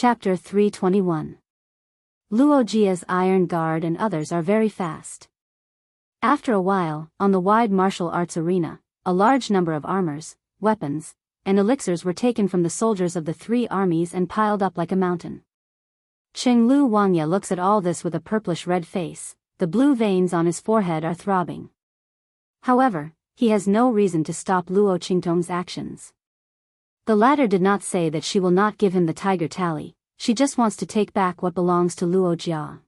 Chapter 321. Luo Jia's Iron Guard and others are very fast. After a while, on the wide martial arts arena, a large number of armors, weapons, and elixirs were taken from the soldiers of the three armies and piled up like a mountain. Chenglu Wangya looks at all this with a purplish-red face. The blue veins on his forehead are throbbing. However, he has no reason to stop Luo Qingtong's actions. The latter did not say that she will not give him the tiger tally, she just wants to take back what belongs to Luo Jia.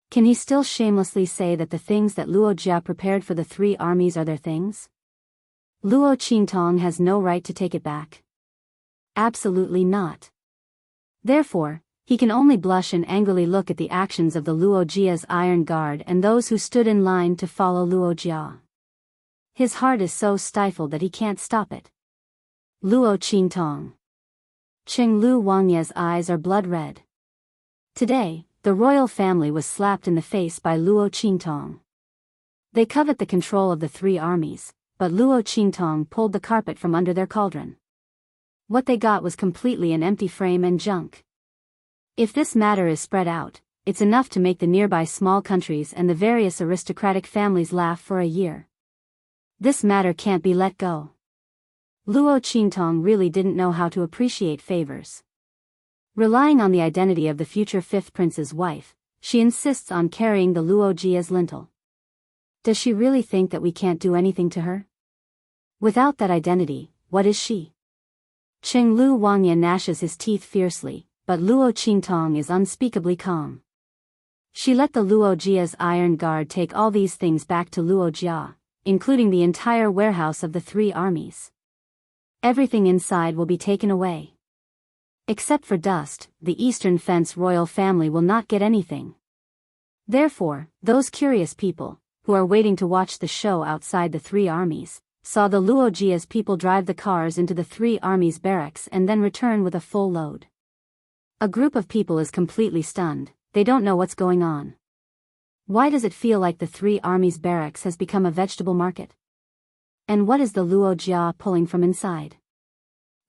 Can he still shamelessly say that the things that Luo Jia prepared for the three armies are their things? Luo Qingtong has no right to take it back. Absolutely not. Therefore, he can only blush and angrily look at the actions of the Luo Jia's Iron Guard and those who stood in line to follow Luo Jia. His heart is so stifled that he can't stop it. Luo Qingtong. Chenglu Wangya's eyes are blood red. Today, the royal family was slapped in the face by Luo Qingtong. They covet the control of the three armies, but Luo Qingtong pulled the carpet from under their cauldron. What they got was completely an empty frame and junk. If this matter is spread out, it's enough to make the nearby small countries and the various aristocratic families laugh for a year. This matter can't be let go. Luo Qingtong really didn't know how to appreciate favors. Relying on the identity of the future fifth prince's wife, she insists on carrying the Luo Jia's lintel. Does she really think that we can't do anything to her? Without that identity, what is she? Chenglu Wangya gnashes his teeth fiercely, but Luo Qingtong is unspeakably calm. She let the Luo Jia's Iron Guard take all these things back to Luo Jia, including the entire warehouse of the three armies. Everything inside will be taken away. Except for dust, the Eastern Fence royal family will not get anything. Therefore, those curious people, who are waiting to watch the show outside the three armies, saw the Luo Jia's people drive the cars into the three armies' barracks and then return with a full load. A group of people is completely stunned, they don't know what's going on. Why does it feel like the three armies' barracks has become a vegetable market? And what is the Luo Jia pulling from inside?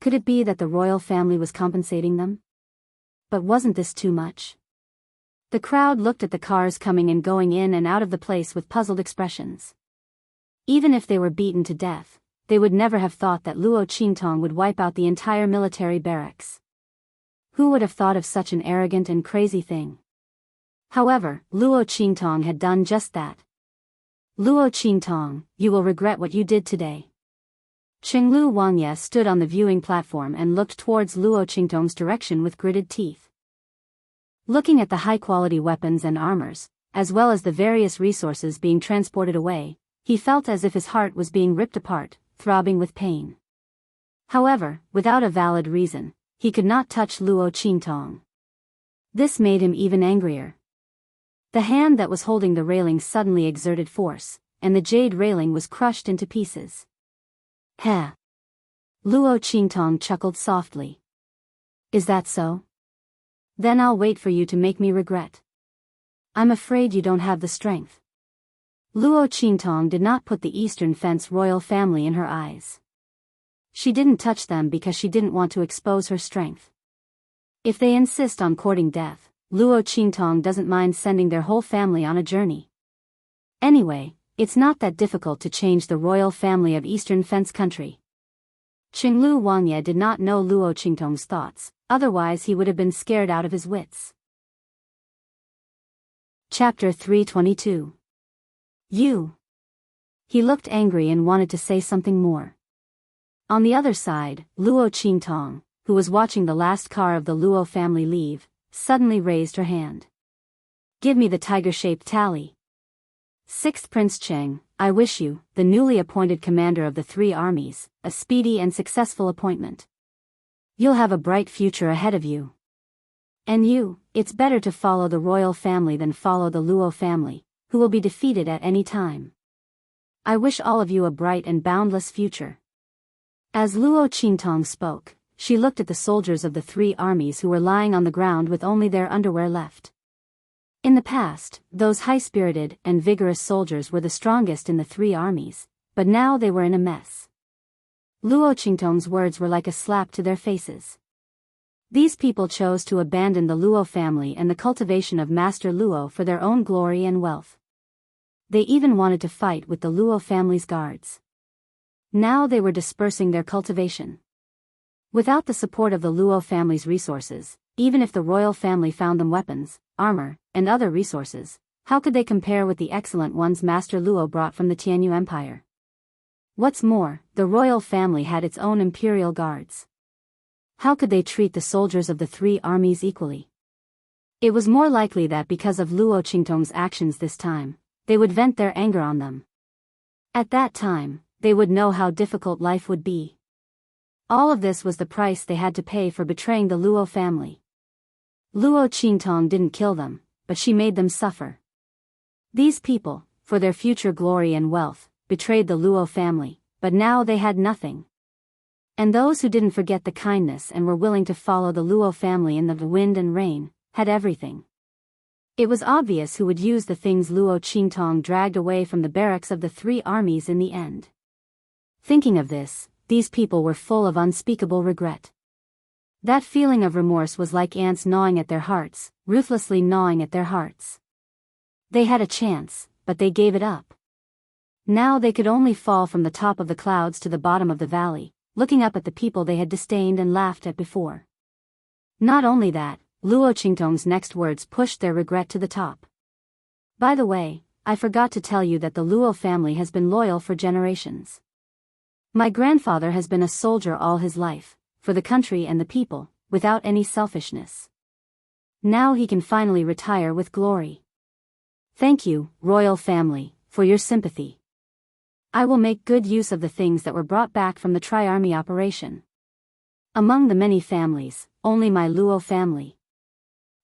Could it be that the royal family was compensating them? But wasn't this too much? The crowd looked at the cars coming and going in and out of the place with puzzled expressions. Even if they were beaten to death, they would never have thought that Luo Qingtong would wipe out the entire military barracks. Who would have thought of such an arrogant and crazy thing? However, Luo Qingtong had done just that. Luo Qingtong, you will regret what you did today. Chenglu Wangya stood on the viewing platform and looked towards Luo Qingtong's direction with gritted teeth. Looking at the high-quality weapons and armors, as well as the various resources being transported away, he felt as if his heart was being ripped apart, throbbing with pain. However, without a valid reason, he could not touch Luo Qingtong. This made him even angrier. The hand that was holding the railing suddenly exerted force, and the jade railing was crushed into pieces. Heh! Luo Qingtong chuckled softly. Is that so? Then I'll wait for you to make me regret. I'm afraid you don't have the strength. Luo Qingtong did not put the Eastern Fence royal family in her eyes. She didn't touch them because she didn't want to expose her strength. If they insist on courting death, Luo Qingtong doesn't mind sending their whole family on a journey. Anyway, it's not that difficult to change the royal family of Eastern Fence country. Chenglu Wangya did not know Luo Qingtong's thoughts, otherwise he would have been scared out of his wits. Chapter 322. You. He looked angry and wanted to say something more. On the other side, Luo Qingtong, who was watching the last car of the Luo family leave, suddenly raised her hand. Give me the tiger-shaped tally. Sixth Prince Cheng, I wish you, the newly appointed commander of the three armies, a speedy and successful appointment. You'll have a bright future ahead of you. And you, it's better to follow the royal family than follow the Luo family, who will be defeated at any time. I wish all of you a bright and boundless future. As Luo Qingtong spoke, she looked at the soldiers of the three armies who were lying on the ground with only their underwear left. In the past, those high-spirited and vigorous soldiers were the strongest in the three armies, but now they were in a mess. Luo Qingtong's words were like a slap to their faces. These people chose to abandon the Luo family and the cultivation of Master Luo for their own glory and wealth. They even wanted to fight with the Luo family's guards. Now they were dispersing their cultivation. Without the support of the Luo family's resources, even if the royal family found them weapons, armor, and other resources, how could they compare with the excellent ones Master Luo brought from the Tianyu Empire? What's more, the royal family had its own imperial guards. How could they treat the soldiers of the three armies equally? It was more likely that because of Luo Qingtong's actions this time, they would vent their anger on them. At that time, they would know how difficult life would be. All of this was the price they had to pay for betraying the Luo family. Luo Qingtong didn't kill them, but she made them suffer. These people, for their future glory and wealth, betrayed the Luo family, but now they had nothing. And those who didn't forget the kindness and were willing to follow the Luo family in the wind and rain, had everything. It was obvious who would use the things Luo Qingtong dragged away from the barracks of the three armies in the end. Thinking of this, these people were full of unspeakable regret. That feeling of remorse was like ants gnawing at their hearts, ruthlessly gnawing at their hearts. They had a chance, but they gave it up. Now they could only fall from the top of the clouds to the bottom of the valley, looking up at the people they had disdained and laughed at before. Not only that, Luo Qingtong's next words pushed their regret to the top. By the way, I forgot to tell you that the Luo family has been loyal for generations. My grandfather has been a soldier all his life, for the country and the people, without any selfishness. Now he can finally retire with glory. Thank you, royal family, for your sympathy. I will make good use of the things that were brought back from the Tri-Army operation. Among the many families, only my Luo family.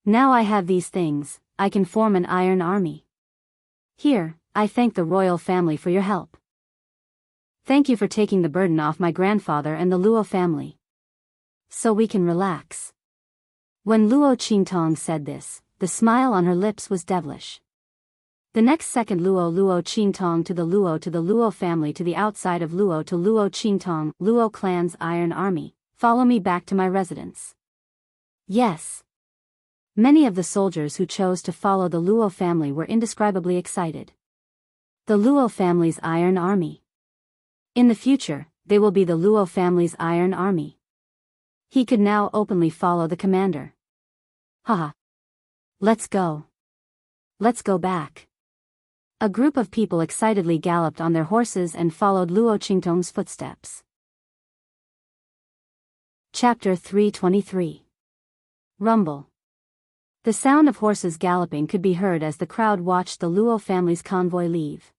Now I have these things, I can form an iron army. Here, I thank the royal family for your help. Thank you for taking the burden off my grandfather and the Luo family. So we can relax. When Luo Qingtong said this, the smile on her lips was devilish. The next second Luo Qingtong to the Luo family to the outside of Luo to Luo Qingtong, Luo clan's iron army, follow me back to my residence. Yes. Many of the soldiers who chose to follow the Luo family were indescribably excited. The Luo family's iron army. In the future, they will be the Luo family's iron army. He could now openly follow the commander. Haha. Let's go. Let's go back. A group of people excitedly galloped on their horses and followed Luo Qingtong's footsteps. Chapter 323. Rumble. The sound of horses galloping could be heard as the crowd watched the Luo family's convoy leave.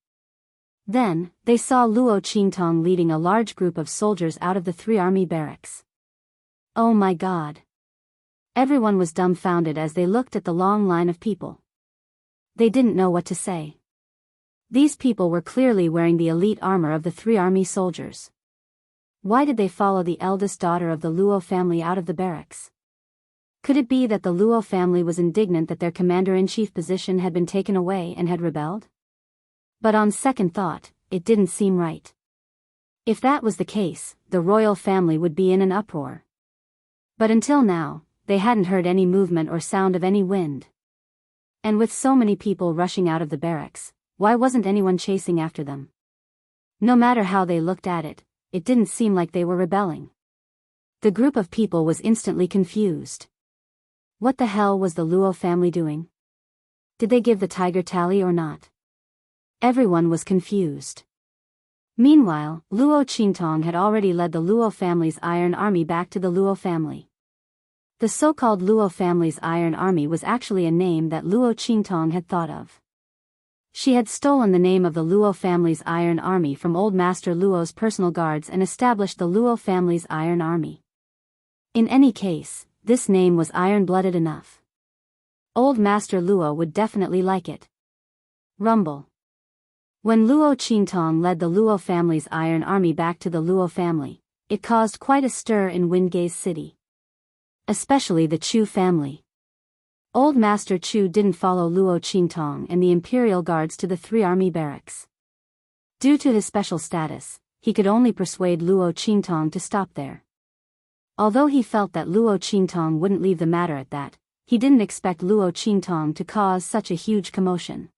Then, they saw Luo Qingtong leading a large group of soldiers out of the three-army barracks. Oh my God! Everyone was dumbfounded as they looked at the long line of people. They didn't know what to say. These people were clearly wearing the elite armor of the three-army soldiers. Why did they follow the eldest daughter of the Luo family out of the barracks? Could it be that the Luo family was indignant that their commander-in-chief position had been taken away and had rebelled? But on second thought, it didn't seem right. If that was the case, the royal family would be in an uproar. But until now, they hadn't heard any movement or sound of any wind. And with so many people rushing out of the barracks, why wasn't anyone chasing after them? No matter how they looked at it, it didn't seem like they were rebelling. The group of people was instantly confused. What the hell was the Luo family doing? Did they give the tiger tally or not? Everyone was confused. Meanwhile, Luo Qingtong had already led the Luo family's iron army back to the Luo family. The so-called Luo family's iron army was actually a name that Luo Qingtong had thought of. She had stolen the name of the Luo family's iron army from Old Master Luo's personal guards and established the Luo family's iron army. In any case, this name was iron-blooded enough. Old Master Luo would definitely like it. Rumble. When Luo Qingtong led the Luo family's iron army back to the Luo family, it caused quite a stir in Windgaze City. Especially the Chu family. Old Master Chu didn't follow Luo Qingtong and the Imperial Guards to the three-army barracks. Due to his special status, he could only persuade Luo Qingtong to stop there. Although he felt that Luo Qingtong wouldn't leave the matter at that, he didn't expect Luo Qingtong to cause such a huge commotion.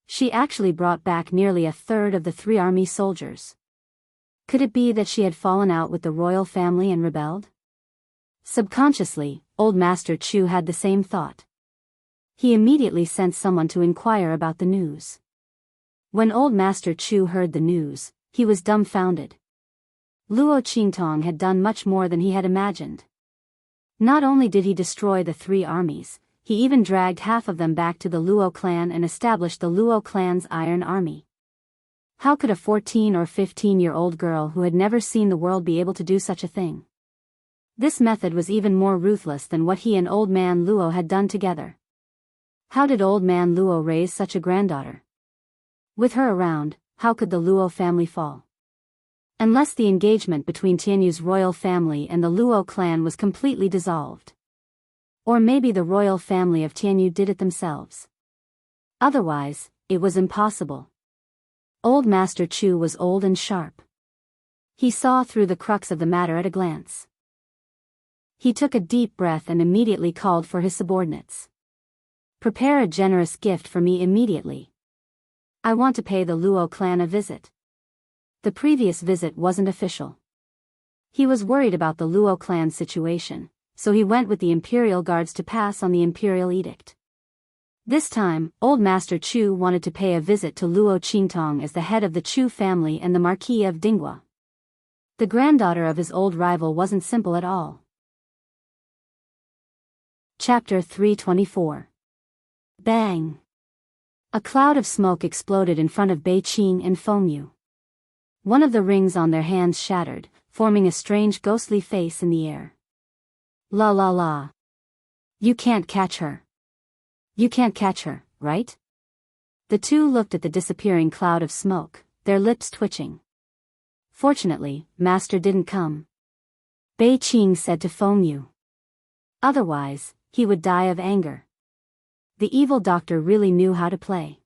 She actually brought back nearly a third of the 3 army soldiers. Could it be that she had fallen out with the royal family and rebelled? Subconsciously, Old Master Chu had the same thought. He immediately sent someone to inquire about the news. When Old Master Chu heard the news, he was dumbfounded. Luo Qingtong had done much more than he had imagined. Not only did he destroy the 3 armies, he even dragged half of them back to the Luo clan and established the Luo clan's Iron Army. How could a 14 or 15-year-old girl who had never seen the world be able to do such a thing? This method was even more ruthless than what he and Old Man Luo had done together. How did Old Man Luo raise such a granddaughter? With her around, how could the Luo family fall? Unless the engagement between Tianyu's royal family and the Luo clan was completely dissolved. Or maybe the royal family of Tianyu did it themselves. Otherwise, it was impossible. Old Master Chu was old and sharp. He saw through the crux of the matter at a glance. He took a deep breath and immediately called for his subordinates. Prepare a generous gift for me immediately. I want to pay the Luo clan a visit. The previous visit wasn't official. He was worried about the Luo clan's situation, so he went with the imperial guards to pass on the imperial edict. This time, Old Master Chu wanted to pay a visit to Luo Qingtong as the head of the Chu family and the Marquis of Dinghua. The granddaughter of his old rival wasn't simple at all. Chapter 324. Bang! A cloud of smoke exploded in front of Beiqing and Fengyu. One of the rings on their hands shattered, forming a strange ghostly face in the air. La la la. You can't catch her. You can't catch her, right? The two looked at the disappearing cloud of smoke, their lips twitching. Fortunately, Master didn't come. Beiqing said to Fengyu. Otherwise, he would die of anger. The evil doctor really knew how to play.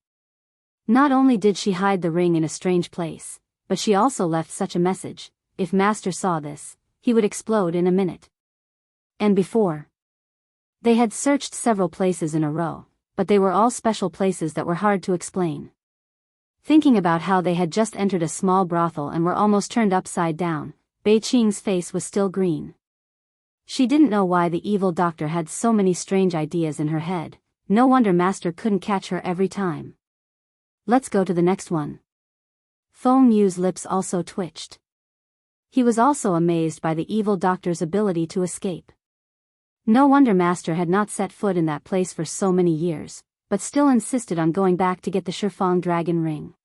Not only did she hide the ring in a strange place, but she also left such a message. If Master saw this, he would explode in a minute. And before. They had searched several places in a row, but they were all special places that were hard to explain. Thinking about how they had just entered a small brothel and were almost turned upside down, Beiqing's face was still green. She didn't know why the evil doctor had so many strange ideas in her head. No wonder Master couldn't catch her every time. Let's go to the next one. Fengyu's lips also twitched. He was also amazed by the evil doctor's ability to escape. No wonder Master had not set foot in that place for so many years, but still insisted on going back to get the Shifang dragon ring.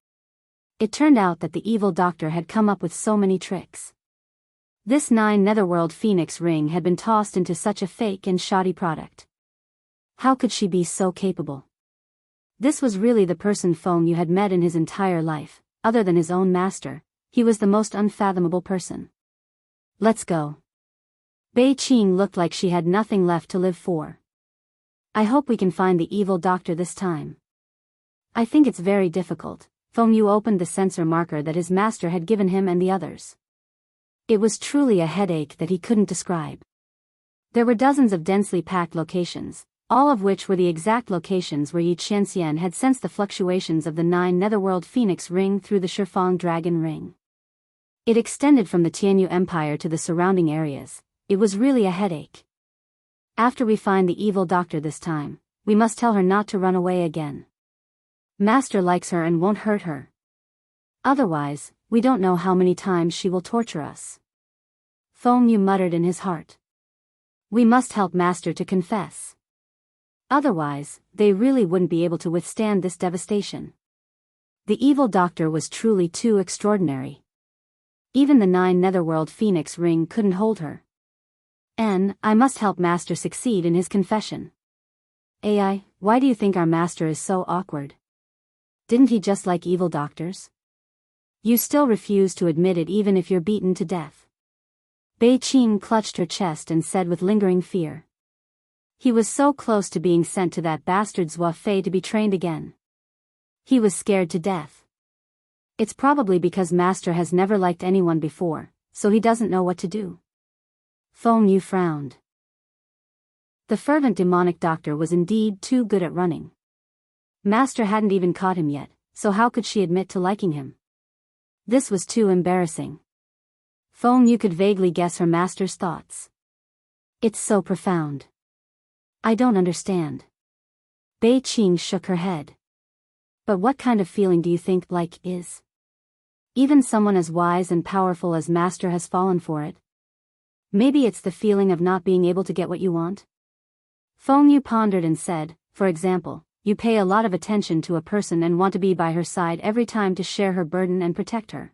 It turned out that the evil doctor had come up with so many tricks. This 9 Netherworld Phoenix ring had been tossed into such a fake and shoddy product. How could she be so capable? This was really the person Fengyu had met in his entire life, other than his own master. He was the most unfathomable person. Let's go. Beiqing looked like she had nothing left to live for. I hope we can find the evil doctor this time. I think it's very difficult. Fengyu opened the sensor marker that his master had given him and the others. It was truly a headache that he couldn't describe. There were dozens of densely packed locations, all of which were the exact locations where Yi Qianxian had sensed the fluctuations of the 9 Netherworld Phoenix ring through the Shifang dragon ring. It extended from the Tianyu Empire to the surrounding areas. It was really a headache. After we find the evil doctor this time, we must tell her not to run away again. Master likes her and won't hurt her. Otherwise, we don't know how many times she will torture us. Fengyu muttered in his heart. We must help Master to confess. Otherwise, they really wouldn't be able to withstand this devastation. The evil doctor was truly too extraordinary. Even the 9 Netherworld Phoenix ring couldn't hold her. I must help Master succeed in his confession. AI, why do you think our Master is so awkward? Didn't he just like evil doctors? You still refuse to admit it even if you're beaten to death. Beiqing clutched her chest and said with lingering fear. He was so close to being sent to that bastard Zhua Fei to be trained again. He was scared to death. It's probably because Master has never liked anyone before, so he doesn't know what to do. Feng Yu frowned. The fervent demonic doctor was indeed too good at running. Master hadn't even caught him yet, so how could she admit to liking him? This was too embarrassing. Feng Yu could vaguely guess her master's thoughts. It's so profound. I don't understand. Bei Qing shook her head. But what kind of feeling do you think like is? Even someone as wise and powerful as Master has fallen for it. Maybe it's the feeling of not being able to get what you want? Feng Yu pondered and said, for example, you pay a lot of attention to a person and want to be by her side every time to share her burden and protect her.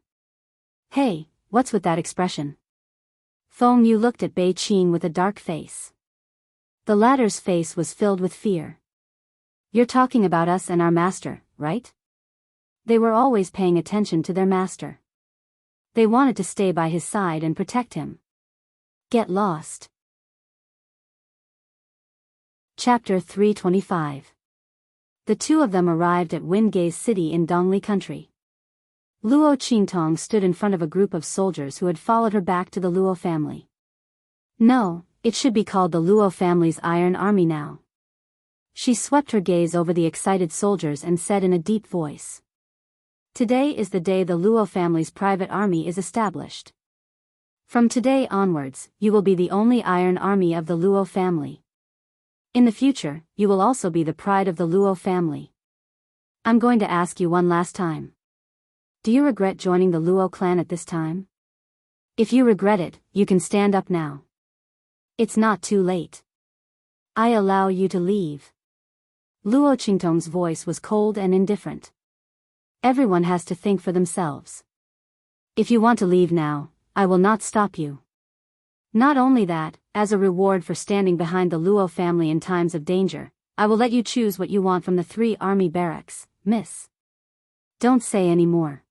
Hey, what's with that expression? Feng Yu looked at Bei Qing with a dark face. The latter's face was filled with fear. You're talking about us and our master, right? They were always paying attention to their master. They wanted to stay by his side and protect him. Get lost. Chapter 325. The two of them arrived at Wingei's city in Dongli country. Luo Qingtong stood in front of a group of soldiers who had followed her back to the Luo family. No, it should be called the Luo family's Iron Army now. She swept her gaze over the excited soldiers and said in a deep voice. Today is the day the Luo family's private army is established. From today onwards, you will be the only Iron Army of the Luo family. In the future, you will also be the pride of the Luo family. I'm going to ask you one last time. Do you regret joining the Luo clan at this time? If you regret it, you can stand up now. It's not too late. I allow you to leave. Luo Qingtong's voice was cold and indifferent. Everyone has to think for themselves. If you want to leave now, I will not stop you. Not only that, as a reward for standing behind the Luo family in times of danger, I will let you choose what you want from the 3 army barracks, miss. Don't say any more.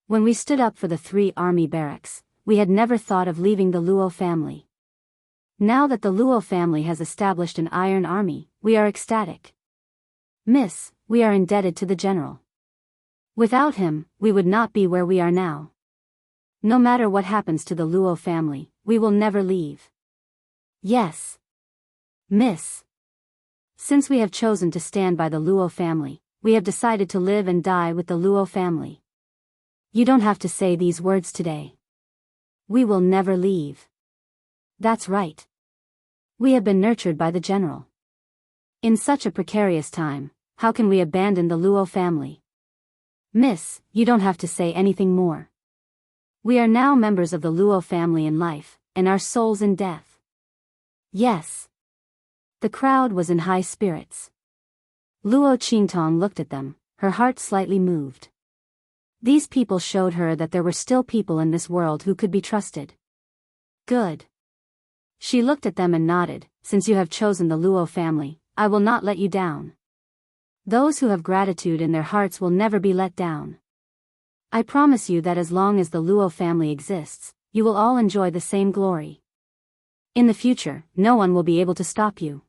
When we stood up for the 3 army barracks, we had never thought of leaving the Luo family. Now that the Luo family has established an Iron Army, we are ecstatic. Miss, we are indebted to the general. Without him, we would not be where we are now. No matter what happens to the Luo family, we will never leave. Yes. Miss. Since we have chosen to stand by the Luo family, we have decided to live and die with the Luo family. You don't have to say these words today. We will never leave. That's right. We have been nurtured by the general. In such a precarious time, how can we abandon the Luo family? Miss, you don't have to say anything more. We are now members of the Luo family in life, and our souls in death. Yes. The crowd was in high spirits. Luo Qingtong looked at them, her heart slightly moved. These people showed her that there were still people in this world who could be trusted. Good. She looked at them and nodded. Since you have chosen the Luo family, I will not let you down. Those who have gratitude in their hearts will never be let down. I promise you that as long as the Luo family exists, you will all enjoy the same glory. In the future, no one will be able to stop you.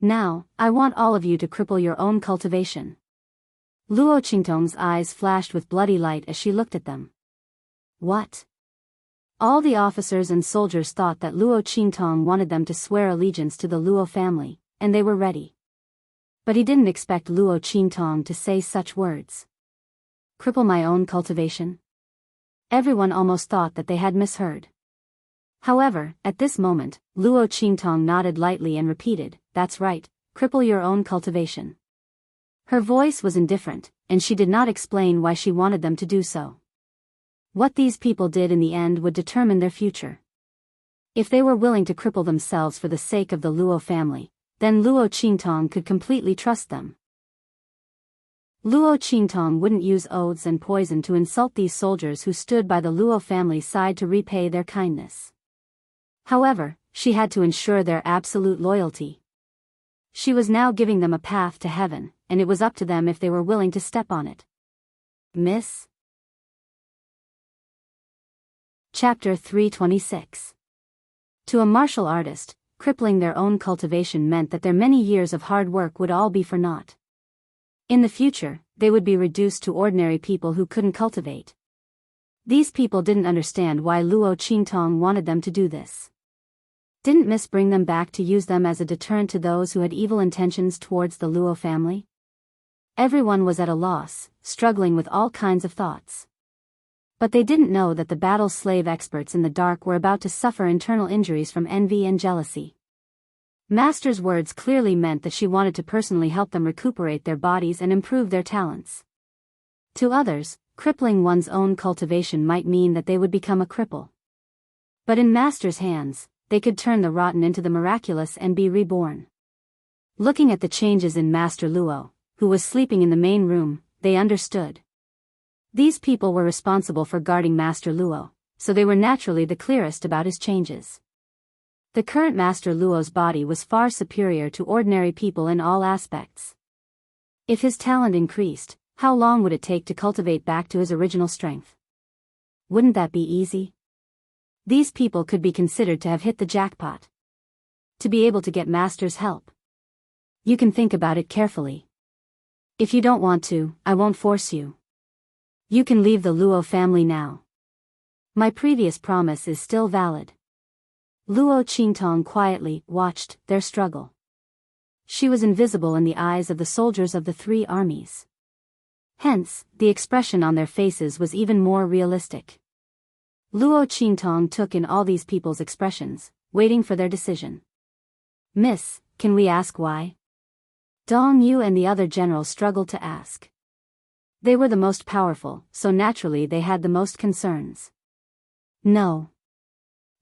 Now, I want all of you to cripple your own cultivation. Luo Qingtong's eyes flashed with bloody light as she looked at them. What? All the officers and soldiers thought that Luo Qingtong wanted them to swear allegiance to the Luo family, and they were ready. But he didn't expect Luo Qingtong to say such words. Cripple my own cultivation? Everyone almost thought that they had misheard. However, at this moment, Luo Qingtong nodded lightly and repeated, that's right, cripple your own cultivation. Her voice was indifferent, and she did not explain why she wanted them to do so. What these people did in the end would determine their future. If they were willing to cripple themselves for the sake of the Luo family, then Luo Qingtong could completely trust them. Luo Qingtong wouldn't use oaths and poison to insult these soldiers who stood by the Luo family's side to repay their kindness. However, she had to ensure their absolute loyalty. She was now giving them a path to heaven, and it was up to them if they were willing to step on it. Miss? Chapter 326. To a martial artist, crippling their own cultivation meant that their many years of hard work would all be for naught. In the future, they would be reduced to ordinary people who couldn't cultivate. These people didn't understand why Luo Qingtong wanted them to do this. Didn't Miss bring them back to use them as a deterrent to those who had evil intentions towards the Luo family? Everyone was at a loss, struggling with all kinds of thoughts. But they didn't know that the battle slave experts in the dark were about to suffer internal injuries from envy and jealousy. Master's words clearly meant that she wanted to personally help them recuperate their bodies and improve their talents. To others, crippling one's own cultivation might mean that they would become a cripple. But in Master's hands, they could turn the rotten into the miraculous and be reborn. Looking at the changes in Master Luo, who was sleeping in the main room, they understood. These people were responsible for guarding Master Luo, so they were naturally the clearest about his changes. The current Master Luo's body was far superior to ordinary people in all aspects. If his talent increased, how long would it take to cultivate back to his original strength? Wouldn't that be easy? These people could be considered to have hit the jackpot. To be able to get Master's help. You can think about it carefully. If you don't want to, I won't force you. You can leave the Luo family now. My previous promise is still valid. Luo Qingtong quietly watched their struggle. She was invisible in the eyes of the soldiers of the three armies. Hence, the expression on their faces was even more realistic. Luo Qingtong took in all these people's expressions, waiting for their decision. Miss, can we ask why? Dong Yu and the other generals struggled to ask. They were the most powerful, so naturally they had the most concerns. No.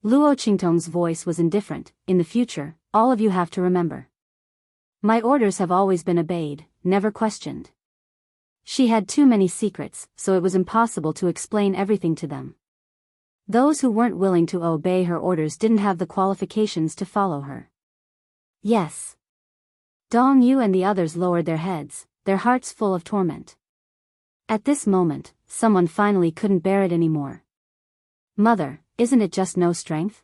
Luo Qingtong's voice was indifferent. In the future, all of you have to remember. My orders have always been obeyed, never questioned. She had too many secrets, so it was impossible to explain everything to them. Those who weren't willing to obey her orders didn't have the qualifications to follow her. Yes. Dong Yu and the others lowered their heads, their hearts full of torment. At this moment, someone finally couldn't bear it anymore. Mother, isn't it just no strength?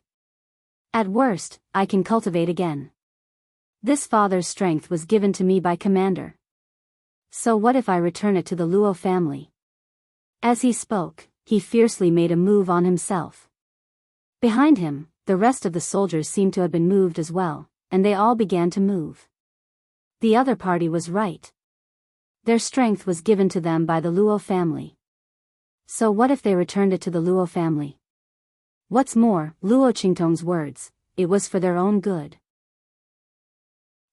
At worst, I can cultivate again. This father's strength was given to me by Commander. So what if I return it to the Luo family? As he spoke, he fiercely made a move on himself. Behind him, the rest of the soldiers seemed to have been moved as well, and they all began to move. The other party was right. Their strength was given to them by the Luo family. So what if they returned it to the Luo family? What's more, Luo Qingtong's words, it was for their own good.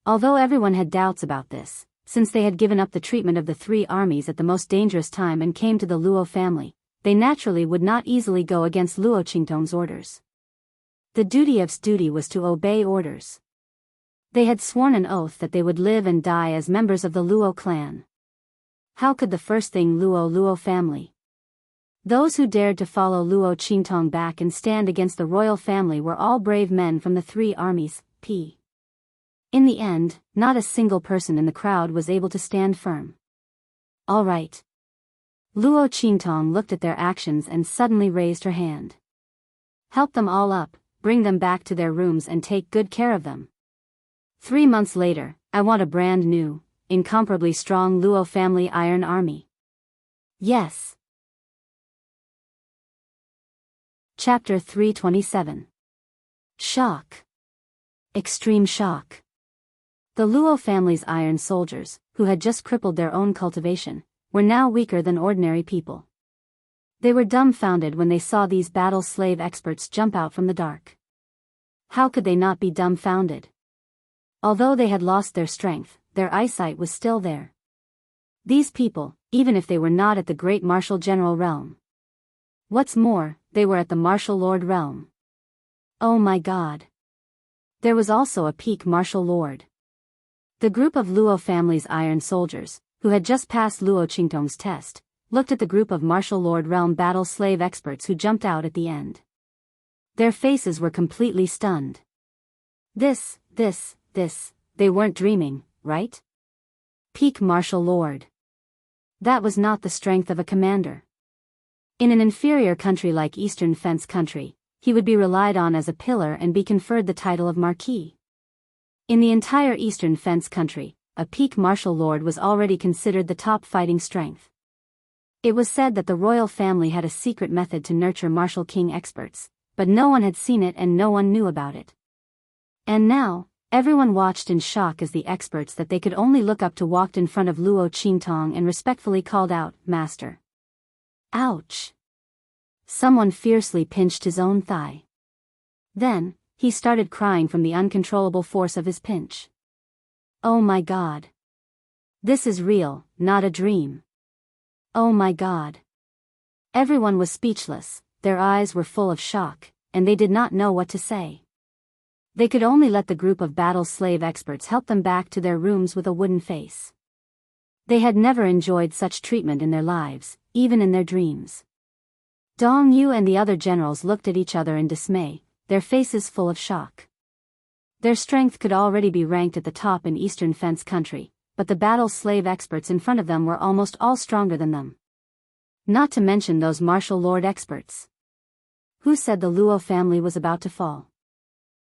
Although everyone had doubts about this, since they had given up the treatment of the three armies at the most dangerous time and came to the Luo family, they naturally would not easily go against Luo Qingtong's orders. The duty was to obey orders. They had sworn an oath that they would live and die as members of the Luo clan. How could the first thing Luo family? Those who dared to follow Luo Qingtong back and stand against the royal family were all brave men from the three armies, p. In the end, not a single person in the crowd was able to stand firm. All right. Luo Qingtong looked at their actions and suddenly raised her hand. Help them all up, bring them back to their rooms and take good care of them. 3 months later, I want a brand new, incomparably strong Luo family iron army. Yes. Chapter 327. Shock. Extreme shock. The Luo family's iron soldiers, who had just crippled their own cultivation, were now weaker than ordinary people. They were dumbfounded when they saw these battle slave experts jump out from the dark. How could they not be dumbfounded? Although they had lost their strength, their eyesight was still there. These people, even if they were not at the great martial general realm. What's more, they were at the martial lord realm. Oh my God. There was also a peak martial lord. The group of Luo family's iron soldiers, who had just passed Luo Qingtong's test, looked at the group of martial lord realm battle slave experts who jumped out at the end. Their faces were completely stunned. This, they weren't dreaming, right? Peak martial lord. That was not the strength of a commander. In an inferior country like Eastern Fence country, he would be relied on as a pillar and be conferred the title of Marquis. In the entire Eastern Fence country, a peak martial lord was already considered the top fighting strength. It was said that the royal family had a secret method to nurture martial king experts, but no one had seen it and no one knew about it. And now, everyone watched in shock as the experts that they could only look up to walked in front of Luo Qingtong and respectfully called out, "Master." Ouch! Someone fiercely pinched his own thigh. Then, he started crying from the uncontrollable force of his pinch. Oh my God! This is real, not a dream. Oh my God! Everyone was speechless, their eyes were full of shock, and they did not know what to say. They could only let the group of battle slave experts help them back to their rooms with a wooden face. They had never enjoyed such treatment in their lives, even in their dreams. Dong Yu and the other generals looked at each other in dismay, their faces full of shock. Their strength could already be ranked at the top in Eastern Fence country, but the battle slave experts in front of them were almost all stronger than them. Not to mention those martial lord experts. Who said the Luo family was about to fall?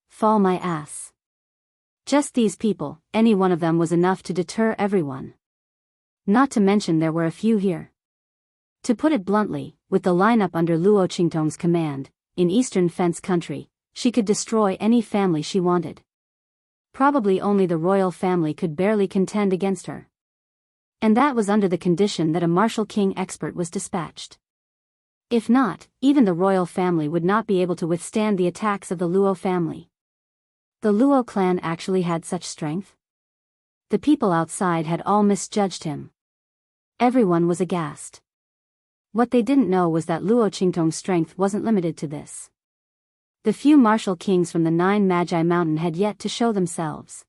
Fall my ass. Just these people, any one of them was enough to deter everyone. Not to mention there were a few here. To put it bluntly, with the lineup under Luo Qingtong's command, in Eastern Fence country, she could destroy any family she wanted. Probably only the royal family could barely contend against her. And that was under the condition that a martial king expert was dispatched. If not, even the royal family would not be able to withstand the attacks of the Luo family. The Luo clan actually had such strength? The people outside had all misjudged him. Everyone was aghast. What they didn't know was that Luo Qingtong's strength wasn't limited to this. The few martial kings from the Nine Magi Mountain had yet to show themselves.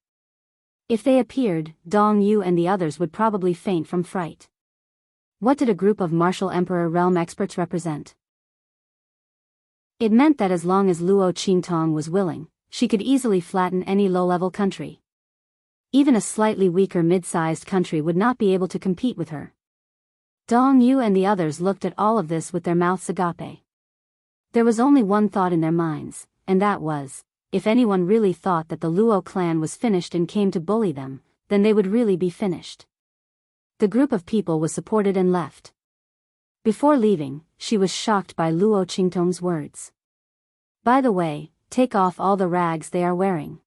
If they appeared, Dong Yu and the others would probably faint from fright. What did a group of martial emperor realm experts represent? It meant that as long as Luo Qingtong was willing, she could easily flatten any low-level country. Even a slightly weaker mid-sized country would not be able to compete with her. Dong Yu and the others looked at all of this with their mouths agape. There was only one thought in their minds, and that was, if anyone really thought that the Luo clan was finished and came to bully them, then they would really be finished. The group of people was supported and left. Before leaving, she was shocked by Luo Qingtong's words. By the way, take off all the rags they are wearing.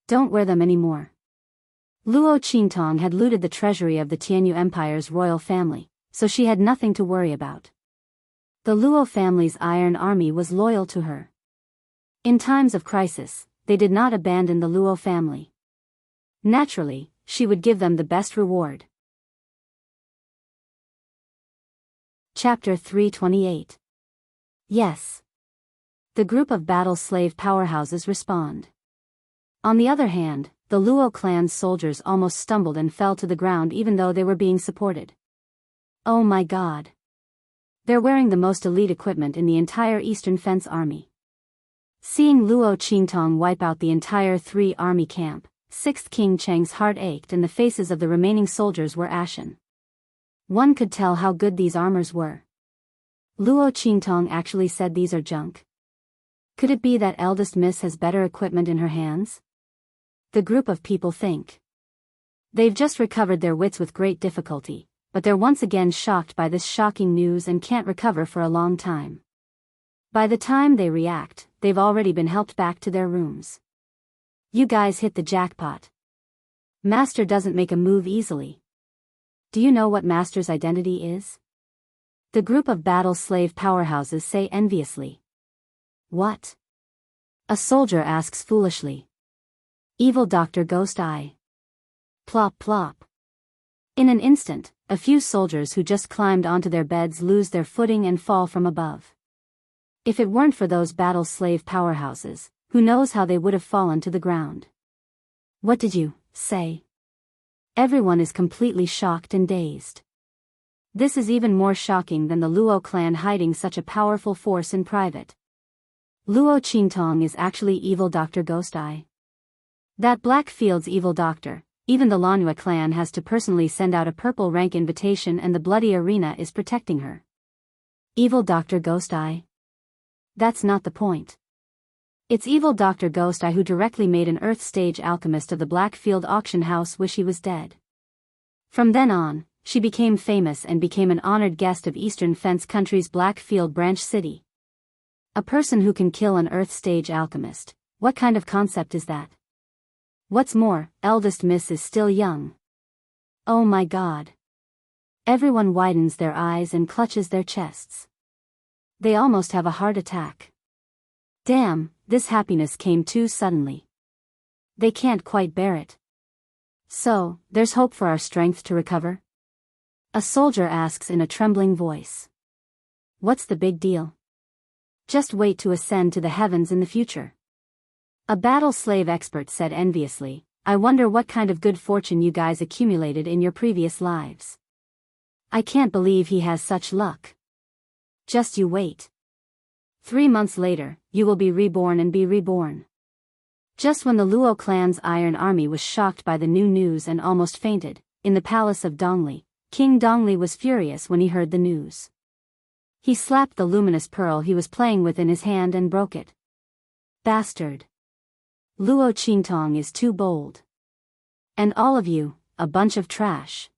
Don't wear them anymore. Luo Qingtong had looted the treasury of the Tianyu Empire's royal family, so she had nothing to worry about. The Luo family's iron army was loyal to her. In times of crisis, they did not abandon the Luo family. Naturally, she would give them the best reward. Chapter 328. Yes. The group of battle slave powerhouses respond. On the other hand, the Luo clan's soldiers almost stumbled and fell to the ground even though they were being supported. Oh my God. They're wearing the most elite equipment in the entire Eastern Fence army. Seeing Luo Qingtong wipe out the entire 3-army camp, 6th King Cheng's heart ached and the faces of the remaining soldiers were ashen. One could tell how good these armors were. Luo Qingtong actually said these are junk. Could it be that eldest miss has better equipment in her hands? The group of people think. They've just recovered their wits with great difficulty, but they're once again shocked by this shocking news and can't recover for a long time. By the time they react, they've already been helped back to their rooms. You guys hit the jackpot. Master doesn't make a move easily. Do you know what Master's identity is? The group of battle slave powerhouses say enviously. What? A soldier asks foolishly. Evil Dr. Ghost Eye. Plop plop. In an instant, a few soldiers who just climbed onto their beds lose their footing and fall from above. If it weren't for those battle slave powerhouses, who knows how they would have fallen to the ground. What did you say? Everyone is completely shocked and dazed. This is even more shocking than the Luo clan hiding such a powerful force in private. Luo Qingtong is actually evil Dr. Ghost Eye. That Blackfield's evil doctor, even the Lanhua clan has to personally send out a purple rank invitation and the bloody arena is protecting her. Evil Dr. Ghost Eye? That's not the point. It's evil Dr. Ghost Eye who directly made an Earth Stage alchemist of the Blackfield auction house wish he was dead. From then on, she became famous and became an honored guest of Eastern Fence Country's Blackfield branch city. A person who can kill an Earth Stage alchemist, What kind of concept is that? What's more, eldest miss is still young. Oh my God. Everyone widens their eyes and clutches their chests. They almost have a heart attack. Damn, this happiness came too suddenly. They can't quite bear it. So, there's hope for our strength to recover? A soldier asks in a trembling voice. What's the big deal? Just wait to ascend to the heavens in the future. A battle slave expert said enviously, I wonder what kind of good fortune you guys accumulated in your previous lives. I can't believe he has such luck. Just you wait. 3 months later, you will be reborn and be reborn. Just when the Luo clan's iron army was shocked by the new news and almost fainted, in the palace of Dongli, King Dongli was furious when he heard the news. He slapped the luminous pearl he was playing with in his hand and broke it. Bastard. Luo Qingtong is too bold. And all of you, a bunch of trash.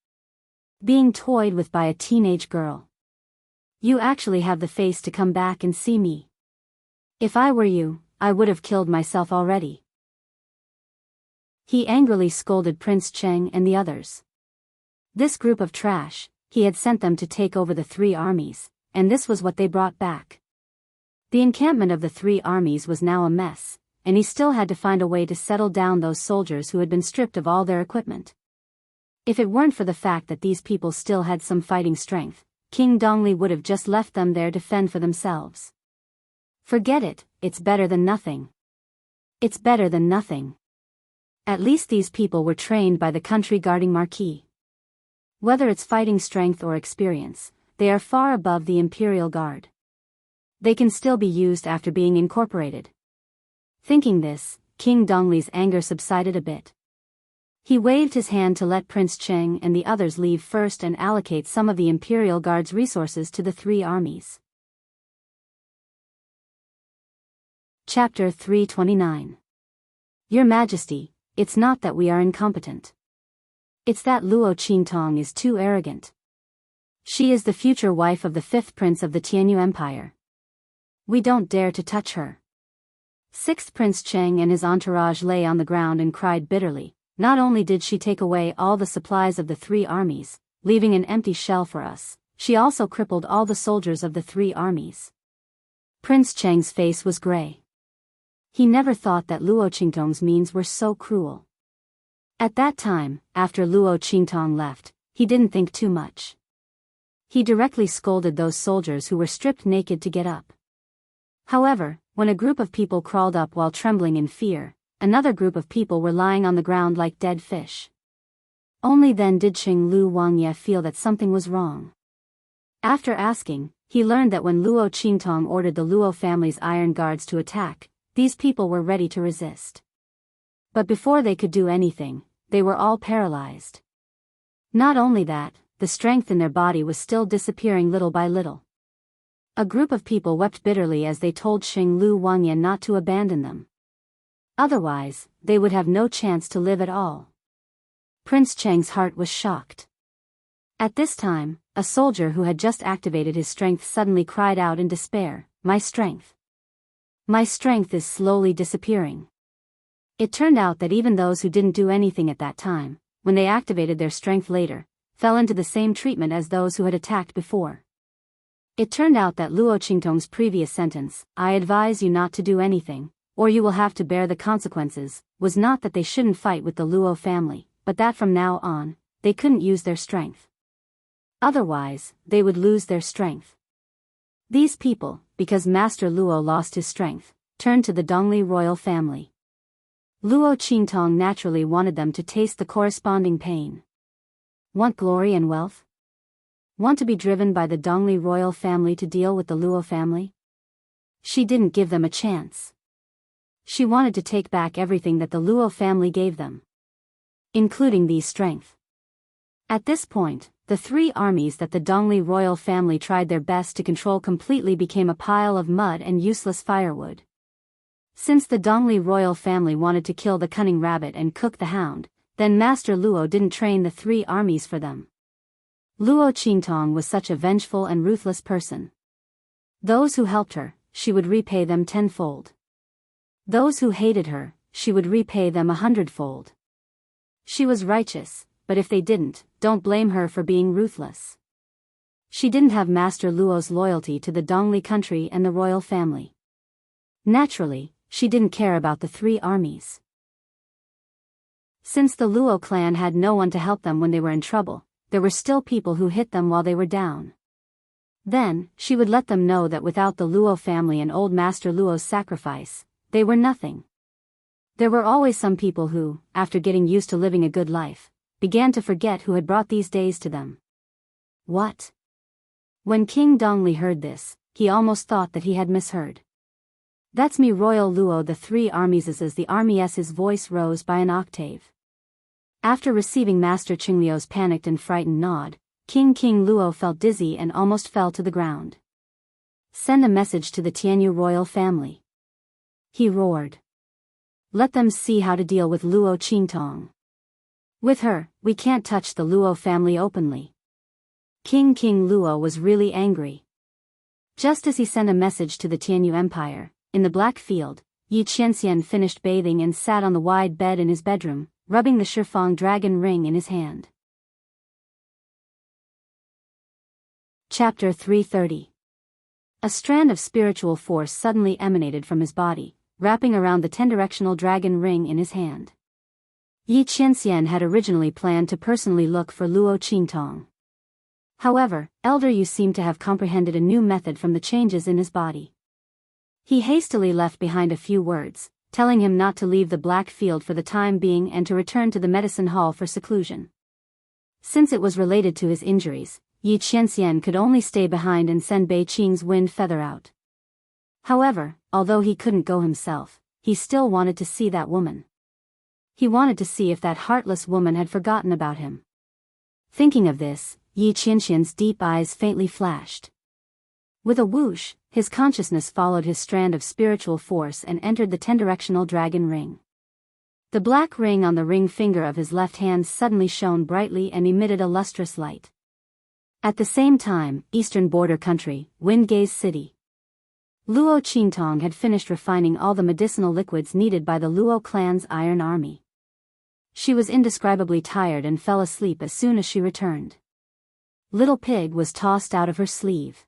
Being toyed with by a teenage girl. You actually have the face to come back and see me. If I were you, I would have killed myself already. He angrily scolded Prince Cheng and the others. This group of trash, he had sent them to take over the 3 armies, and this was what they brought back. The encampment of the 3 armies was now a mess, and he still had to find a way to settle down those soldiers who had been stripped of all their equipment. If it weren't for the fact that these people still had some fighting strength, King Dongli would have just left them there to fend for themselves. Forget it, it's better than nothing. It's better than nothing. At least these people were trained by the country guarding marquis. Whether it's fighting strength or experience, they are far above the Imperial Guard. They can still be used after being incorporated. Thinking this, King Dongli's anger subsided a bit. He waved his hand to let Prince Cheng and the others leave first and allocate some of the Imperial Guard's resources to the 3 armies. Chapter 329. Your Majesty, it's not that we are incompetent. It's that Luo Qingtong is too arrogant. She is the future wife of the 5th prince of the Tianyu Empire. We don't dare to touch her. 6th Prince Cheng and his entourage lay on the ground and cried bitterly. Not only did she take away all the supplies of the 3 armies, leaving an empty shell for us, she also crippled all the soldiers of the 3 armies. Prince Cheng's face was gray. He never thought that Luo Qingtong's means were so cruel. At that time, after Luo Qingtong left, he didn't think too much. He directly scolded those soldiers who were stripped naked to get up. However, when a group of people crawled up while trembling in fear, another group of people were lying on the ground like dead fish. Only then did Qing Lu Wangye feel that something was wrong. After asking, he learned that when Luo Qingtong ordered the Luo family's iron guards to attack, these people were ready to resist. But before they could do anything, they were all paralyzed. Not only that, the strength in their body was still disappearing little by little. A group of people wept bitterly as they told Qing Lu Wangye not to abandon them. Otherwise, they would have no chance to live at all. Prince Cheng's heart was shocked. At this time, a soldier who had just activated his strength suddenly cried out in despair, "My strength! My strength is slowly disappearing." It turned out that even those who didn't do anything at that time, when they activated their strength later, fell into the same treatment as those who had attacked before. It turned out that Luo Qingtong's previous sentence, "I advise you not to do anything, or you will have to bear the consequences," was not that they shouldn't fight with the Luo family, but that from now on, they couldn't use their strength. Otherwise, they would lose their strength. These people, because Master Luo lost his strength, turned to the Dongli royal family. Luo Qingtong naturally wanted them to taste the corresponding pain. Want glory and wealth? Want to be driven by the Dongli royal family to deal with the Luo family? She didn't give them a chance. She wanted to take back everything that the Luo family gave them, including these strength. At this point, the 3 armies that the Dongli royal family tried their best to control completely became a pile of mud and useless firewood. Since the Dongli royal family wanted to kill the cunning rabbit and cook the hound, then Master Luo didn't train the 3 armies for them. Luo Qingtong was such a vengeful and ruthless person. Those who helped her, she would repay them tenfold. Those who hated her, she would repay them 100-fold. She was righteous, but if they didn't, don't blame her for being ruthless. She didn't have Master Luo's loyalty to the Dongli country and the royal family. Naturally, she didn't care about the 3 armies. Since the Luo clan had no one to help them when they were in trouble, there were still people who hit them while they were down. Then, she would let them know that without the Luo family and old Master Luo's sacrifice, they were nothing. There were always some people who, after getting used to living a good life, began to forget who had brought these days to them. What? When King Dongli heard this, he almost thought that he had misheard. That's me, Royal Luo, the 3 armies. As the army's voice rose by an octave. After receiving Master Qingliu's panicked and frightened nod, King Luo felt dizzy and almost fell to the ground. Send a message to the Tianyu royal family. He roared. Let them see how to deal with Luo Qingtong. With her, we can't touch the Luo family openly. King Luo was really angry. Just as he sent a message to the Tianyu Empire, in the Black Field, Yi Qianxian finished bathing and sat on the wide bed in his bedroom, rubbing the Shifeng dragon ring in his hand. Chapter 330. A strand of spiritual force suddenly emanated from his body, wrapping around the 10-directional dragon ring in his hand. Yi Qianxian had originally planned to personally look for Luo Qingtong. However, Elder Yu seemed to have comprehended a new method from the changes in his body. He hastily left behind a few words, telling him not to leave the Black Field for the time being and to return to the medicine hall for seclusion. Since it was related to his injuries, Yi Qianxian could only stay behind and send Bei Qing's wind feather out. However, although he couldn't go himself, he still wanted to see that woman. He wanted to see if that heartless woman had forgotten about him. Thinking of this, Yi Qianxian's deep eyes faintly flashed. With a whoosh, his consciousness followed his strand of spiritual force and entered the 10-directional dragon ring. The black ring on the ring finger of his left hand suddenly shone brightly and emitted a lustrous light. At the same time, eastern border country, Windgaze City. Luo Qingtong had finished refining all the medicinal liquids needed by the Luo clan's Iron Army. She was indescribably tired and fell asleep as soon as she returned. Little Pig was tossed out of her sleeve.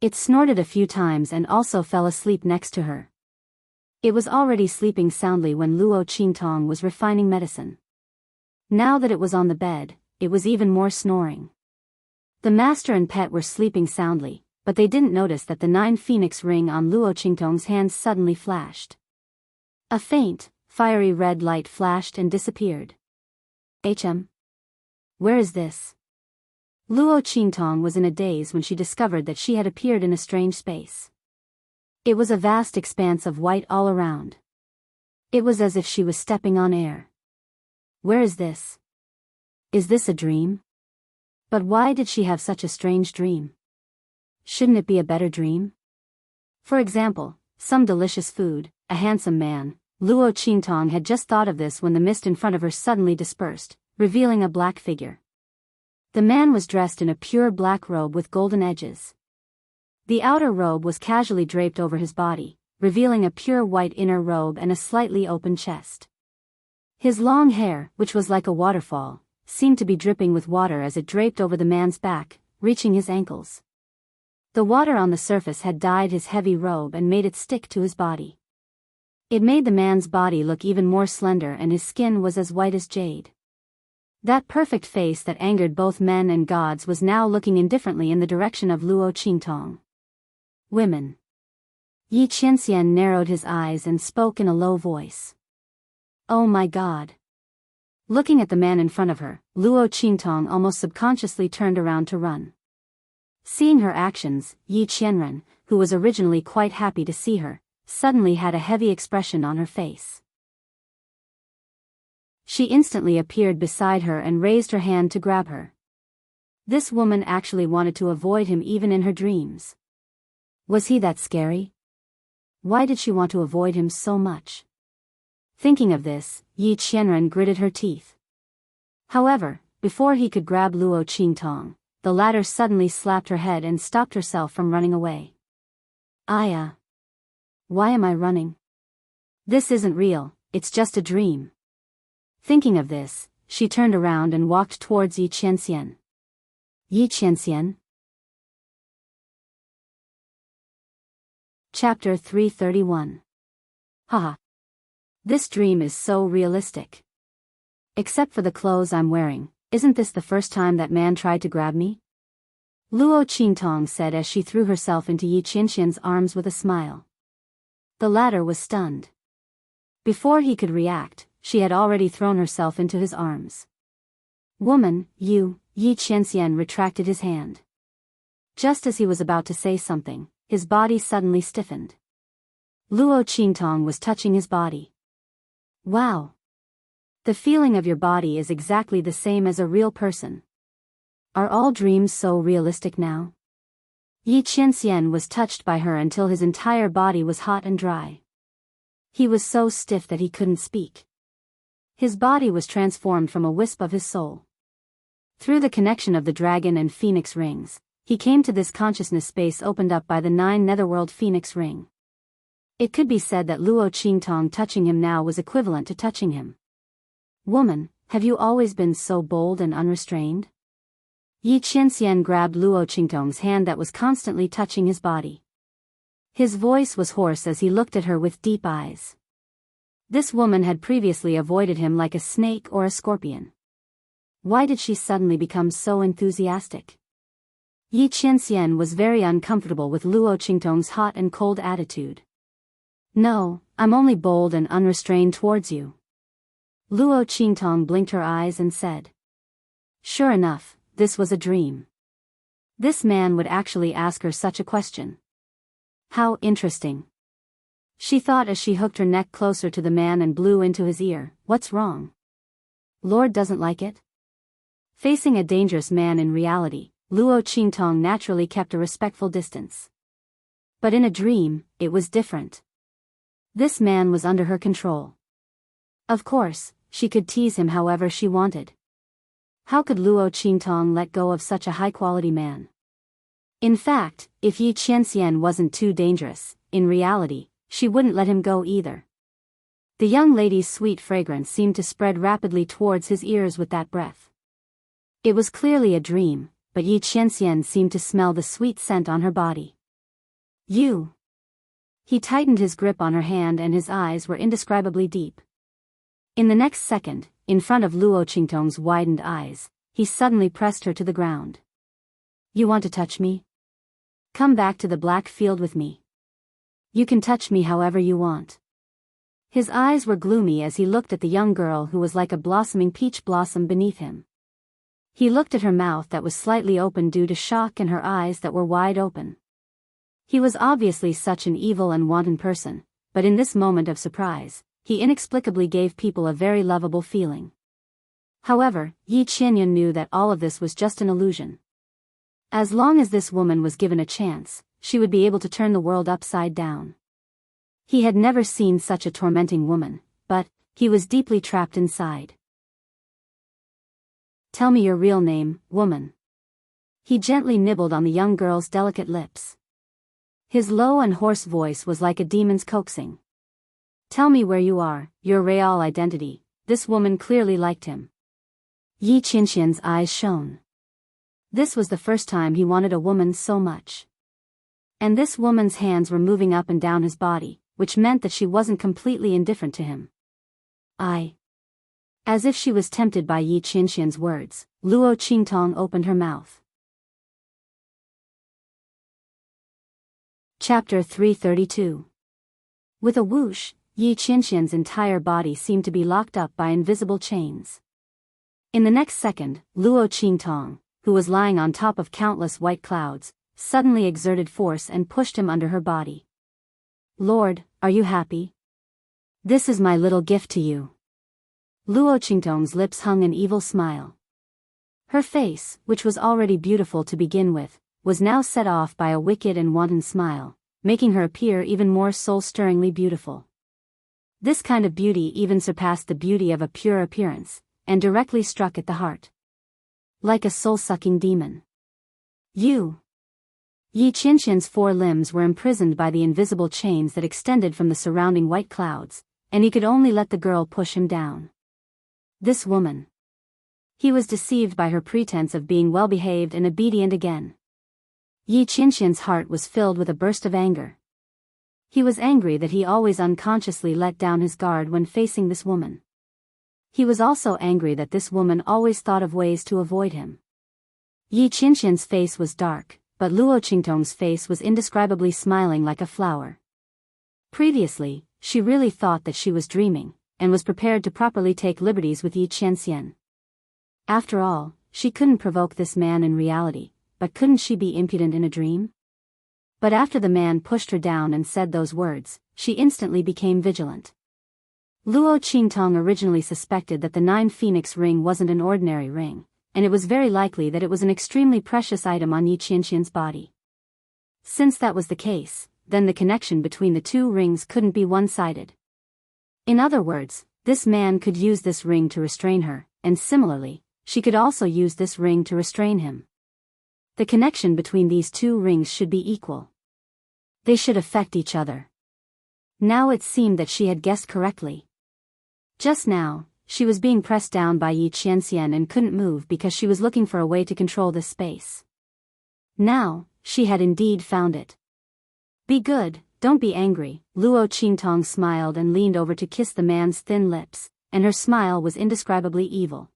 It snorted a few times and also fell asleep next to her. It was already sleeping soundly when Luo Qingtong was refining medicine. Now that it was on the bed, it was even more snoring. The master and pet were sleeping soundly, but they didn't notice that the 9 phoenix ring on Luo Qingtong's hand suddenly flashed. A faint, fiery red light flashed and disappeared. Where is this? Luo Qingtong was in a daze when she discovered that she had appeared in a strange space. It was a vast expanse of white all around. It was as if she was stepping on air. Where is this? Is this a dream? But why did she have such a strange dream? Shouldn't it be a better dream? For example, some delicious food, a handsome man. Luo Qingtong had just thought of this when the mist in front of her suddenly dispersed, revealing a black figure. The man was dressed in a pure black robe with golden edges. The outer robe was casually draped over his body, revealing a pure white inner robe and a slightly open chest. His long hair, which was like a waterfall, seemed to be dripping with water as it draped over the man's back, reaching his ankles. The water on the surface had dyed his heavy robe and made it stick to his body. It made the man's body look even more slender and his skin was as white as jade. That perfect face that angered both men and gods was now looking indifferently in the direction of Luo Qingtong. Women. Yi Qianxian narrowed his eyes and spoke in a low voice. Oh my God. Looking at the man in front of her, Luo Qingtong almost subconsciously turned around to run. Seeing her actions, Yi Qianren, who was originally quite happy to see her, suddenly had a heavy expression on her face. She instantly appeared beside her and raised her hand to grab her. This woman actually wanted to avoid him even in her dreams. Was he that scary? Why did she want to avoid him so much? Thinking of this, Yi Qianren gritted her teeth. However, before he could grab Luo Qingtong, the latter suddenly slapped her head and stopped herself from running away. Why am I running? This isn't real, it's just a dream. Thinking of this, she turned around and walked towards Yi Qianxian. Yi Qianxian? Chapter 331. Haha. This dream is so realistic. Except for the clothes I'm wearing, isn't this the first time that man tried to grab me? Luo Qingtong said as she threw herself into Yi Qianxian's arms with a smile. The latter was stunned. Before he could react, she had already thrown herself into his arms. Woman, you, Yi Qianxian retracted his hand. Just as he was about to say something, his body suddenly stiffened. Luo Qingtong was touching his body. Wow! The feeling of your body is exactly the same as a real person. Are all dreams so realistic now? Yi Qianxian was touched by her until his entire body was hot and dry. He was so stiff that he couldn't speak. His body was transformed from a wisp of his soul. Through the connection of the dragon and phoenix rings, he came to this consciousness space opened up by the 9 netherworld phoenix ring. It could be said that Luo Qingtong touching him now was equivalent to touching him. Woman, have you always been so bold and unrestrained? Yi Qianxian grabbed Luo Qingtong's hand that was constantly touching his body. His voice was hoarse as he looked at her with deep eyes. This woman had previously avoided him like a snake or a scorpion. Why did she suddenly become so enthusiastic? Yi Qianxian was very uncomfortable with Luo Qingtong's hot and cold attitude. No, I'm only bold and unrestrained towards you. Luo Qingtong blinked her eyes and said. Sure enough, this was a dream. This man would actually ask her such a question. How interesting. She thought as she hooked her neck closer to the man and blew into his ear. What's wrong? Lord doesn't like it? Facing a dangerous man in reality, Luo Qingtong naturally kept a respectful distance. But in a dream, it was different. This man was under her control. Of course, she could tease him however she wanted. How could Luo Qingtong let go of such a high-quality man? In fact, if Yi Qianxian wasn't too dangerous, in reality, she wouldn't let him go either. The young lady's sweet fragrance seemed to spread rapidly towards his ears with that breath. It was clearly a dream, but Yi Qianxian seemed to smell the sweet scent on her body. You! He tightened his grip on her hand and his eyes were indescribably deep. In the next second, in front of Luo Qingtong's widened eyes, he suddenly pressed her to the ground. You want to touch me? Come back to the black field with me. You can touch me however you want. His eyes were gloomy as he looked at the young girl who was like a blossoming peach blossom beneath him. He looked at her mouth that was slightly open due to shock and her eyes that were wide open. He was obviously such an evil and wanton person, but in this moment of surprise, he inexplicably gave people a very lovable feeling. However, Yi Qianyan knew that all of this was just an illusion. As long as this woman was given a chance, she would be able to turn the world upside down. He had never seen such a tormenting woman, but he was deeply trapped inside. Tell me your real name, woman. He gently nibbled on the young girl's delicate lips. His low and hoarse voice was like a demon's coaxing. Tell me where you are, your real identity. This woman clearly liked him. Yi Qianxian's eyes shone. This was the first time he wanted a woman so much. And this woman's hands were moving up and down his body, which meant that she wasn't completely indifferent to him. As if she was tempted by Yi Qianxian's words, Luo Qingtong opened her mouth. Chapter 332. With a whoosh, Yi Qianxian's entire body seemed to be locked up by invisible chains. In the next second, Luo Qingtong, who was lying on top of countless white clouds, suddenly exerted force and pushed him under her body. Lord, are you happy? This is my little gift to you. Luo Qingtong's lips hung an evil smile. Her face, which was already beautiful to begin with, was now set off by a wicked and wanton smile, making her appear even more soul-stirringly beautiful. This kind of beauty even surpassed the beauty of a pure appearance, and directly struck at the heart. Like a soul-sucking demon. You! Yi Qianxian's 4 limbs were imprisoned by the invisible chains that extended from the surrounding white clouds, and he could only let the girl push him down. This woman. He was deceived by her pretense of being well-behaved and obedient again. Yi Qianxian's heart was filled with a burst of anger. He was angry that he always unconsciously let down his guard when facing this woman. He was also angry that this woman always thought of ways to avoid him. Yi Qianxian's face was dark, but Luo Qingtong's face was indescribably smiling like a flower. Previously, she really thought that she was dreaming, and was prepared to properly take liberties with Yi Qianxian. After all, she couldn't provoke this man in reality, but couldn't she be impudent in a dream? But after the man pushed her down and said those words, she instantly became vigilant. Luo Qingtong originally suspected that the 9 Phoenix ring wasn't an ordinary ring, and it was very likely that it was an extremely precious item on Yi Qianxian's body. Since that was the case, then the connection between the 2 rings couldn't be one-sided. In other words, this man could use this ring to restrain her, and similarly, she could also use this ring to restrain him. The connection between these 2 rings should be equal. They should affect each other. Now it seemed that she had guessed correctly. Just now, she was being pressed down by Yi Qianxian and couldn't move because she was looking for a way to control this space. Now, she had indeed found it. Be good, don't be angry, Luo Qingtong smiled and leaned over to kiss the man's thin lips, and her smile was indescribably evil.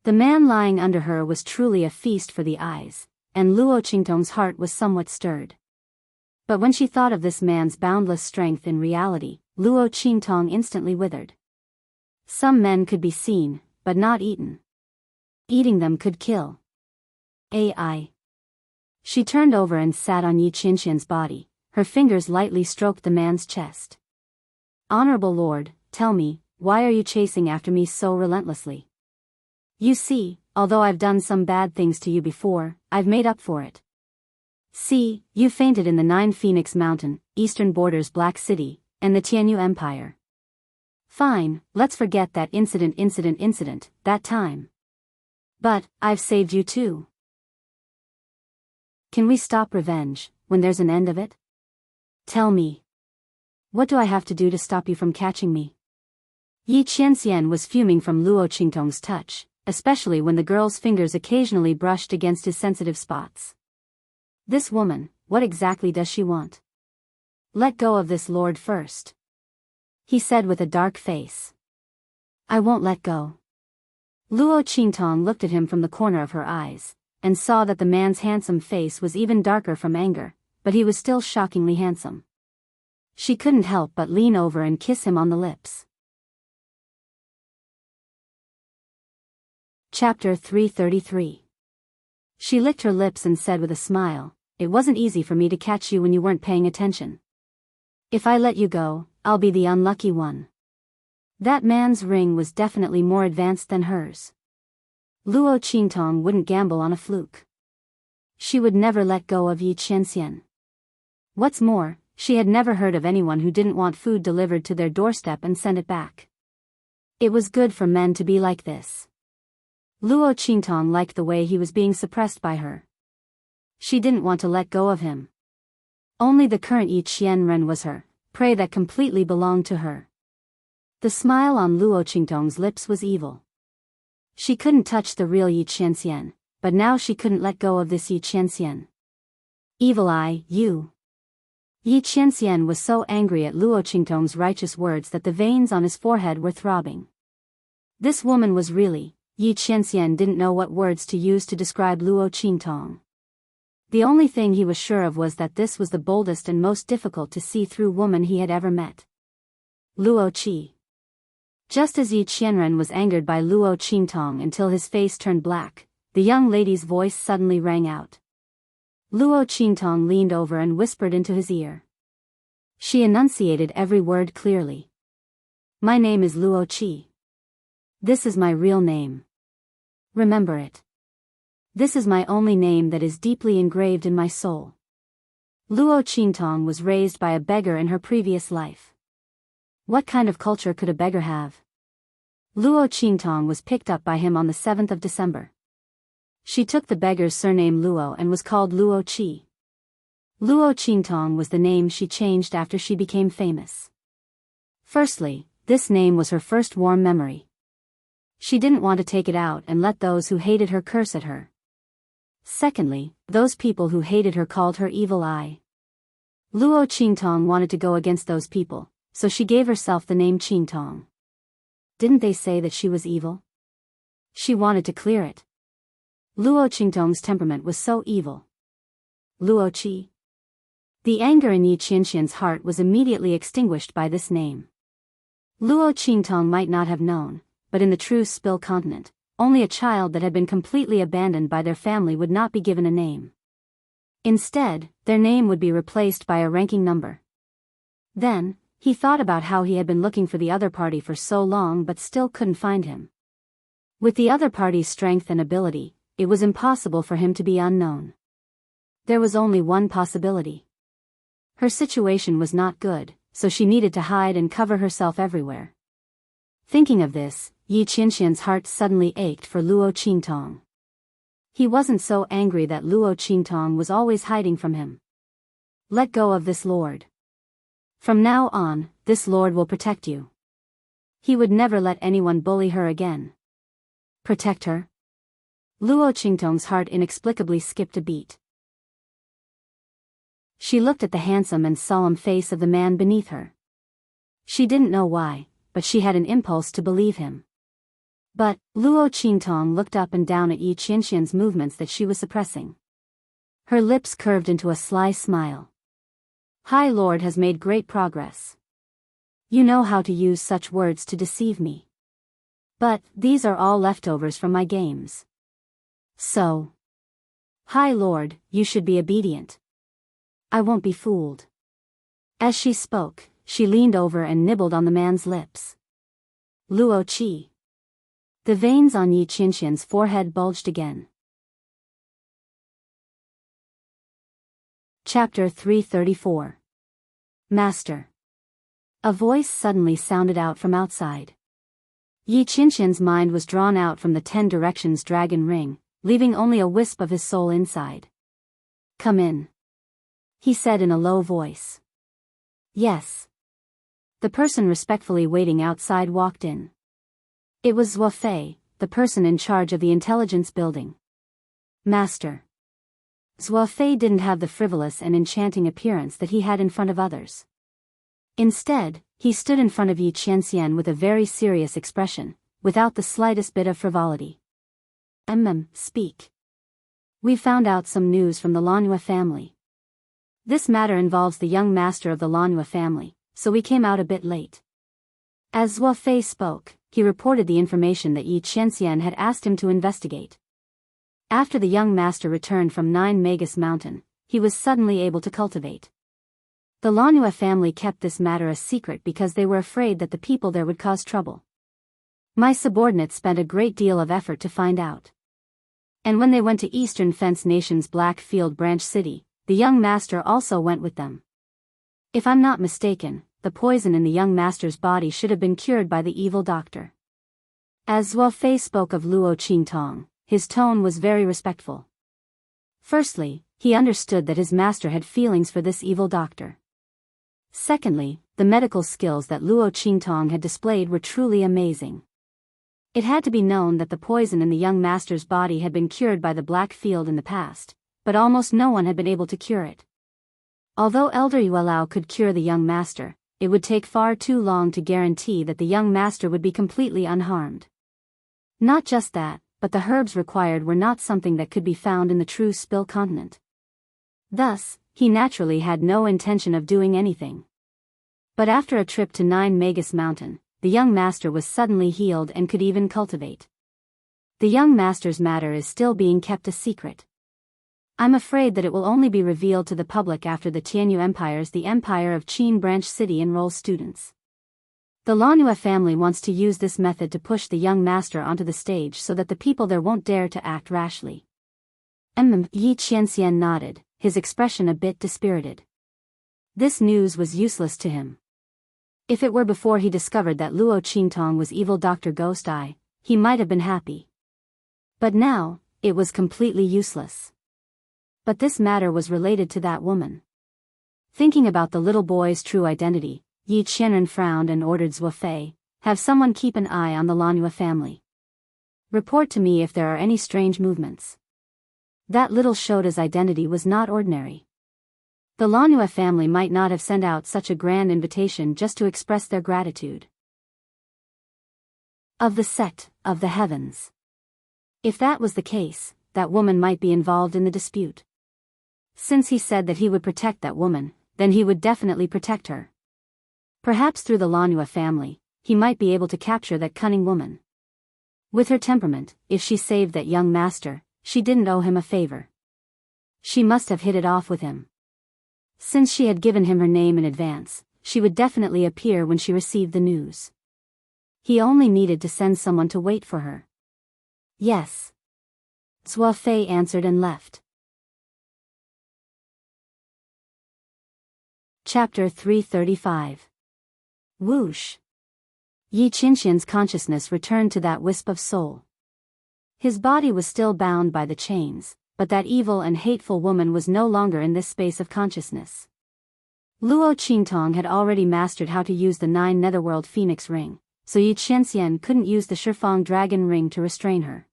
The man lying under her was truly a feast for the eyes, and Luo Qingtong's heart was somewhat stirred. But when she thought of this man's boundless strength in reality, Luo Qingtong instantly withered. Some men could be seen, but not eaten. Eating them could kill. AI. She turned over and sat on Yi Qianxian's body, her fingers lightly stroked the man's chest. Honorable Lord, tell me, why are you chasing after me so relentlessly? You see, although I've done some bad things to you before, I've made up for it. See, you fainted in the 9 Phoenix Mountain, eastern borders Black City, and the Tianyu Empire. Fine, let's forget that incident, that time. But, I've saved you too. Can we stop revenge, when there's an end of it? Tell me. What do I have to do to stop you from catching me? Yi Qianxian was fuming from Luo Qingtong's touch, especially when the girl's fingers occasionally brushed against his sensitive spots. This woman, what exactly does she want? Let go of this lord first, he said with a dark face. I won't let go. Luo Qingtong looked at him from the corner of her eyes, and saw that the man's handsome face was even darker from anger, but he was still shockingly handsome. She couldn't help but lean over and kiss him on the lips. Chapter 333. She licked her lips and said with a smile, it wasn't easy for me to catch you when you weren't paying attention. If I let you go, I'll be the unlucky one. That man's ring was definitely more advanced than hers. Luo Qingtong wouldn't gamble on a fluke. She would never let go of Yi Qianxian. What's more, she had never heard of anyone who didn't want food delivered to their doorstep and send it back. It was good for men to be like this. Luo Qingtong liked the way he was being suppressed by her. She didn't want to let go of him. Only the current Yi Qianren was her prey that completely belonged to her. The smile on Luo Qingtong's lips was evil. She couldn't touch the real Yi Qianxian, but now she couldn't let go of this Yi Qianxian. Evil eye, you. Yi Qianxian was so angry at Luo Qingtong's righteous words that the veins on his forehead were throbbing. This woman was really, Yi Qianxian didn't know what words to use to describe Luo Qingtong. The only thing he was sure of was that this was the boldest and most difficult to see through woman he had ever met. Luo Qi. Just as Yi Qianren was angered by Luo Qingtong until his face turned black, the young lady's voice suddenly rang out. Luo Qingtong leaned over and whispered into his ear. She enunciated every word clearly. My name is Luo Qi. This is my real name. Remember it. This is my only name that is deeply engraved in my soul. Luo Qingtong was raised by a beggar in her previous life. What kind of culture could a beggar have? Luo Qingtong was picked up by him on the 7th of December. She took the beggar's surname Luo and was called Luo Qi. Luo Qingtong was the name she changed after she became famous. Firstly, this name was her first warm memory. She didn't want to take it out and let those who hated her curse at her. Secondly, those people who hated her called her Evil Eye. Luo Qingtong wanted to go against those people, so she gave herself the name Qingtong. Didn't they say that she was evil? She wanted to clear it. Luo Qingtong's temperament was so evil. Luo Qi. The anger in Yi Qianxian's heart was immediately extinguished by this name. Luo Qingtong might not have known, but in the true Spill continent, only a child that had been completely abandoned by their family would not be given a name. Instead, their name would be replaced by a ranking number. Then, he thought about how he had been looking for the other party for so long but still couldn't find him. With the other party's strength and ability, it was impossible for him to be unknown. There was only one possibility. Her situation was not good, so she needed to hide and cover herself everywhere. Thinking of this, Yi Qianxian's heart suddenly ached for Luo Qingtong. He wasn't so angry that Luo Qingtong was always hiding from him. Let go of this lord. From now on, this lord will protect you. He would never let anyone bully her again. Protect her? Luo Qingtong's heart inexplicably skipped a beat. She looked at the handsome and solemn face of the man beneath her. She didn't know why, but she had an impulse to believe him. But, Luo Qingtong looked up and down at Yi Qianxian's movements that she was suppressing. Her lips curved into a sly smile. High Lord has made great progress. You know how to use such words to deceive me. But, these are all leftovers from my games. So, High Lord, you should be obedient. I won't be fooled. As she spoke, she leaned over and nibbled on the man's lips. Luo Qi. The veins on Yi Qianxian's forehead bulged again. Chapter 334. Master. A voice suddenly sounded out from outside. Yi Qianxian's mind was drawn out from the 10 directions dragon ring, leaving only a wisp of his soul inside. Come in. He said in a low voice. Yes. The person respectfully waiting outside walked in. It was Zhuo Fei, the person in charge of the intelligence building. Master. Zhuo Fei didn't have the frivolous and enchanting appearance that he had in front of others. Instead, he stood in front of Yi Qianxian with a very serious expression, without the slightest bit of frivolity. Speak. We've found out some news from the Lanhua family. This matter involves the young master of the Lanhua family, so we came out a bit late. As Zhuo Fei spoke, he reported the information that Yi Qianxian had asked him to investigate. After the young master returned from 9 Magus Mountain, he was suddenly able to cultivate. The Lanhua family kept this matter a secret because they were afraid that the people there would cause trouble. My subordinates spent a great deal of effort to find out. And when they went to Eastern Fence Nation's Blackfield Branch City, the young master also went with them. If I'm not mistaken, the poison in the young master's body should have been cured by the evil doctor. As Zhuo Fei spoke of Luo Qingtong, his tone was very respectful. Firstly, he understood that his master had feelings for this evil doctor. Secondly, the medical skills that Luo Qingtong had displayed were truly amazing. It had to be known that the poison in the young master's body had been cured by the Black Field in the past, but almost no one had been able to cure it. Although Elder Yuelao could cure the young master, it would take far too long to guarantee that the young master would be completely unharmed. Not just that, but the herbs required were not something that could be found in the true Spill continent. Thus, he naturally had no intention of doing anything. But after a trip to 9 Magus Mountain, the young master was suddenly healed and could even cultivate. The young master's matter is still being kept a secret. I'm afraid that it will only be revealed to the public after the Tianyu Empire's the Empire of Qin Branch City enrolls students. The Lanhua family wants to use this method to push the young master onto the stage so that the people there won't dare to act rashly. Yi Qianxian nodded, his expression a bit dispirited. This news was useless to him. If it were before he discovered that Luo Qingtong was evil Dr. Ghost Eye, he might have been happy. But now, it was completely useless. But this matter was related to that woman. Thinking about the little boy's true identity, Yi Qianren frowned and ordered Zhuo Fei, "Have someone keep an eye on the Lanhua family. Report to me if there are any strange movements." That little Shota's identity was not ordinary. The Lanhua family might not have sent out such a grand invitation just to express their gratitude. Of the sect of the heavens. If that was the case, that woman might be involved in the dispute. Since he said that he would protect that woman, then he would definitely protect her. Perhaps through the Lanhua family, he might be able to capture that cunning woman. With her temperament, if she saved that young master, she didn't owe him a favor. She must have hit it off with him. Since she had given him her name in advance, she would definitely appear when she received the news. He only needed to send someone to wait for her. Yes. Zhuo Fei answered and left. Chapter 335. Whoosh. Yi Qinxian's consciousness returned to that wisp of soul. His body was still bound by the chains, but that evil and hateful woman was no longer in this space of consciousness. Luo Qingtong had already mastered how to use the 9 Netherworld Phoenix Ring, so Yi Qianxian couldn't use the Shifang Dragon Ring to restrain her.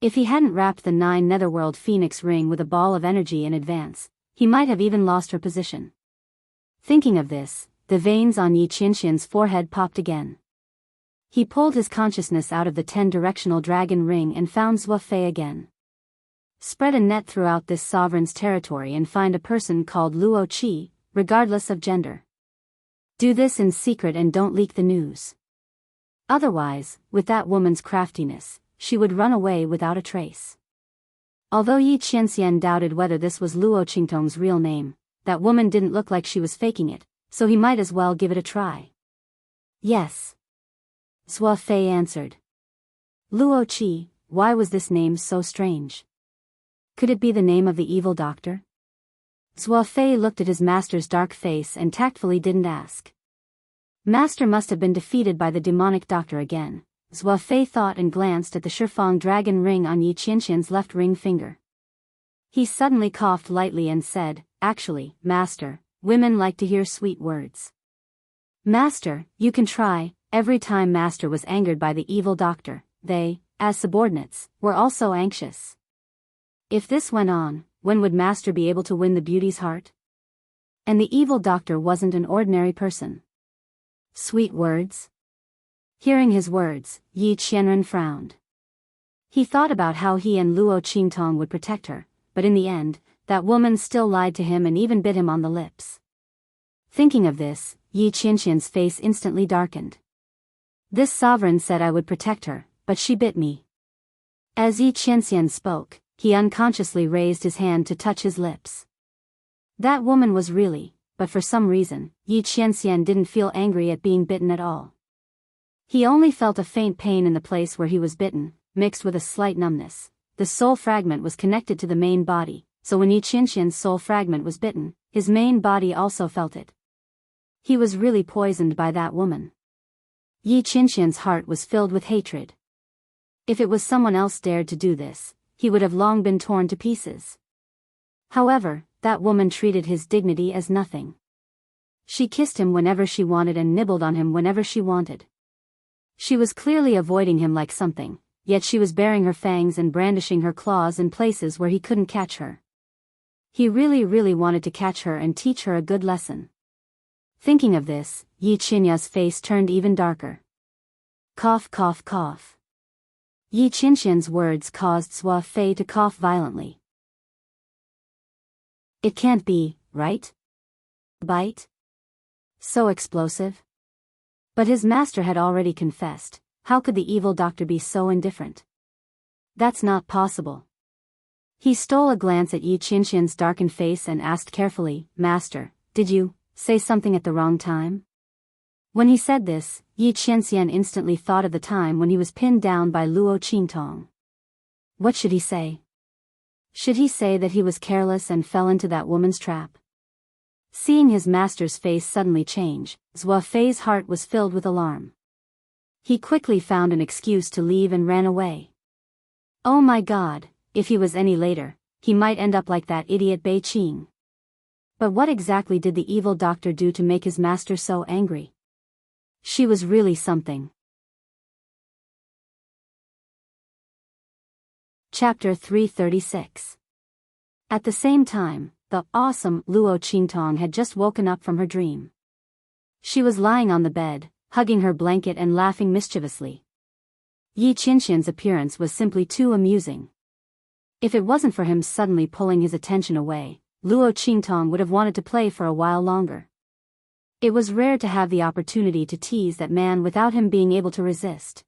If he hadn't wrapped the 9 Netherworld Phoenix Ring with a ball of energy in advance, he might have even lost her position. Thinking of this, the veins on Yi Qianxian's forehead popped again. He pulled his consciousness out of the 10-directional dragon ring and found Zhuo Fei again. Spread a net throughout this sovereign's territory and find a person called Luo Qi, regardless of gender. Do this in secret and don't leak the news. Otherwise, with that woman's craftiness, she would run away without a trace. Although Yi Qianxian doubted whether this was Luo Qingtong's real name, that woman didn't look like she was faking it, so he might as well give it a try. Yes. Zhuo Fei answered. Luo Qi, why was this name so strange? Could it be the name of the evil doctor? Zhuo Fei looked at his master's dark face and tactfully didn't ask. Master must have been defeated by the demonic doctor again, Zhuo Fei thought and glanced at the Shifang dragon ring on Yi Qianxian's left ring finger. He suddenly coughed lightly and said, "Actually, Master, women like to hear sweet words." Master, you can try. Every time Master was angered by the evil doctor, they, as subordinates, were also anxious. If this went on, when would Master be able to win the beauty's heart? And the evil doctor wasn't an ordinary person. Sweet words? Hearing his words, Yi Qianren frowned. He thought about how he and Luo Qingtong would protect her, but in the end, that woman still lied to him and even bit him on the lips. Thinking of this, Yi Qianxian's face instantly darkened. This sovereign said I would protect her, but she bit me. As Yi Qianxian spoke, he unconsciously raised his hand to touch his lips. That woman was really, but for some reason, Yi Qianxian didn't feel angry at being bitten at all. He only felt a faint pain in the place where he was bitten, mixed with a slight numbness. The soul fragment was connected to the main body, so when Yi Qianxian's soul fragment was bitten, his main body also felt it. He was really poisoned by that woman. Yi Qianxian's heart was filled with hatred. If it was someone else dared to do this, he would have long been torn to pieces. However, that woman treated his dignity as nothing. She kissed him whenever she wanted and nibbled on him whenever she wanted. She was clearly avoiding him like something, yet she was baring her fangs and brandishing her claws in places where he couldn't catch her. He really wanted to catch her and teach her a good lesson. Thinking of this, Yi Qianxian's face turned even darker. Cough, cough, cough. Yi Qianxian's words caused Zhuo Fei to cough violently. It can't be, right? Bite? So explosive? But his master had already confessed. How could the evil doctor be so indifferent? That's not possible. He stole a glance at Yi Qianxian's darkened face and asked carefully, "Master, did you say something at the wrong time?" When he said this, Yi Qianxian instantly thought of the time when he was pinned down by Luo Qingtong. What should he say? Should he say that he was careless and fell into that woman's trap? Seeing his master's face suddenly change, Zhuo Fei's heart was filled with alarm. He quickly found an excuse to leave and ran away. Oh my God, if he was any later, he might end up like that idiot Bei Qing. But what exactly did the evil doctor do to make his master so angry? She was really something. Chapter 336. At the same time, the awesome Luo Qingtong had just woken up from her dream. She was lying on the bed, hugging her blanket and laughing mischievously. Yi Qinxian's appearance was simply too amusing. If it wasn't for him suddenly pulling his attention away, Luo Qingtong would have wanted to play for a while longer. It was rare to have the opportunity to tease that man without him being able to resist.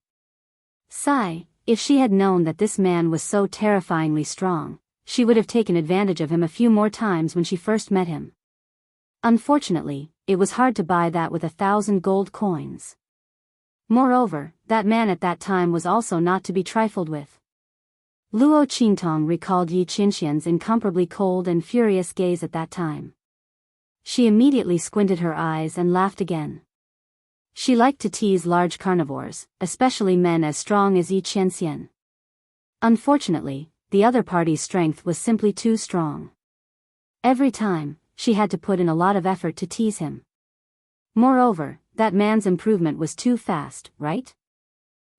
Sigh, if she had known that this man was so terrifyingly strong, she would have taken advantage of him a few more times when she first met him. Unfortunately, it was hard to buy that with 1,000 gold coins. Moreover, that man at that time was also not to be trifled with. Luo Qingtong recalled Yi Qinxian's incomparably cold and furious gaze at that time. She immediately squinted her eyes and laughed again. She liked to tease large carnivores, especially men as strong as Yi Qinxian. Unfortunately, the other party's strength was simply too strong. Every time, she had to put in a lot of effort to tease him. Moreover, that man's improvement was too fast, right?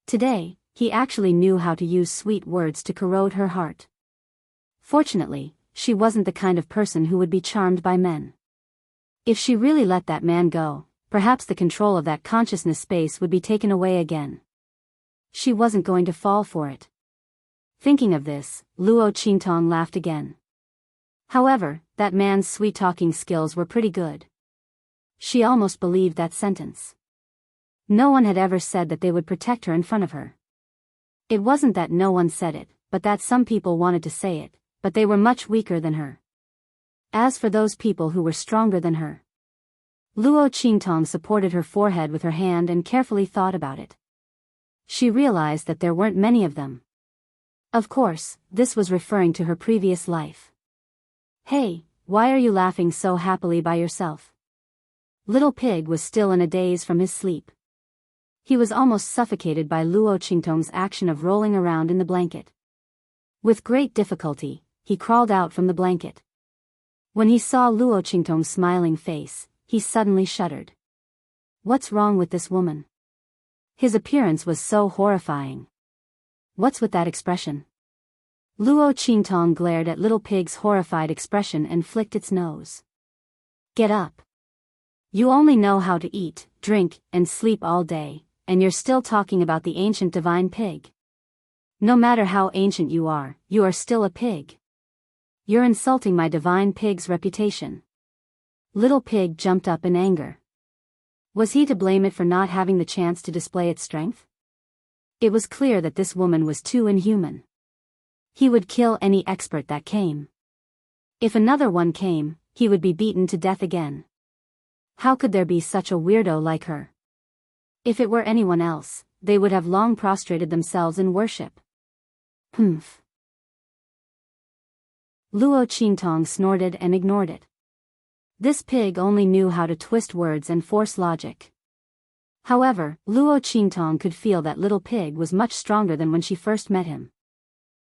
Today, he actually knew how to use sweet words to corrode her heart. Fortunately, she wasn't the kind of person who would be charmed by men. If she really let that man go, perhaps the control of that consciousness space would be taken away again. She wasn't going to fall for it. Thinking of this, Luo Qingtong laughed again. However, that man's sweet-talking skills were pretty good. She almost believed that sentence. No one had ever said that they would protect her in front of her. It wasn't that no one said it, but that some people wanted to say it, but they were much weaker than her. As for those people who were stronger than her, Luo Qingtong supported her forehead with her hand and carefully thought about it. She realized that there weren't many of them. Of course, this was referring to her previous life. Hey, why are you laughing so happily by yourself? Little Pig was still in a daze from his sleep. He was almost suffocated by Luo Qingtong's action of rolling around in the blanket. With great difficulty, he crawled out from the blanket. When he saw Luo Qingtong's smiling face, he suddenly shuddered. What's wrong with this woman? His appearance was so horrifying. What's with that expression? Luo Qingtong glared at Little Pig's horrified expression and flicked its nose. Get up. You only know how to eat, drink, and sleep all day, and you're still talking about the ancient divine pig. No matter how ancient you are still a pig. You're insulting my divine pig's reputation. Little Pig jumped up in anger. Was he to blame it for not having the chance to display its strength? It was clear that this woman was too inhuman. He would kill any expert that came. If another one came, he would be beaten to death again. How could there be such a weirdo like her? If it were anyone else, they would have long prostrated themselves in worship. Humph. Luo Qingtong snorted and ignored it. This pig only knew how to twist words and force logic. However, Luo Qingtong could feel that Little Pig was much stronger than when she first met him.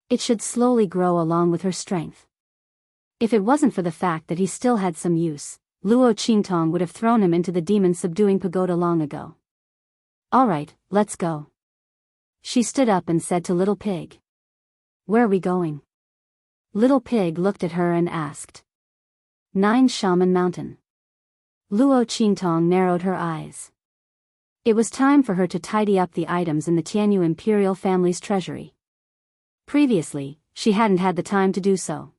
It should slowly grow along with her strength. If it wasn't for the fact that he still had some use, Luo Qingtong would have thrown him into the demon-subduing pagoda long ago. Alright, let's go. She stood up and said to Little Pig. Where are we going? Little Pig looked at her and asked. 9 Shaman Mountain. Luo Qingtong narrowed her eyes. It was time for her to tidy up the items in the Tianyu imperial family's treasury. Previously, she hadn't had the time to do so.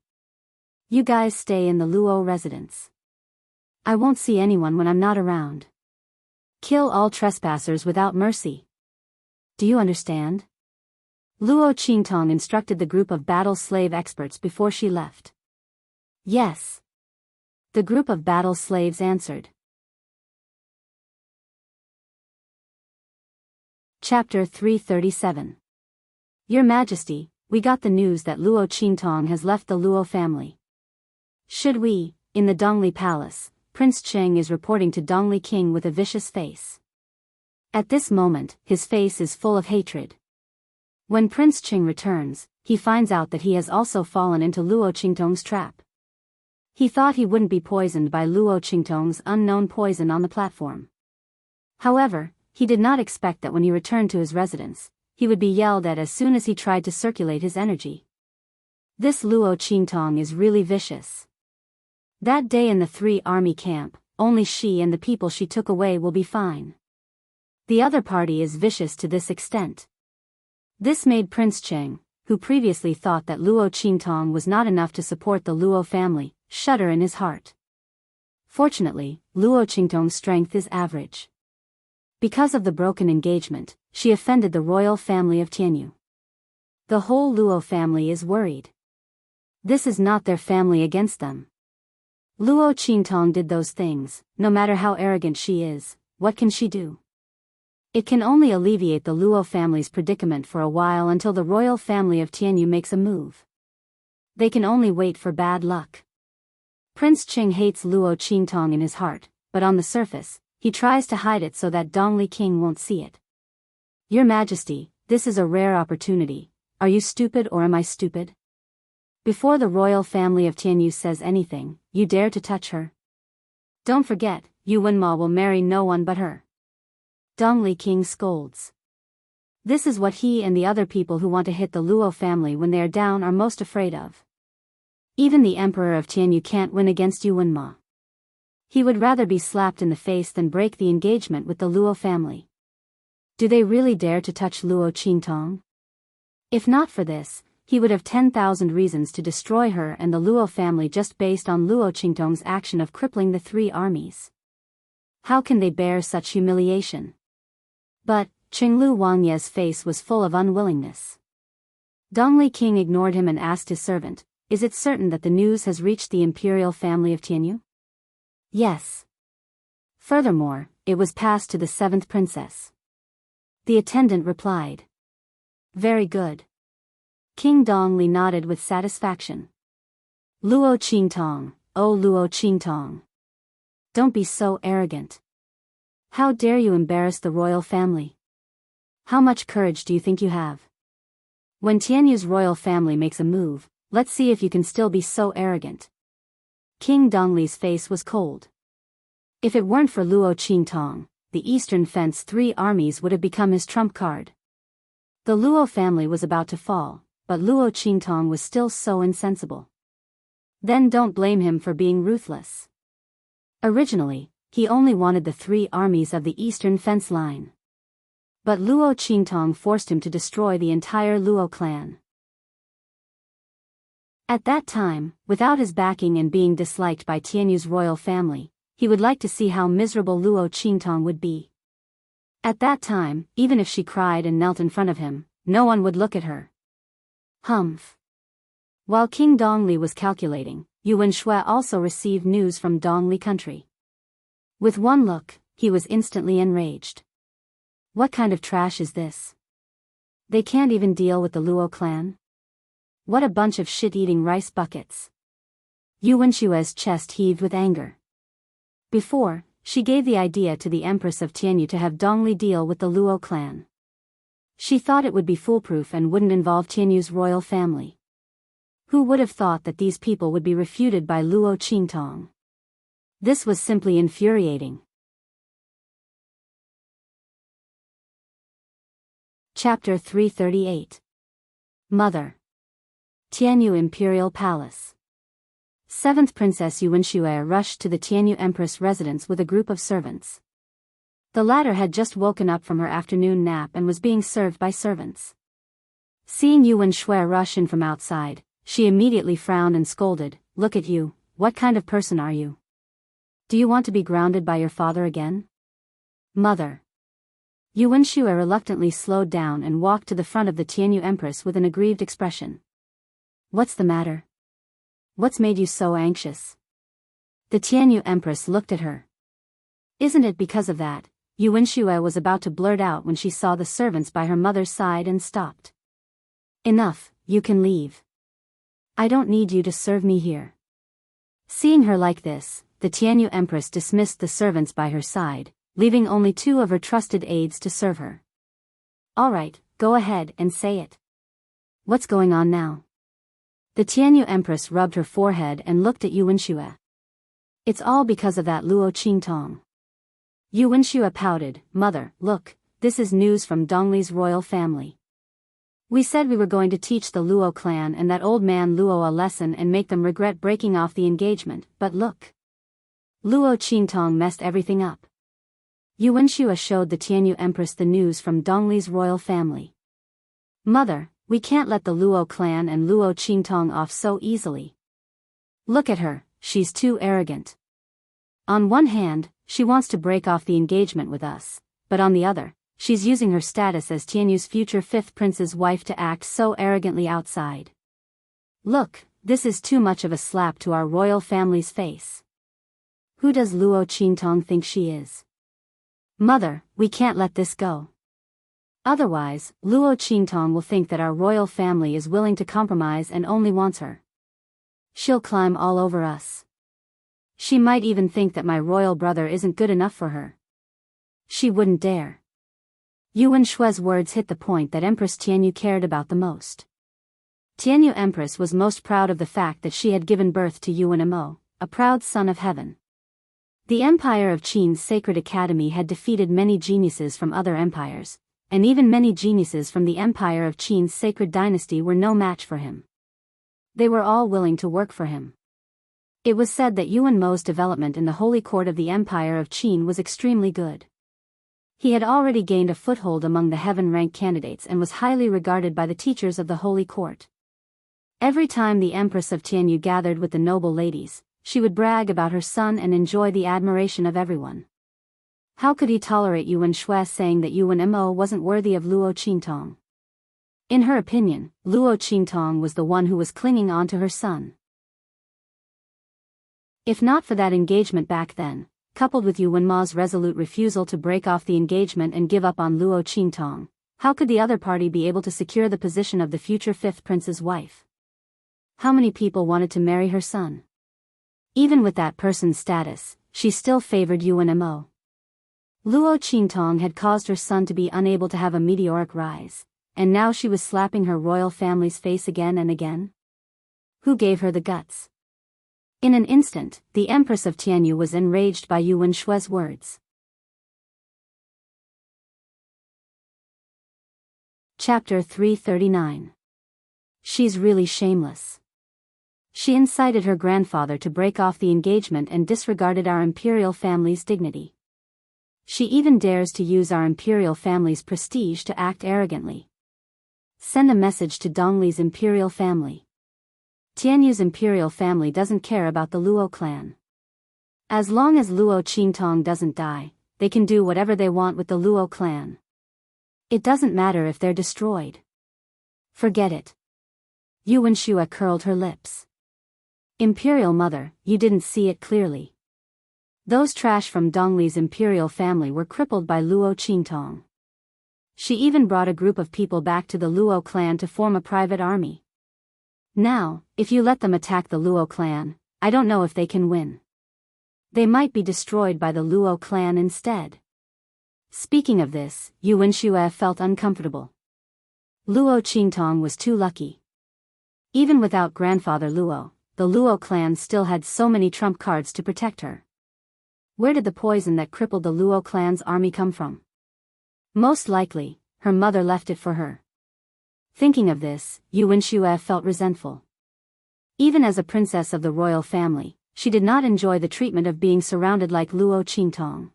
You guys stay in the Luo residence. I won't see anyone when I'm not around. Kill all trespassers without mercy. Do you understand? Luo Qingtong instructed the group of battle slave experts before she left. Yes. The group of battle slaves answered. Chapter 337. Your Majesty, we got the news that Luo Qingtong has left the Luo family. Should we, in the Dongli Palace, Prince Cheng is reporting to Dongli King with a vicious face. At this moment, his face is full of hatred. When Prince Cheng returns, he finds out that he has also fallen into Luo Qingtong's trap. He thought he wouldn't be poisoned by Luo Qingtong's unknown poison on the platform. However, he did not expect that when he returned to his residence, he would be yelled at as soon as he tried to circulate his energy. This Luo Qingtong is really vicious. That day in the three-army camp, only she and the people she took away will be fine. The other party is vicious to this extent. This made Prince Cheng, who previously thought that Luo Qingtong was not enough to support the Luo family, shudder in his heart. Fortunately, Luo Qingtong's strength is average. Because of the broken engagement, she offended the royal family of Tianyu. The whole Luo family is worried. This is not their family against them. Luo Qingtong did those things. No matter how arrogant she is, what can she do? It can only alleviate the Luo family's predicament for a while until the royal family of Tianyu makes a move. They can only wait for bad luck. Prince Cheng hates Luo Qingtong in his heart, but on the surface, he tries to hide it so that Dongli King won't see it. Your Majesty, this is a rare opportunity. Are you stupid or am I stupid? Before the royal family of Tianyu says anything, you dare to touch her? Don't forget, Yu Wenma will marry no one but her. Dongli King scolds. This is what he and the other people who want to hit the Luo family when they are down are most afraid of. Even the Emperor of Tianyu can't win against Yu Wenma. He would rather be slapped in the face than break the engagement with the Luo family. Do they really dare to touch Luo Qingtong? If not for this, he would have 10,000 reasons to destroy her and the Luo family just based on Luo Qingtong's action of crippling the three armies. How can they bear such humiliation? But, Qinglu Wangye's face was full of unwillingness. Dongli King ignored him and asked his servant, "Is it certain that the news has reached the imperial family of Tianyu?" "Yes." Furthermore, it was passed to the seventh princess. The attendant replied. "Very good." King Dongli nodded with satisfaction. "Luo Qingtong, oh Luo Qingtong. Don't be so arrogant. How dare you embarrass the royal family? How much courage do you think you have? When Tianyu's royal family makes a move, let's see if you can still be so arrogant." King Dongli's face was cold. If it weren't for Luo Qingtong, the Eastern Fence three armies would have become his trump card. The Luo family was about to fall, but Luo Qingtong was still so insensible. Then don't blame him for being ruthless. Originally, he only wanted the three armies of the Eastern Fence line. But Luo Qingtong forced him to destroy the entire Luo clan. At that time, without his backing and being disliked by Tianyu's royal family, he would like to see how miserable Luo Qingtong would be. At that time, even if she cried and knelt in front of him, no one would look at her. Humph. While King Dongli was calculating, Yu Wenshui also received news from Dongli country. With one look, he was instantly enraged. What kind of trash is this? They can't even deal with the Luo clan? What a bunch of shit-eating rice buckets. Yu Wenshui's chest heaved with anger. Before, she gave the idea to the Empress of Tianyu to have Dongli deal with the Luo clan. She thought it would be foolproof and wouldn't involve Tianyu's royal family. Who would have thought that these people would be refuted by Luo Qingtong? This was simply infuriating. Chapter 338. Mother. Tianyu Imperial Palace. Seventh Princess Yu Wenshui rushed to the Tianyu Empress residence with a group of servants. The latter had just woken up from her afternoon nap and was being served by servants. Seeing Yu Wenshui rush in from outside, she immediately frowned and scolded, "Look at you, what kind of person are you? Do you want to be grounded by your father again?" "Mother." Yu Wenshui reluctantly slowed down and walked to the front of the Tianyu Empress with an aggrieved expression. "What's the matter? What's made you so anxious?" The Tianyu Empress looked at her. "Isn't it because of that?" Yu Wenshui was about to blurt out when she saw the servants by her mother's side and stopped. "Enough, you can leave. I don't need you to serve me here." Seeing her like this, the Tianyu Empress dismissed the servants by her side, leaving only two of her trusted aides to serve her. "All right, go ahead and say it. What's going on now?" The Tianyu Empress rubbed her forehead and looked at Yu Wenxue. It's all because of that Luo Qingtong. Yu Wenxue pouted. Mother, look, this is news from Dongli's royal family. We said we were going to teach the Luo clan and that old man Luo a lesson and make them regret breaking off the engagement, but look. Luo Qingtong messed everything up. Yu Wenxue showed the Tianyu Empress the news from Dongli's royal family. Mother, we can't let the Luo clan and Luo Qingtong off so easily. Look at her, she's too arrogant. On one hand, she wants to break off the engagement with us, but on the other, she's using her status as Tianyu's future fifth prince's wife to act so arrogantly outside. Look, this is too much of a slap to our royal family's face. Who does Luo Qingtong think she is? Mother, we can't let this go. Otherwise, Luo Qingtong will think that our royal family is willing to compromise and only wants her. She'll climb all over us. She might even think that my royal brother isn't good enough for her. She wouldn't dare. Yu Wenshue's words hit the point that Empress Tianyu cared about the most. Tianyu Empress was most proud of the fact that she had given birth to Yu Wenmo, a proud son of heaven. The empire of Qin's sacred academy had defeated many geniuses from other empires, and even many geniuses from the empire of Qin's sacred dynasty were no match for him. They were all willing to work for him. It was said that Yu Wenmo's development in the holy court of the empire of Qin was extremely good. He had already gained a foothold among the heaven-ranked candidates and was highly regarded by the teachers of the holy court. Every time the Empress of Tianyu gathered with the noble ladies, she would brag about her son and enjoy the admiration of everyone. How could he tolerate Yu Wenxue saying that Yu Wenmo wasn't worthy of Luo Qingtong? In her opinion, Luo Qingtong was the one who was clinging on to her son. If not for that engagement back then, coupled with Yu Wenmo's resolute refusal to break off the engagement and give up on Luo Qingtong, how could the other party be able to secure the position of the future fifth prince's wife? How many people wanted to marry her son? Even with that person's status, she still favored Yu Wenmo. Luo Qingtong had caused her son to be unable to have a meteoric rise, and now she was slapping her royal family's face again and again? Who gave her the guts? In an instant, the Empress of Tianyu was enraged by Yu Wenshue's words. Chapter 339. She's really shameless. She incited her grandfather to break off the engagement and disregarded our imperial family's dignity. She even dares to use our imperial family's prestige to act arrogantly. Send a message to Dongli's imperial family. Tianyu's imperial family doesn't care about the Luo clan. As long as Luo Qingtong doesn't die, they can do whatever they want with the Luo clan. It doesn't matter if they're destroyed. Forget it. Yu Wenxue curled her lips. Imperial mother, you didn't see it clearly. Those trash from Dongli's imperial family were crippled by Luo Qingtong. She even brought a group of people back to the Luo clan to form a private army. Now, if you let them attack the Luo clan, I don't know if they can win. They might be destroyed by the Luo clan instead. Speaking of this, Yu Wenxue felt uncomfortable. Luo Qingtong was too lucky. Even without grandfather Luo, the Luo clan still had so many trump cards to protect her. Where did the poison that crippled the Luo clan's army come from? Most likely, her mother left it for her. Thinking of this, Yu Wenxue felt resentful. Even as a princess of the royal family, she did not enjoy the treatment of being surrounded like Luo Qingtong.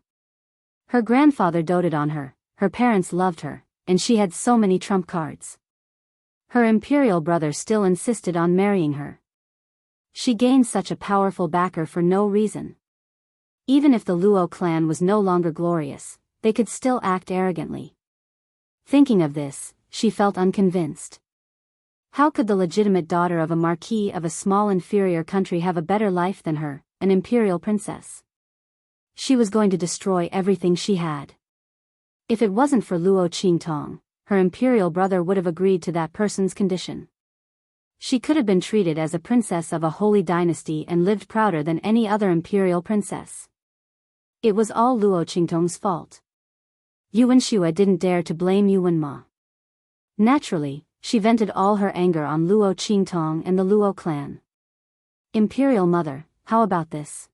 Her grandfather doted on her, her parents loved her, and she had so many trump cards. Her imperial brother still insisted on marrying her. She gained such a powerful backer for no reason. Even if the Luo clan was no longer glorious, they could still act arrogantly. Thinking of this, she felt unconvinced. How could the legitimate daughter of a marquis of a small inferior country have a better life than her, an imperial princess? She was going to destroy everything she had. If it wasn't for Luo Qingtong, her imperial brother would have agreed to that person's condition. She could have been treated as a princess of a holy dynasty and lived prouder than any other imperial princess. It was all Luo Qingtong's fault. Yu Wenxue didn't dare to blame Yu Wenmo. Naturally, she vented all her anger on Luo Qingtong and the Luo clan. Imperial Mother, how about this?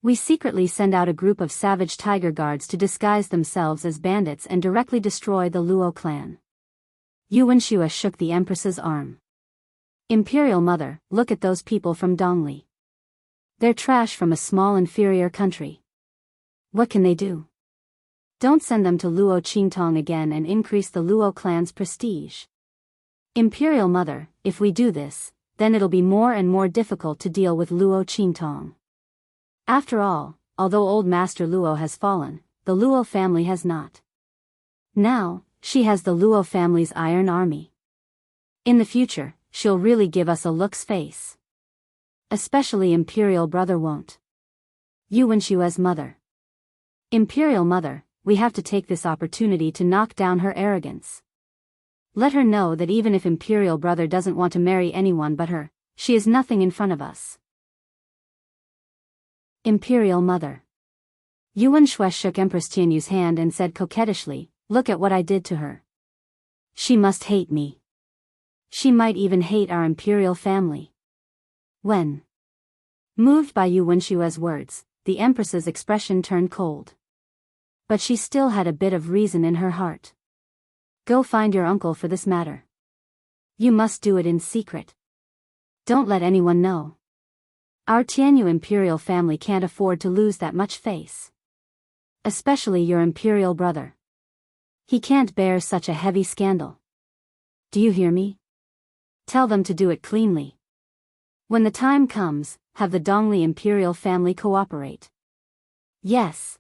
We secretly send out a group of savage tiger guards to disguise themselves as bandits and directly destroy the Luo clan. Yuan Shua shook the Empress's arm. Imperial Mother, look at those people from Dongli. They're trash from a small inferior country. What can they do? Don't send them to Luo Qingtong again and increase the Luo clan's prestige. Imperial Mother, if we do this, then it'll be more and more difficult to deal with Luo Qingtong. After all, although old Master Luo has fallen, the Luo family has not. Now, she has the Luo family's iron army. In the future, she'll really give us a look's face. Especially Imperial Brother won't. Yuan Shua's mother. Imperial Mother, we have to take this opportunity to knock down her arrogance. Let her know that even if Imperial Brother doesn't want to marry anyone but her, she is nothing in front of us. Imperial Mother. Yuan Shui shook Empress Tianyu's hand and said coquettishly, look at what I did to her. She must hate me. She might even hate our imperial family. When moved by Yuan Shui's words, the Empress's expression turned cold. But she still had a bit of reason in her heart. Go find your uncle for this matter. You must do it in secret. Don't let anyone know. Our Tianyu imperial family can't afford to lose that much face. Especially your imperial brother. He can't bear such a heavy scandal. Do you hear me? Tell them to do it cleanly. When the time comes, have the Dongli imperial family cooperate. Yes.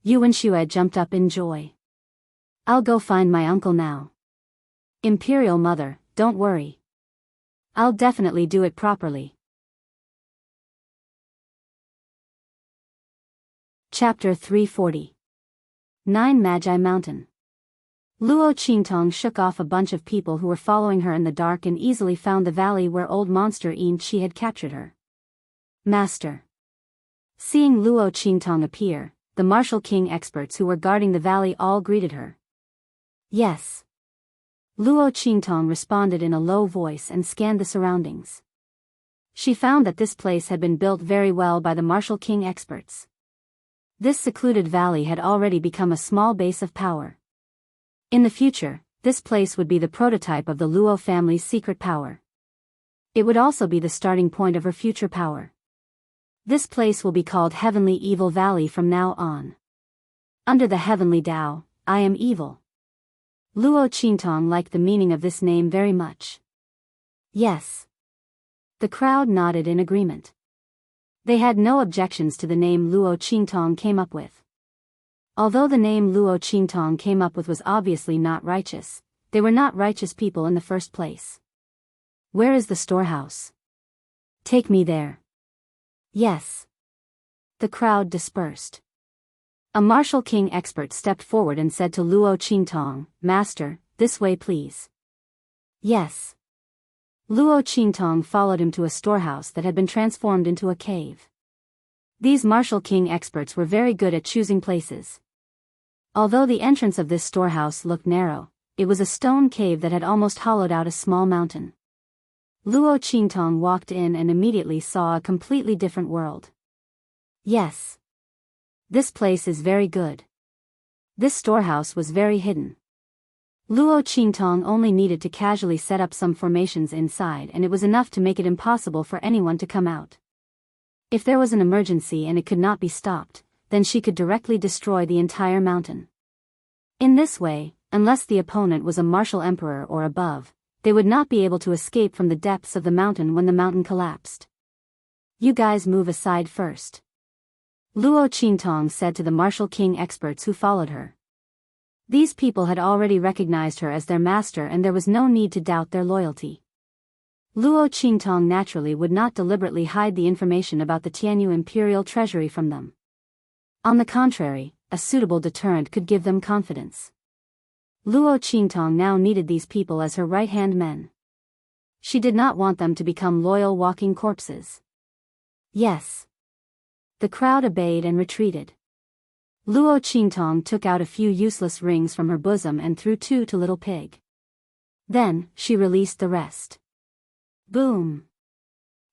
Yuan Shui jumped up in joy. I'll go find my uncle now. Imperial Mother, don't worry. I'll definitely do it properly. Chapter 340. 9 Magi Mountain. Luo Qingtong shook off a bunch of people who were following her in the dark and easily found the valley where old monster Yin Chi had captured her. Master. Seeing Luo Qingtong appear, the martial king experts who were guarding the valley all greeted her. Yes. Luo Qingtong responded in a low voice and scanned the surroundings. She found that this place had been built very well by the martial king experts. This secluded valley had already become a small base of power. In the future, this place would be the prototype of the Luo family's secret power. It would also be the starting point of her future power. This place will be called Heavenly Evil Valley from now on. Under the Heavenly Tao, I am evil. Luo Qingtong liked the meaning of this name very much. Yes. The crowd nodded in agreement. They had no objections to the name Luo Qingtong came up with. Although the name Luo Qingtong came up with was obviously not righteous, they were not righteous people in the first place. Where is the storehouse? Take me there. Yes. The crowd dispersed. A martial king expert stepped forward and said to Luo Qingtong, Master, this way please. Yes. Luo Qingtong followed him to a storehouse that had been transformed into a cave. These martial king experts were very good at choosing places. Although the entrance of this storehouse looked narrow, it was a stone cave that had almost hollowed out a small mountain. Luo Qingtong walked in and immediately saw a completely different world. Yes. This place is very good. This storehouse was very hidden. Luo Qingtong only needed to casually set up some formations inside and it was enough to make it impossible for anyone to come out. If there was an emergency and it could not be stopped, then she could directly destroy the entire mountain. In this way, unless the opponent was a martial emperor or above, they would not be able to escape from the depths of the mountain when the mountain collapsed. You guys move aside first. Luo Qingtong said to the martial king experts who followed her. These people had already recognized her as their master and there was no need to doubt their loyalty. Luo Qingtong naturally would not deliberately hide the information about the Tianyu imperial treasury from them. On the contrary, a suitable deterrent could give them confidence. Luo Qingtong now needed these people as her right-hand men. She did not want them to become loyal walking corpses. Yes. The crowd obeyed and retreated. Luo Qingtong took out a few useless rings from her bosom and threw 2 to Little Pig. Then, she released the rest. Boom!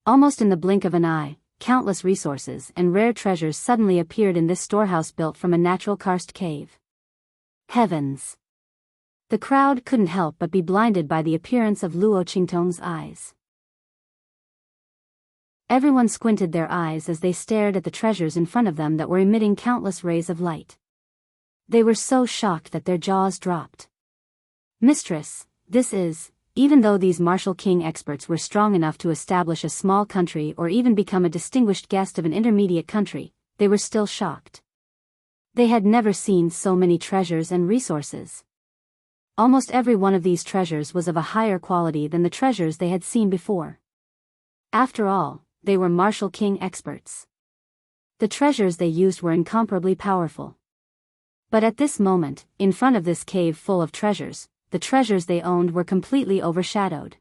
Almost in the blink of an eye, countless resources and rare treasures suddenly appeared in this storehouse built from a natural karst cave. Heavens! The crowd couldn't help but be blinded by the appearance of Luo Qingtong's eyes. Everyone squinted their eyes as they stared at the treasures in front of them that were emitting countless rays of light. They were so shocked that their jaws dropped. Mistress, this is, even though these martial king experts were strong enough to establish a small country or even become a distinguished guest of an intermediate country, they were still shocked. They had never seen so many treasures and resources. Almost every one of these treasures was of a higher quality than the treasures they had seen before. After all, they were martial king experts. The treasures they used were incomparably powerful. But at this moment, in front of this cave full of treasures, the treasures they owned were completely overshadowed.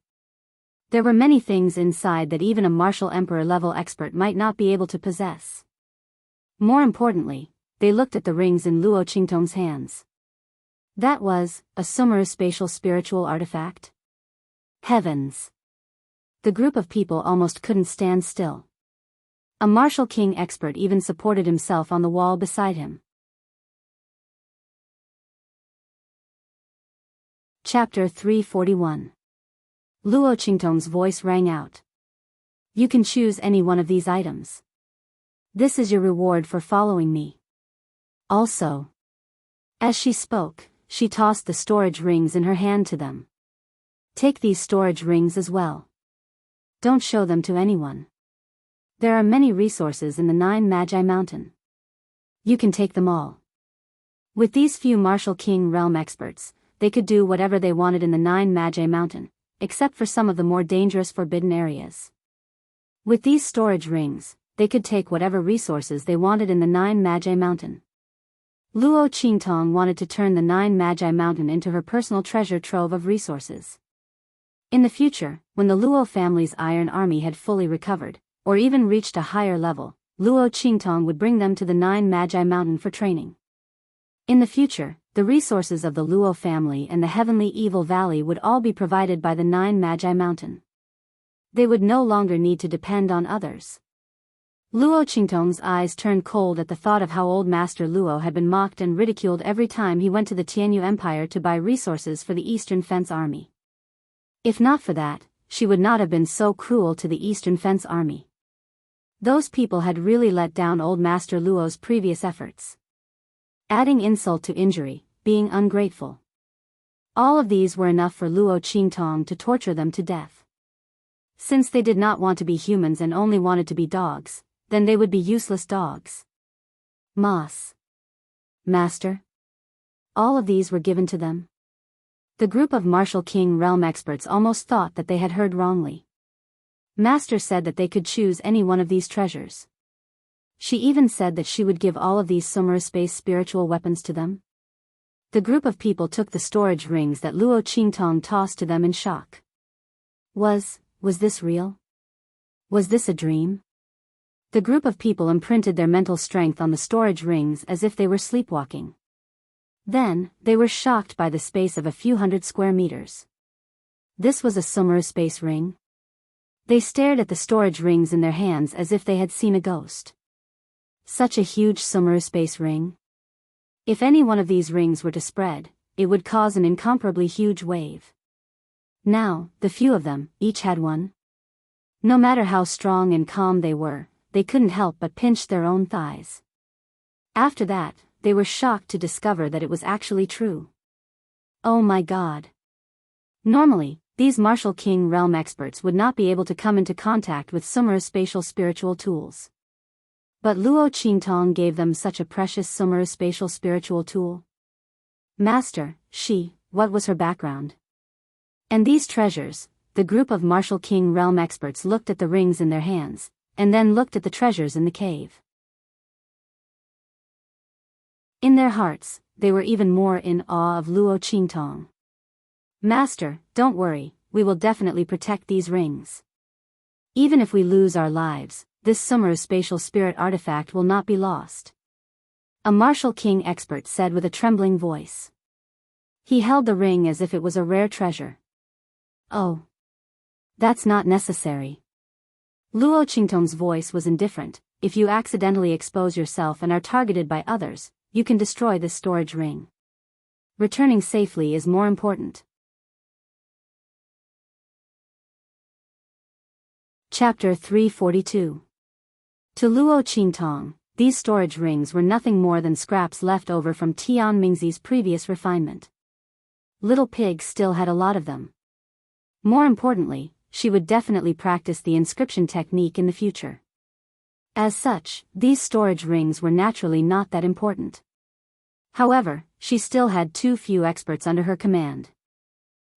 There were many things inside that even a martial emperor-level expert might not be able to possess. More importantly, they looked at the rings in Luo Qingtong's hands. That was, a Sumeru spatial spiritual artifact? Heavens! The group of people almost couldn't stand still. A martial king expert even supported himself on the wall beside him. Chapter 341. Luo Qingtong's voice rang out. You can choose any one of these items. This is your reward for following me. Also. As she spoke, she tossed the storage rings in her hand to them. Take these storage rings as well. Don't show them to anyone. There are many resources in the 9 Magi Mountain. You can take them all. With these few martial king realm experts, they could do whatever they wanted in the 9 Magi Mountain, except for some of the more dangerous forbidden areas. With these storage rings, they could take whatever resources they wanted in the 9 Magi Mountain. Luo Qingtong wanted to turn the 9 Magi Mountain into her personal treasure trove of resources. In the future, when the Luo family's iron army had fully recovered, or even reached a higher level, Luo Qingtong would bring them to the 9 Magi Mountain for training. In the future, the resources of the Luo family and the Heavenly Evil Valley would all be provided by the 9 Magi Mountain. They would no longer need to depend on others. Luo Qingtong's eyes turned cold at the thought of how old Master Luo had been mocked and ridiculed every time he went to the Tianyu Empire to buy resources for the Eastern Fence Army. If not for that, she would not have been so cruel to the Eastern Fence Army. Those people had really let down old Master Luo's previous efforts. Adding insult to injury, being ungrateful. All of these were enough for Luo Qingtong to torture them to death. Since they did not want to be humans and only wanted to be dogs, then they would be useless dogs. Moss. Master. All of these were given to them. The group of martial king realm experts almost thought that they had heard wrongly. Master said that they could choose any one of these treasures. She even said that she would give all of these Sumeru space spiritual weapons to them. The group of people took the storage rings that Luo Qingtong tossed to them in shock. Was this real? Was this a dream? The group of people imprinted their mental strength on the storage rings as if they were sleepwalking. Then, they were shocked by the space of a few hundred square meters. This was a Sumeru space ring? They stared at the storage rings in their hands as if they had seen a ghost. Such a huge Sumeru space ring? If any one of these rings were to spread, it would cause an incomparably huge wave. Now, the few of them, each had one. No matter how strong and calm they were, they couldn't help but pinch their own thighs. After that, they were shocked to discover that it was actually true. Oh my God. Normally, these martial king realm experts would not be able to come into contact with Sumeru spatial spiritual tools. But Luo Qingtong gave them such a precious Sumeru spatial spiritual tool. Master, what was her background? And these treasures, the group of martial king realm experts looked at the rings in their hands, and then looked at the treasures in the cave. In their hearts, they were even more in awe of Luo Qingtong. Master, don't worry, we will definitely protect these rings. Even if we lose our lives, this Sumeru spatial spirit artifact will not be lost. A martial king expert said with a trembling voice. He held the ring as if it was a rare treasure. Oh. That's not necessary. Luo Qingtong's voice was indifferent. If you accidentally expose yourself and are targeted by others, you can destroy this storage ring. Returning safely is more important. Chapter 342. To Luo Qingtong, these storage rings were nothing more than scraps left over from Tian Mingzi's previous refinement. Little Pig still had a lot of them. More importantly, she would definitely practice the inscription technique in the future. As such, these storage rings were naturally not that important. However, she still had too few experts under her command.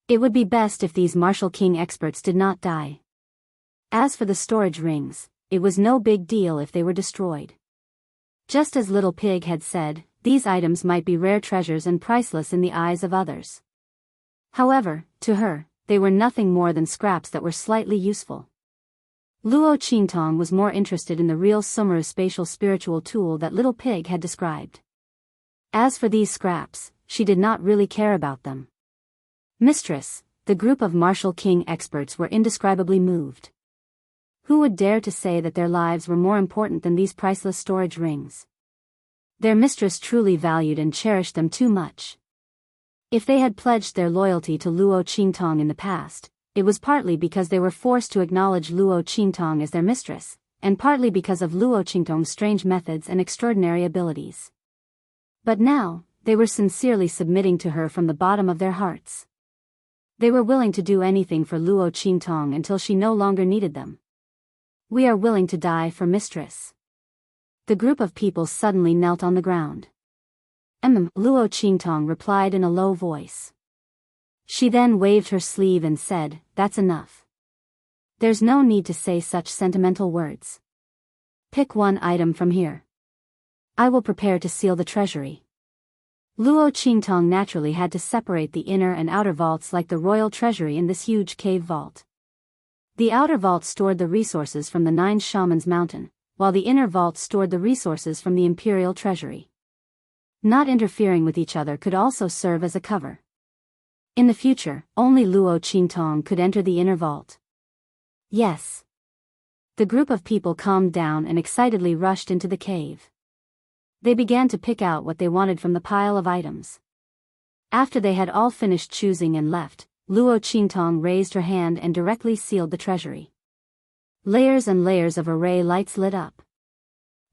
It would be best if these Martial King experts did not die. As for the storage rings, it was no big deal if they were destroyed. Just as Little Pig had said, these items might be rare treasures and priceless in the eyes of others. However, to her, they were nothing more than scraps that were slightly useful. Luo Qingtong was more interested in the real Sumeru spatial spiritual tool that Little Pig had described. As for these scraps, she did not really care about them. Mistress, the group of Martial King experts were indescribably moved. Who would dare to say that their lives were more important than these priceless storage rings? Their mistress truly valued and cherished them too much. If they had pledged their loyalty to Luo Qingtong in the past, it was partly because they were forced to acknowledge Luo Qingtong as their mistress, and partly because of Luo Qingtong's strange methods and extraordinary abilities. But now, they were sincerely submitting to her from the bottom of their hearts. They were willing to do anything for Luo Qingtong until she no longer needed them. We are willing to die for mistress. The group of people suddenly knelt on the ground. Luo Qingtong replied in a low voice. She then waved her sleeve and said, "That's enough. There's no need to say such sentimental words. Pick one item from here. I will prepare to seal the treasury." Luo Qingtong naturally had to separate the inner and outer vaults like the royal treasury in this huge cave vault. The outer vault stored the resources from the 9 Shamans Mountain, while the inner vault stored the resources from the imperial treasury. Not interfering with each other could also serve as a cover. In the future, only Luo Qingtong could enter the inner vault. Yes. The group of people calmed down and excitedly rushed into the cave. They began to pick out what they wanted from the pile of items. After they had all finished choosing and left, Luo Qingtong raised her hand and directly sealed the treasury. Layers and layers of array lights lit up.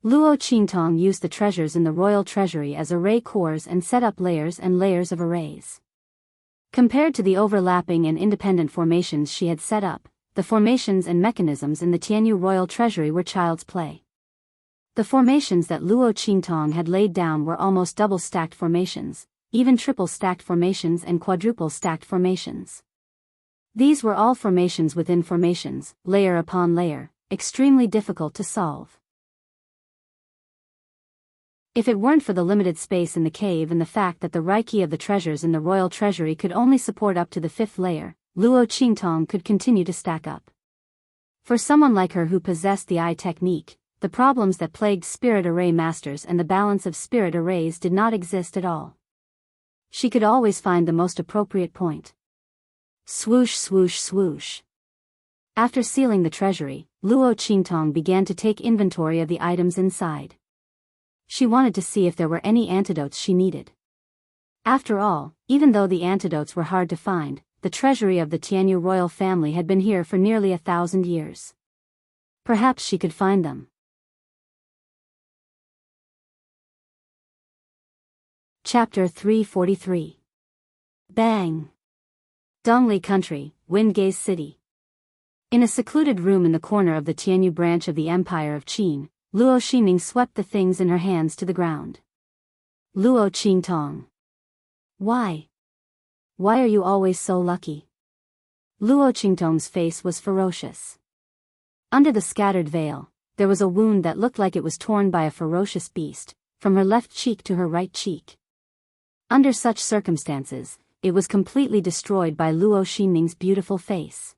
Luo Qingtong used the treasures in the royal treasury as array cores and set up layers and layers of arrays. Compared to the overlapping and independent formations she had set up, the formations and mechanisms in the Tianyu royal treasury were child's play. The formations that Luo Qingtong had laid down were almost double-stacked formations, even triple-stacked formations and quadruple-stacked formations. These were all formations within formations, layer upon layer, extremely difficult to solve. If it weren't for the limited space in the cave and the fact that the reiki of the treasures in the royal treasury could only support up to the 5th layer, Luo Qingtong could continue to stack up. For someone like her who possessed the eye technique, the problems that plagued spirit array masters and the balance of spirit arrays did not exist at all. She could always find the most appropriate point. Swoosh swoosh swoosh. After sealing the treasury, Luo Qingtong began to take inventory of the items inside. She wanted to see if there were any antidotes she needed. After all, even though the antidotes were hard to find, the treasury of the Tianyu royal family had been here for nearly 1,000 years. Perhaps she could find them. Chapter 343. Bang! Dongli Country, Windgaze City. In a secluded room in the corner of the Tianyu branch of the Empire of Qin, Luo Ximing swept the things in her hands to the ground. Luo Qingtong. Why? Why are you always so lucky? Luo Qingtong's face was ferocious. Under the scattered veil, there was a wound that looked like it was torn by a ferocious beast, from her left cheek to her right cheek. Under such circumstances, it was completely destroyed by Luo Ximing's beautiful face.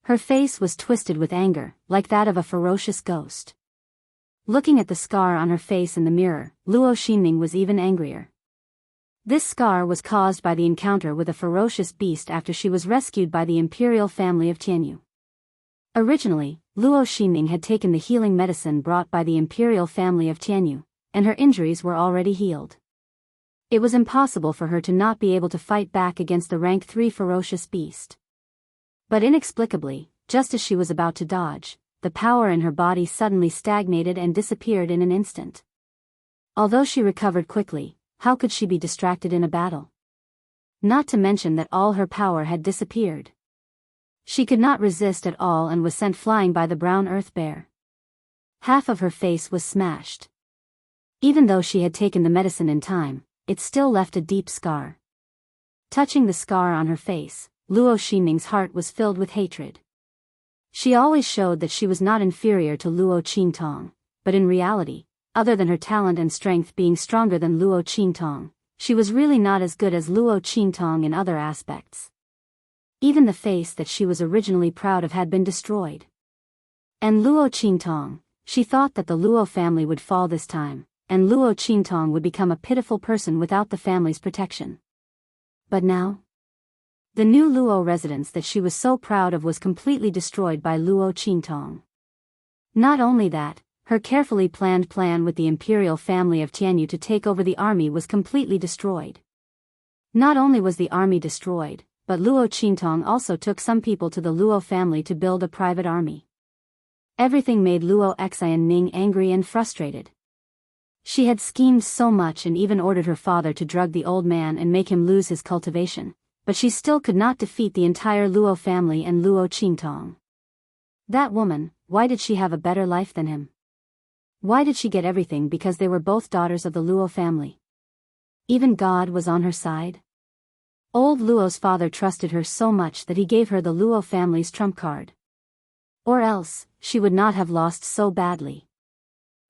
Her face was twisted with anger, like that of a ferocious ghost. Looking at the scar on her face in the mirror, Luo Ximing was even angrier. This scar was caused by the encounter with a ferocious beast after she was rescued by the imperial family of Tianyu. Originally, Luo Xinning had taken the healing medicine brought by the imperial family of Tianyu, and her injuries were already healed. It was impossible for her to not be able to fight back against the rank 3 ferocious beast. But inexplicably, just as she was about to dodge, the power in her body suddenly stagnated and disappeared in an instant. Although she recovered quickly, how could she be distracted in a battle? Not to mention that all her power had disappeared. She could not resist at all and was sent flying by the brown earth bear. Half of her face was smashed. Even though she had taken the medicine in time, it still left a deep scar. Touching the scar on her face, Luo Xinning's heart was filled with hatred. She always showed that she was not inferior to Luo Qingtong, but in reality, other than her talent and strength being stronger than Luo Qingtong, she was really not as good as Luo Qingtong in other aspects. Even the face that she was originally proud of had been destroyed. And Luo Qingtong, she thought that the Luo family would fall this time, and Luo Qingtong would become a pitiful person without the family's protection. But now? The new Luo residence that she was so proud of was completely destroyed by Luo Qingtong. Not only that, her carefully planned plan with the imperial family of Tianyu to take over the army was completely destroyed. Not only was the army destroyed, but Luo Qingtong also took some people to the Luo family to build a private army. Everything made Luo Xianning angry and frustrated. She had schemed so much and even ordered her father to drug the old man and make him lose his cultivation, but she still could not defeat the entire Luo family and Luo Qingtong. That woman, why did she have a better life than him? Why did she get everything because they were both daughters of the Luo family? Even God was on her side? Old Luo's father trusted her so much that he gave her the Luo family's trump card. Or else, she would not have lost so badly.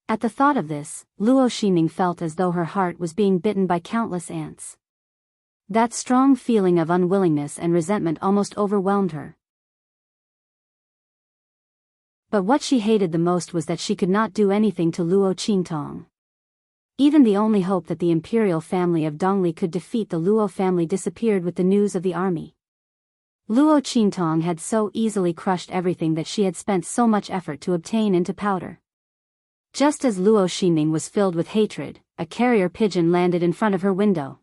At the thought of this, Luo Xinning felt as though her heart was being bitten by countless ants. That strong feeling of unwillingness and resentment almost overwhelmed her. But what she hated the most was that she could not do anything to Luo Qingtong. Even the only hope that the imperial family of Dongli could defeat the Luo family disappeared with the news of the army. Luo Qingtong had so easily crushed everything that she had spent so much effort to obtain into powder. Just as Luo Xinning was filled with hatred, a carrier pigeon landed in front of her window.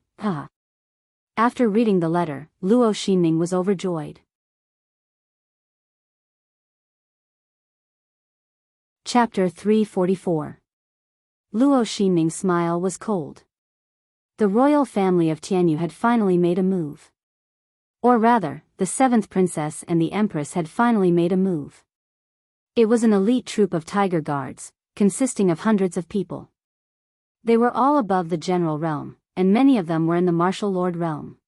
After reading the letter, Luo Xinning was overjoyed. Chapter 344. Luo Xinning's smile was cold. The royal family of Tianyu had finally made a move. Or rather, the 7th princess and the empress had finally made a move. It was an elite troop of tiger guards, consisting of hundreds of people. They were all above the general realm, and many of them were in the martial lord realm.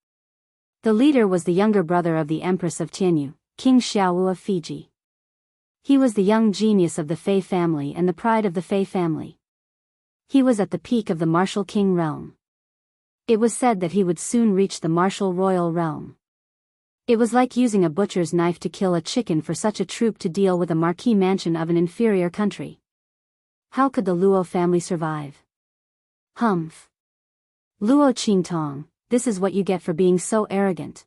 The leader was the younger brother of the empress of Tianyu, King Xiaowu of Fiji. He was the young genius of the Fei family and the pride of the Fei family. He was at the peak of the martial king realm. It was said that he would soon reach the martial royal realm. It was like using a butcher's knife to kill a chicken for such a troop to deal with a marquis mansion of an inferior country. How could the Luo family survive? Humph. Luo Qingtong, this is what you get for being so arrogant.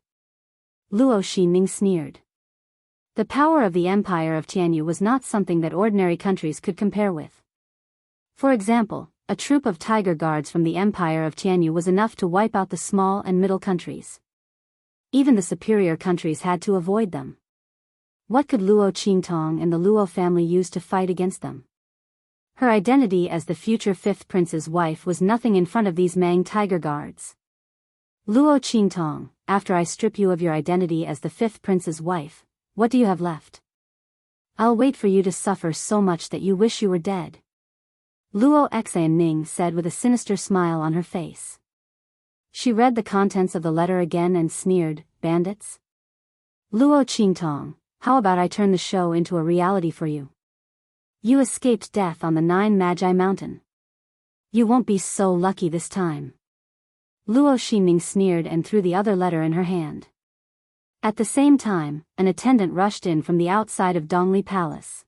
Luo Xinning sneered. The power of the empire of Tianyu was not something that ordinary countries could compare with. For example, a troop of tiger guards from the empire of Tianyu was enough to wipe out the small and middle countries. Even the superior countries had to avoid them. What could Luo Qingtong and the Luo family use to fight against them? Her identity as the future 5th prince's wife was nothing in front of these Mang tiger guards. Luo Qingtong, after I strip you of your identity as the 5th prince's wife, what do you have left? I'll wait for you to suffer so much that you wish you were dead. Luo Xianning said with a sinister smile on her face. She read the contents of the letter again and sneered, bandits? Luo Qingtong, how about I turn the show into a reality for you? You escaped death on the 9 Magi Mountain. You won't be so lucky this time. Luo Xinning sneered and threw the other letter in her hand. At the same time, an attendant rushed in from the outside of Dongli Palace.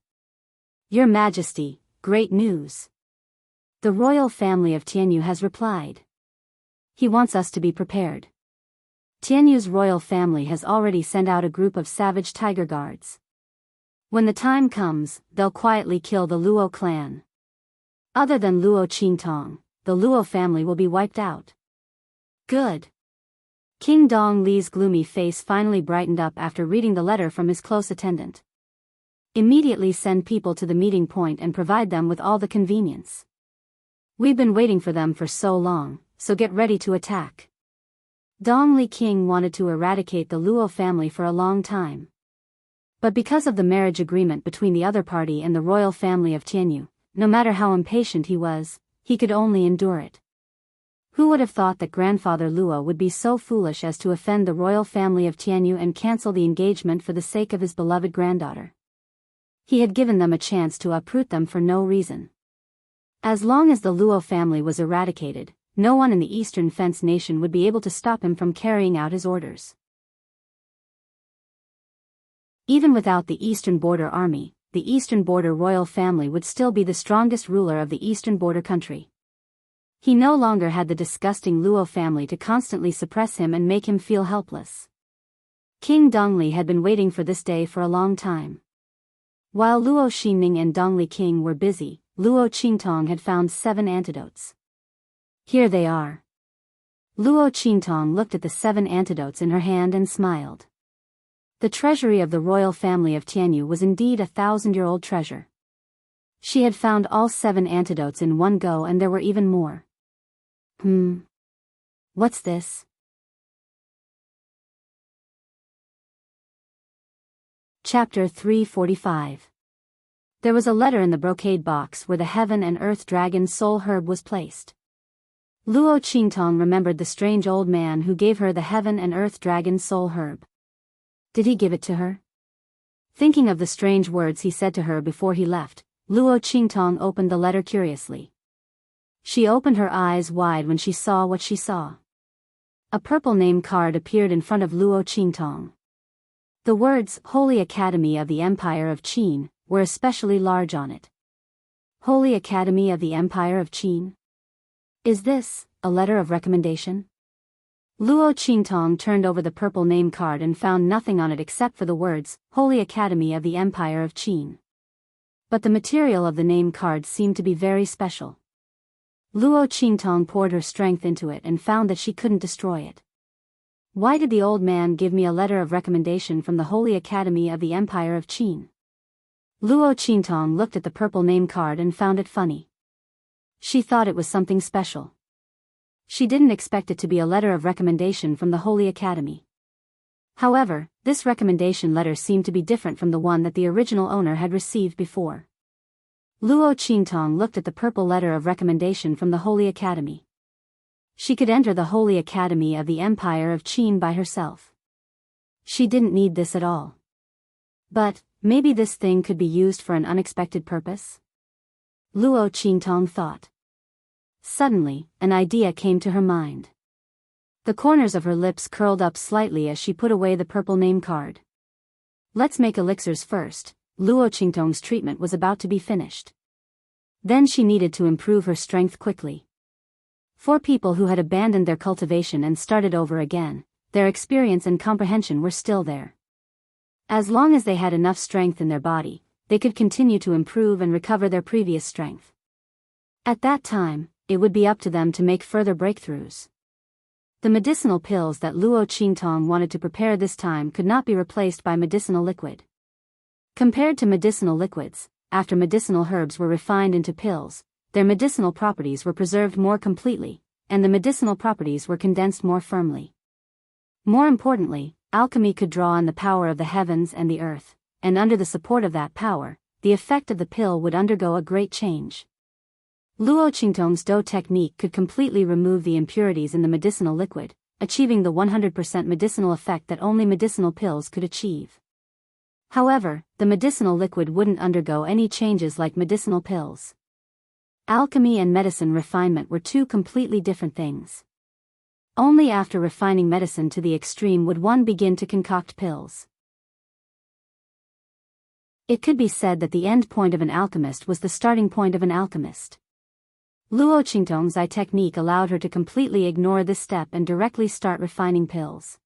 Your Majesty, great news. The royal family of Tianyu has replied. He wants us to be prepared. Tianyu's royal family has already sent out a group of savage tiger guards. When the time comes, they'll quietly kill the Luo clan. Other than Luo Qingtong, the Luo family will be wiped out. Good. King Dongli's gloomy face finally brightened up after reading the letter from his close attendant. Immediately send people to the meeting point and provide them with all the convenience. We've been waiting for them for so long, so get ready to attack. Dongli King wanted to eradicate the Luo family for a long time. But because of the marriage agreement between the other party and the royal family of Tianyu, no matter how impatient he was, he could only endure it. Who would have thought that grandfather Luo would be so foolish as to offend the royal family of Tianyu and cancel the engagement for the sake of his beloved granddaughter? He had given them a chance to uproot them for no reason. As long as the Luo family was eradicated, no one in the Eastern Fence Nation would be able to stop him from carrying out his orders. Even without the Eastern Border Army, the Eastern Border royal family would still be the strongest ruler of the Eastern Border country. He no longer had the disgusting Luo family to constantly suppress him and make him feel helpless. King Dongli had been waiting for this day for a long time. While Luo Xinning and Dongli King were busy, Luo Qingtong had found 7 antidotes. Here they are. Luo Qingtong looked at the 7 antidotes in her hand and smiled. The treasury of the royal family of Tianyu was indeed a 1,000-year-old treasure. She had found all 7 antidotes in one go, and there were even more. What's this? Chapter 345. There was a letter in the brocade box where the Heaven and Earth Dragon Soul Herb was placed. Luo Qingtong remembered the strange old man who gave her the Heaven and Earth Dragon Soul Herb. Did he give it to her? Thinking of the strange words he said to her before he left, Luo Qingtong opened the letter curiously. She opened her eyes wide when she saw what she saw. A purple name card appeared in front of Luo Qingtong. The words, Holy Academy of the Empire of Qin, were especially large on it. Holy Academy of the Empire of Qin? Is this a letter of recommendation? Luo Qingtong turned over the purple name card and found nothing on it except for the words, Holy Academy of the Empire of Qin. But the material of the name card seemed to be very special. Luo Qingtong poured her strength into it and found that she couldn't destroy it. Why did the old man give me a letter of recommendation from the Holy Academy of the Empire of Qin? Luo Qingtong looked at the purple name card and found it funny. She thought it was something special. She didn't expect it to be a letter of recommendation from the Holy Academy. However, this recommendation letter seemed to be different from the one that the original owner had received before. Luo Qingtong looked at the purple letter of recommendation from the Holy Academy. She could enter the Holy Academy of the Empire of Qin by herself. She didn't need this at all. But, maybe this thing could be used for an unexpected purpose? Luo Qingtong thought. Suddenly, an idea came to her mind. The corners of her lips curled up slightly as she put away the purple name card. Let's make elixirs first. Luo Qingtong's treatment was about to be finished. Then she needed to improve her strength quickly. For people who had abandoned their cultivation and started over again, their experience and comprehension were still there. As long as they had enough strength in their body, they could continue to improve and recover their previous strength. At that time, it would be up to them to make further breakthroughs. The medicinal pills that Luo Qingtong wanted to prepare this time could not be replaced by medicinal liquid. Compared to medicinal liquids, after medicinal herbs were refined into pills, their medicinal properties were preserved more completely, and the medicinal properties were condensed more firmly. More importantly, alchemy could draw on the power of the heavens and the earth, and under the support of that power, the effect of the pill would undergo a great change. Luo Qingtong's dough technique could completely remove the impurities in the medicinal liquid, achieving the 100% medicinal effect that only medicinal pills could achieve. However, the medicinal liquid wouldn't undergo any changes like medicinal pills. Alchemy and medicine refinement were two completely different things. Only after refining medicine to the extreme would one begin to concoct pills. It could be said that the end point of an alchemist was the starting point of an alchemist. Luo Qingtong's eye technique allowed her to completely ignore this step and directly start refining pills.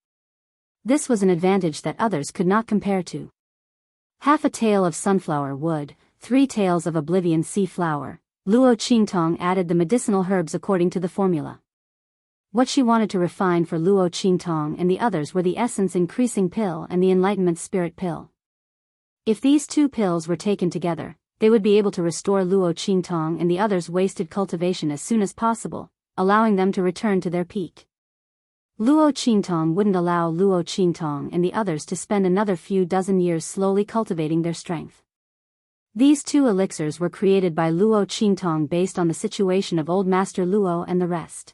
This was an advantage that others could not compare to. Half a tael of sunflower wood, 3 taels of oblivion sea flower. Luo Qingtong added the medicinal herbs according to the formula. What she wanted to refine for Luo Qingtong and the others were the essence increasing pill and the enlightenment spirit pill. If these 2 pills were taken together, they would be able to restore Luo Qingtong and the others' wasted cultivation as soon as possible, allowing them to return to their peak. Luo Qingtong wouldn't allow Luo Qingtong and the others to spend another few dozen years slowly cultivating their strength. These 2 elixirs were created by Luo Qingtong based on the situation of Old Master Luo and the rest.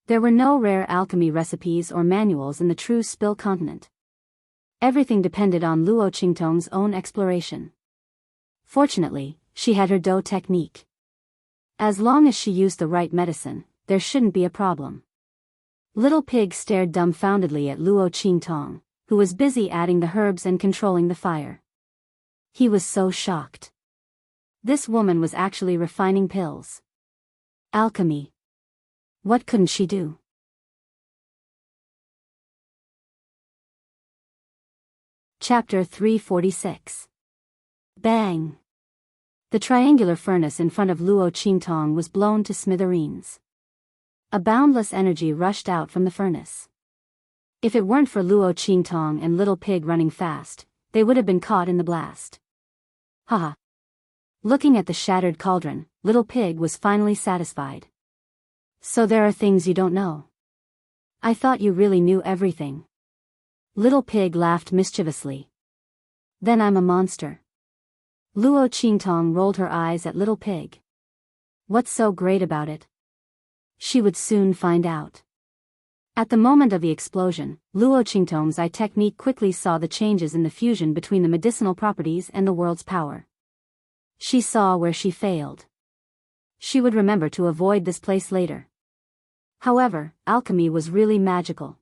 There were no rare alchemy recipes or manuals in the true Spill continent. Everything depended on Luo Qingtong's own exploration. Fortunately, she had her dough technique. As long as she used the right medicine, there shouldn't be a problem. Little Pig stared dumbfoundedly at Luo Qingtong, who was busy adding the herbs and controlling the fire. He was so shocked. This woman was actually refining pills. Alchemy. What couldn't she do? Chapter 346. Bang! The triangular furnace in front of Luo Qingtong was blown to smithereens. A boundless energy rushed out from the furnace. If it weren't for Luo Qingtong and Little Pig running fast, they would have been caught in the blast. Haha. Looking at the shattered cauldron, Little Pig was finally satisfied. So there are things you don't know. I thought you really knew everything. Little Pig laughed mischievously. Then I'm a monster. Luo Qingtong rolled her eyes at Little Pig. What's so great about it? She would soon find out. At the moment of the explosion, Luo Qingtong's eye technique quickly saw the changes in the fusion between the medicinal properties and the world's power. She saw where she failed. She would remember to avoid this place later. However, alchemy was really magical.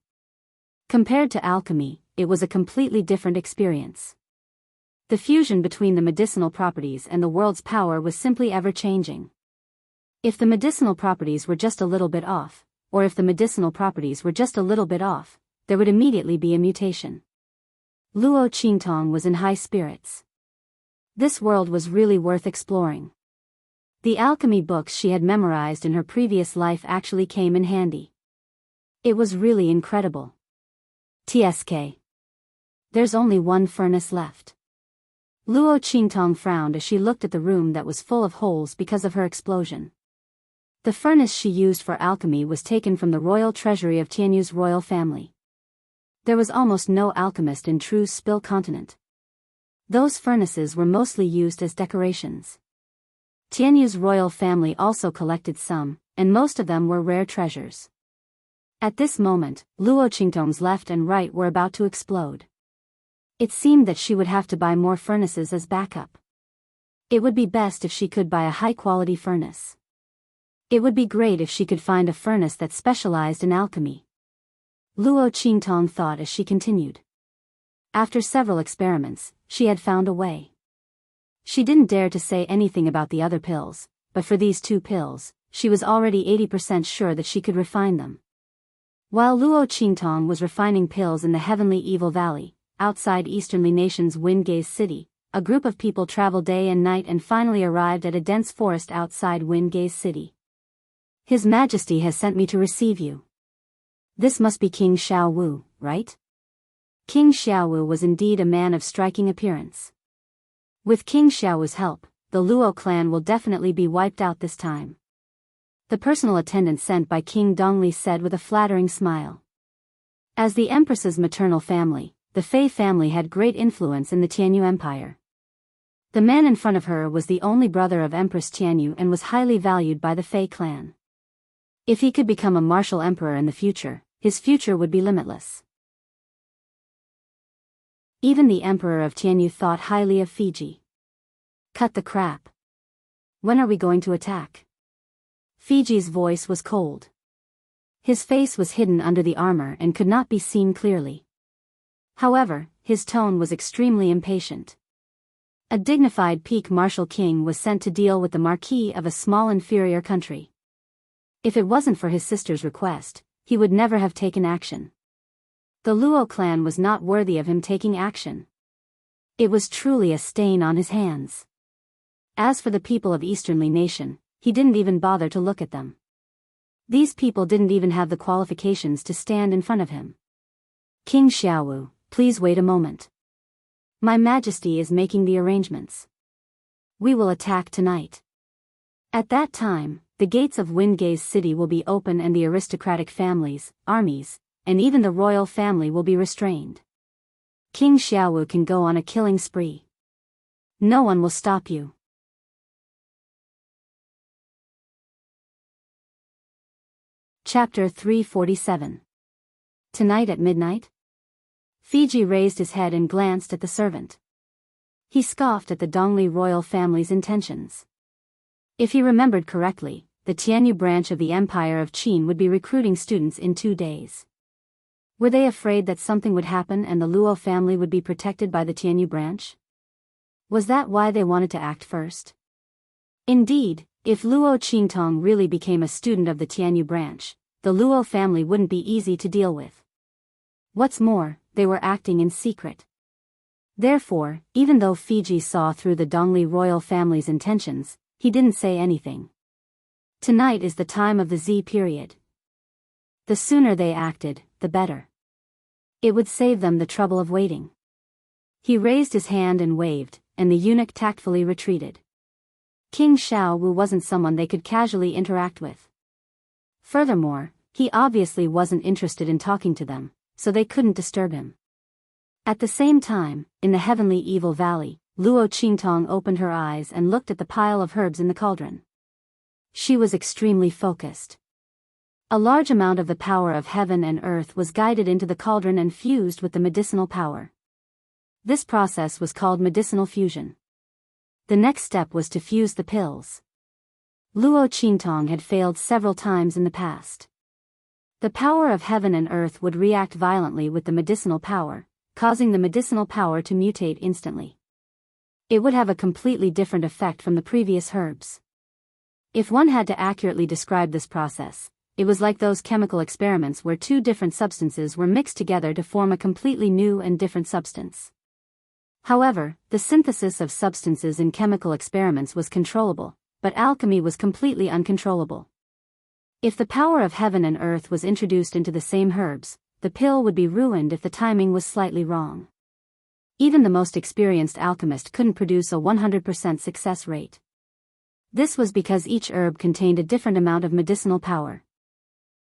Compared to alchemy, it was a completely different experience. The fusion between the medicinal properties and the world's power was simply ever-changing. If the medicinal properties were just a little bit off, or if the medicinal properties were just a little bit off, there would immediately be a mutation. Luo Qingtong was in high spirits. This world was really worth exploring. The alchemy books she had memorized in her previous life actually came in handy. It was really incredible. TSK. There's only one furnace left. Luo Qingtong frowned as she looked at the room that was full of holes because of her explosion. The furnace she used for alchemy was taken from the royal treasury of Tianyu's royal family. There was almost no alchemist in true Spill continent. Those furnaces were mostly used as decorations. Tianyu's royal family also collected some, and most of them were rare treasures. At this moment, Luo Qingtong's left and right were about to explode. It seemed that she would have to buy more furnaces as backup. It would be best if she could buy a high-quality furnace. It would be great if she could find a furnace that specialized in alchemy. Luo Qingtong thought as she continued. After several experiments, she had found a way. She didn't dare to say anything about the other pills, but for these 2 pills, she was already 80% sure that she could refine them. While Luo Qingtong was refining pills in the heavenly evil valley, outside Easternly Nation's Windgaze City, a group of people traveled day and night and finally arrived at a dense forest outside Windgaze City. His Majesty has sent me to receive you. This must be King Xiaowu, right? King Xiaowu was indeed a man of striking appearance. With King Xiaowu's help, the Luo clan will definitely be wiped out this time. The personal attendant sent by King Dongli said with a flattering smile. As the Empress's maternal family, the Fei family had great influence in the Tianyu Empire. The man in front of her was the only brother of Empress Tianyu and was highly valued by the Fei clan. If he could become a martial emperor in the future, his future would be limitless. Even the emperor of Tianyu thought highly of Fiji. Cut the crap. When are we going to attack? Fiji's voice was cold. His face was hidden under the armor and could not be seen clearly. However, his tone was extremely impatient. A dignified peak martial king was sent to deal with the marquis of a small inferior country. If it wasn't for his sister's request, he would never have taken action. The Luo clan was not worthy of him taking action. It was truly a stain on his hands. As for the people of Easternly Nation, he didn't even bother to look at them. These people didn't even have the qualifications to stand in front of him. King Xiaowu, please wait a moment. My Majesty is making the arrangements. We will attack tonight. At that time, the gates of Wingay's city will be open and the aristocratic families, armies, and even the royal family will be restrained. King Xiaowu can go on a killing spree. No one will stop you. Chapter 347. Tonight at midnight? Fiji raised his head and glanced at the servant. He scoffed at the Dongli royal family's intentions. If he remembered correctly, the Tianyu branch of the Empire of Qin would be recruiting students in 2 days. Were they afraid that something would happen and the Luo family would be protected by the Tianyu branch? Was that why they wanted to act first? Indeed, if Luo Qingtong really became a student of the Tianyu branch, the Luo family wouldn't be easy to deal with. What's more, they were acting in secret. Therefore, even though Fiji saw through the Dongli royal family's intentions, he didn't say anything. Tonight is the time of the Z period. The sooner they acted, the better. It would save them the trouble of waiting. He raised his hand and waved, and the eunuch tactfully retreated. King Xiaowu wasn't someone they could casually interact with. Furthermore, he obviously wasn't interested in talking to them, so they couldn't disturb him. At the same time, in the heavenly evil valley, Luo Qingtong opened her eyes and looked at the pile of herbs in the cauldron. She was extremely focused. A large amount of the power of heaven and earth was guided into the cauldron and fused with the medicinal power. This process was called medicinal fusion. The next step was to fuse the pills. Luo Qingtong had failed several times in the past. The power of heaven and earth would react violently with the medicinal power, causing the medicinal power to mutate instantly. It would have a completely different effect from the previous herbs. If one had to accurately describe this process, it was like those chemical experiments where 2 different substances were mixed together to form a completely new and different substance. However, the synthesis of substances in chemical experiments was controllable, but alchemy was completely uncontrollable. If the power of heaven and earth was introduced into the same herbs, the pill would be ruined if the timing was slightly wrong. Even the most experienced alchemist couldn't produce a 100% success rate. This was because each herb contained a different amount of medicinal power.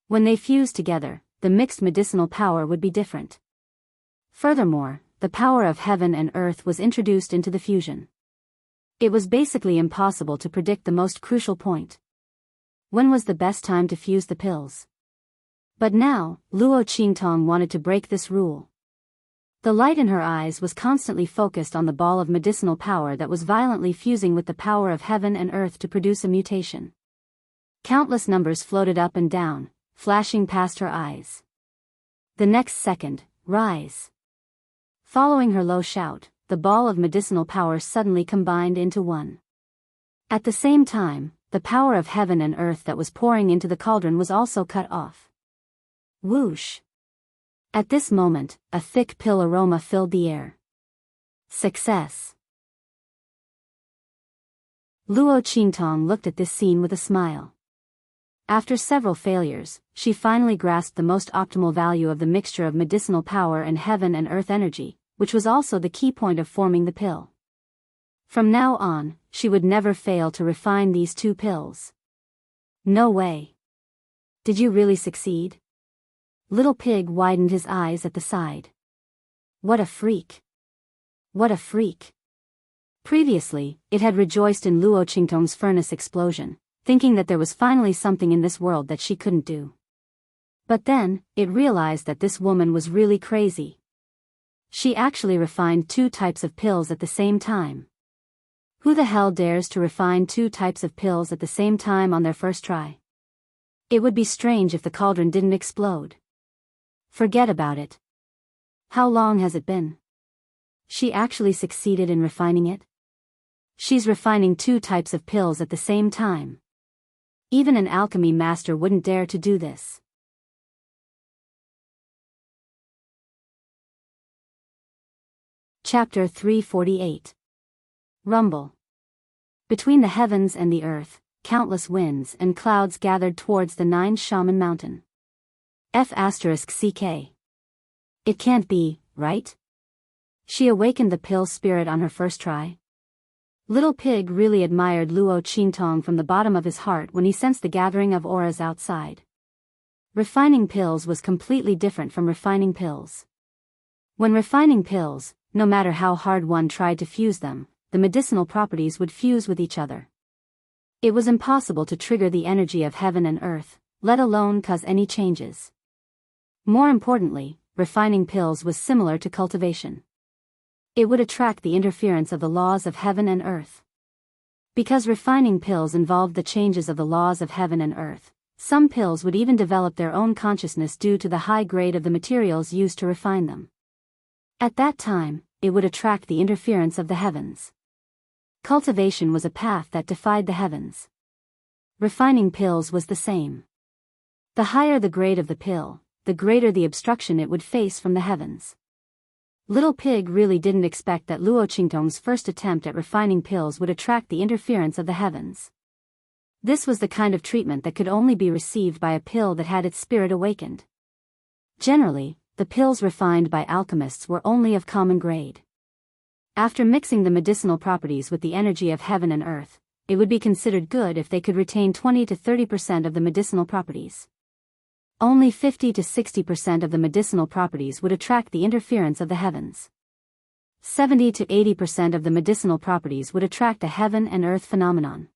When they fused together, the mixed medicinal power would be different. Furthermore, the power of heaven and earth was introduced into the fusion. It was basically impossible to predict the most crucial point. When was the best time to fuse the pills? But now, Luo Qingtong wanted to break this rule. The light in her eyes was constantly focused on the ball of medicinal power that was violently fusing with the power of heaven and earth to produce a mutation. Countless numbers floated up and down, flashing past her eyes. The next second, rise. Following her low shout, the ball of medicinal power suddenly combined into one. At the same time, the power of heaven and earth that was pouring into the cauldron was also cut off. Whoosh! At this moment, a thick pill aroma filled the air. Success! Luo Qingtong looked at this scene with a smile. After several failures, she finally grasped the most optimal value of the mixture of medicinal power and heaven and earth energy, which was also the key point of forming the pill. From now on, she would never fail to refine these 2 pills. No way. Did you really succeed? Little Pig widened his eyes at the side. What a freak. What a freak. Previously, it had rejoiced in Luo Qingtong's furnace explosion, thinking that there was finally something in this world that she couldn't do. But then, it realized that this woman was really crazy. She actually refined 2 types of pills at the same time. Who the hell dares to refine 2 types of pills at the same time on their first try? It would be strange if the cauldron didn't explode. Forget about it. How long has it been? She actually succeeded in refining it? She's refining 2 types of pills at the same time. Even an alchemy master wouldn't dare to do this. Chapter 348. Rumble. Between the heavens and the earth, countless winds and clouds gathered towards the 9 Shaman Mountain. F***ck. It can't be, right? She awakened the pill spirit on her first try. Little Pig really admired Luo Qingtong from the bottom of his heart when he sensed the gathering of auras outside. Refining pills was completely different from refining pills. When refining pills, no matter how hard one tried to fuse them, the medicinal properties would fuse with each other. It was impossible to trigger the energy of heaven and earth, let alone cause any changes. More importantly, refining pills was similar to cultivation. It would attract the interference of the laws of heaven and earth. Because refining pills involved the changes of the laws of heaven and earth, some pills would even develop their own consciousness due to the high grade of the materials used to refine them. At that time, it would attract the interference of the heavens. Cultivation was a path that defied the heavens. Refining pills was the same. The higher the grade of the pill, the greater the obstruction it would face from the heavens. Little Pig really didn't expect that Luo Qingtong's first attempt at refining pills would attract the interference of the heavens. This was the kind of treatment that could only be received by a pill that had its spirit awakened. Generally, the pills refined by alchemists were only of common grade. After mixing the medicinal properties with the energy of heaven and earth, it would be considered good if they could retain 20 to 30% of the medicinal properties. Only 50 to 60% of the medicinal properties would attract the interference of the heavens. 70 to 80% of the medicinal properties would attract a heaven and earth phenomenon.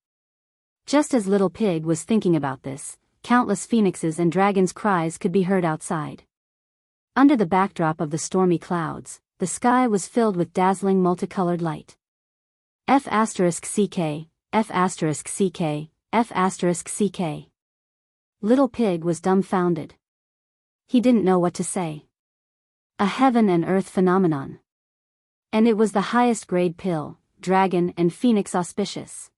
Just as Little Pig was thinking about this, countless phoenixes and dragons' cries could be heard outside. Under the backdrop of the stormy clouds, the sky was filled with dazzling multicolored light. F***ck, F***ck, F***ck. Little Pig was dumbfounded. He didn't know what to say. A heaven and earth phenomenon. And it was the highest grade pill, dragon and phoenix auspicious.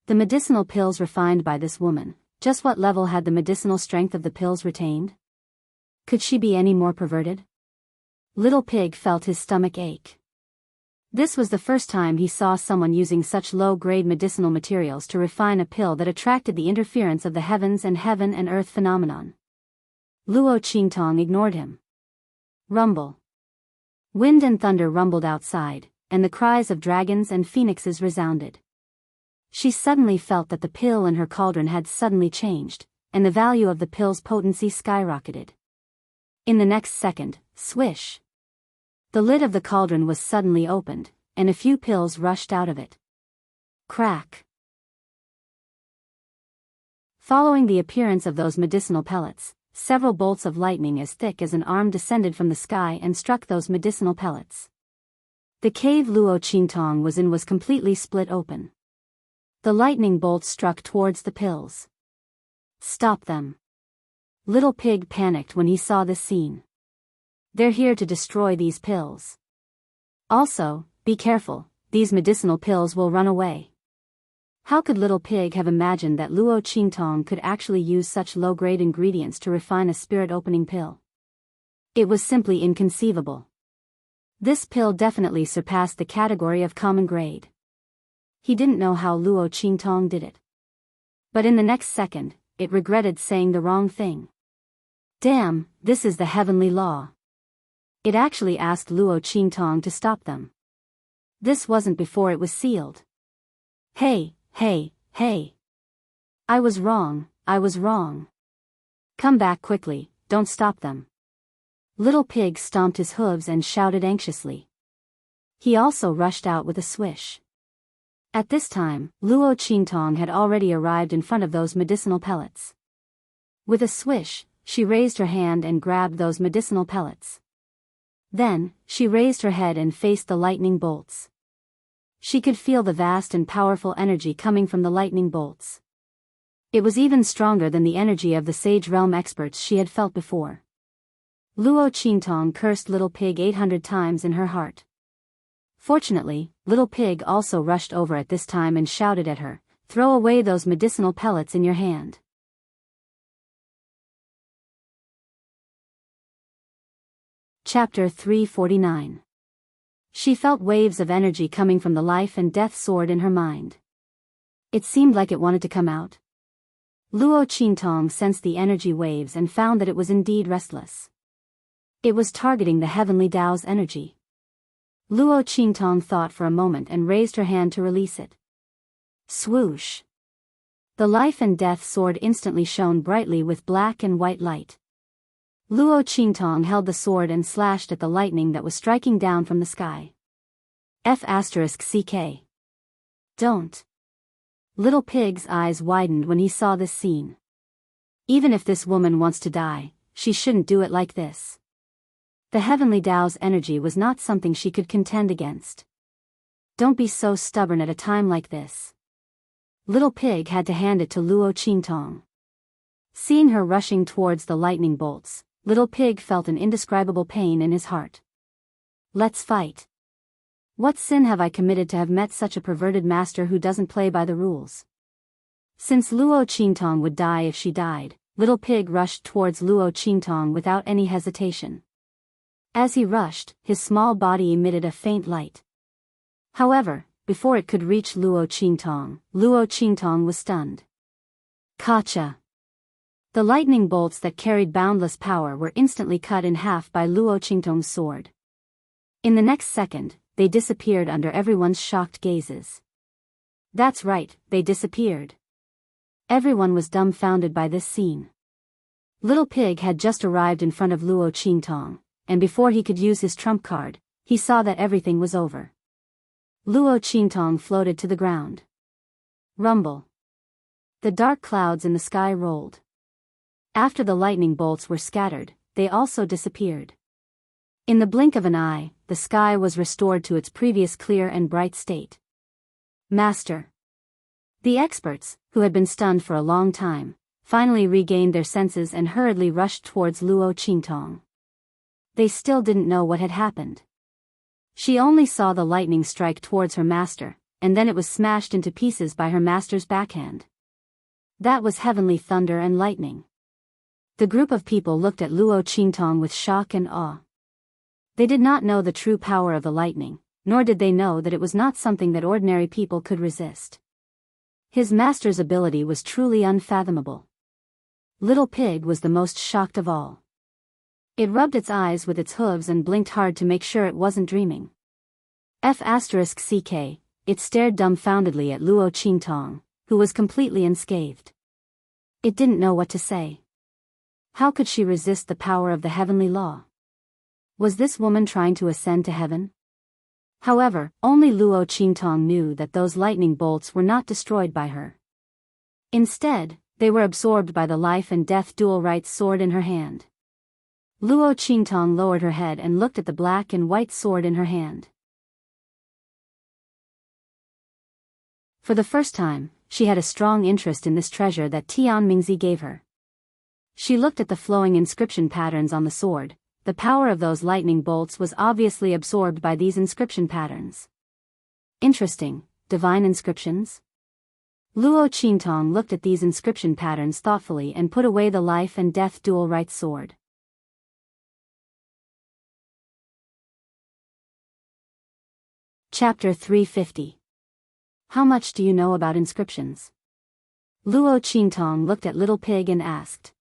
The medicinal pills refined by this woman, just what level had the medicinal strength of the pills retained? Could she be any more perverted? Little Pig felt his stomach ache. This was the first time he saw someone using such low-grade medicinal materials to refine a pill that attracted the interference of the heavens and earth phenomenon. Luo Qingtong ignored him. Rumble. Wind and thunder rumbled outside, and the cries of dragons and phoenixes resounded. She suddenly felt that the pill in her cauldron had suddenly changed, and the value of the pill's potency skyrocketed. In the next second, swish! The lid of the cauldron was suddenly opened, and a few pills rushed out of it. Crack! Following the appearance of those medicinal pellets, several bolts of lightning as thick as an arm descended from the sky and struck those medicinal pellets. The cave Luo Qingtong was in was completely split open. The lightning bolts struck towards the pills. Stop them! Little Pig panicked when he saw this scene. They're here to destroy these pills. Also, be careful, these medicinal pills will run away. How could Little Pig have imagined that Luo Qingtong could actually use such low-grade ingredients to refine a spirit-opening pill? It was simply inconceivable. This pill definitely surpassed the category of common grade. He didn't know how Luo Qingtong did it. But in the next second, it regretted saying the wrong thing. Damn, this is the heavenly law. It actually asked Luo Qingtong to stop them. This wasn't before it was sealed. Hey, hey, hey. I was wrong, I was wrong. Come back quickly, don't stop them. Little Pig stomped his hooves and shouted anxiously. He also rushed out with a swish. At this time, Luo Qingtong had already arrived in front of those medicinal pellets. With a swish, she raised her hand and grabbed those medicinal pellets. Then, she raised her head and faced the lightning bolts. She could feel the vast and powerful energy coming from the lightning bolts. It was even stronger than the energy of the Sage Realm experts she had felt before. Luo Qingtong cursed Little Pig 800 times in her heart. Fortunately, Little Pig also rushed over at this time and shouted at her, "Throw away those medicinal pellets in your hand." Chapter 349. She felt waves of energy coming from the life and death sword in her mind. It seemed like it wanted to come out. Luo Qingtong sensed the energy waves and found that it was indeed restless. It was targeting the heavenly Tao's energy. Luo Qingtong thought for a moment and raised her hand to release it. Swoosh! The life and death sword instantly shone brightly with black and white light. Luo Qingtong held the sword and slashed at the lightning that was striking down from the sky. F***ck. Don't. Little Pig's eyes widened when he saw this scene. Even if this woman wants to die, she shouldn't do it like this. The heavenly Tao's energy was not something she could contend against. Don't be so stubborn at a time like this. Little Pig had to hand it to Luo Qingtong. Seeing her rushing towards the lightning bolts, Little Pig felt an indescribable pain in his heart. Let's fight. What sin have I committed to have met such a perverted master who doesn't play by the rules? Since Luo Qingtong would die if she died, Little Pig rushed towards Luo Qingtong without any hesitation. As he rushed, his small body emitted a faint light. However, before it could reach Luo Qingtong was stunned. Gotcha! The lightning bolts that carried boundless power were instantly cut in half by Luo Qingtong's sword. In the next second, they disappeared under everyone's shocked gazes. That's right, they disappeared. Everyone was dumbfounded by this scene. Little Pig had just arrived in front of Luo Qingtong, and before he could use his trump card, he saw that everything was over. Luo Qingtong floated to the ground. Rumble. The dark clouds in the sky rolled. After the lightning bolts were scattered, they also disappeared. In the blink of an eye, the sky was restored to its previous clear and bright state. Master. The experts, who had been stunned for a long time, finally regained their senses and hurriedly rushed towards Luo Qingtong. They still didn't know what had happened. She only saw the lightning strike towards her master, and then it was smashed into pieces by her master's backhand. That was heavenly thunder and lightning. The group of people looked at Luo Qingtong with shock and awe. They did not know the true power of the lightning, nor did they know that it was not something that ordinary people could resist. His master's ability was truly unfathomable. Little Pig was the most shocked of all. It rubbed its eyes with its hooves and blinked hard to make sure it wasn't dreaming. F***ck, it stared dumbfoundedly at Luo Qingtong, who was completely unscathed. It didn't know what to say. How could she resist the power of the heavenly law? Was this woman trying to ascend to heaven? However, only Luo Qingtong knew that those lightning bolts were not destroyed by her. Instead, they were absorbed by the life and death dual-right sword in her hand. Luo Qingtong lowered her head and looked at the black and white sword in her hand. For the first time, she had a strong interest in this treasure that Tian Mingzi gave her. She looked at the flowing inscription patterns on the sword. The power of those lightning bolts was obviously absorbed by these inscription patterns. Interesting, divine inscriptions? Luo Qingtong looked at these inscription patterns thoughtfully and put away the life and death dual-right sword. Chapter 350. How much do you know about inscriptions? Luo Qingtong looked at Little Pig and asked.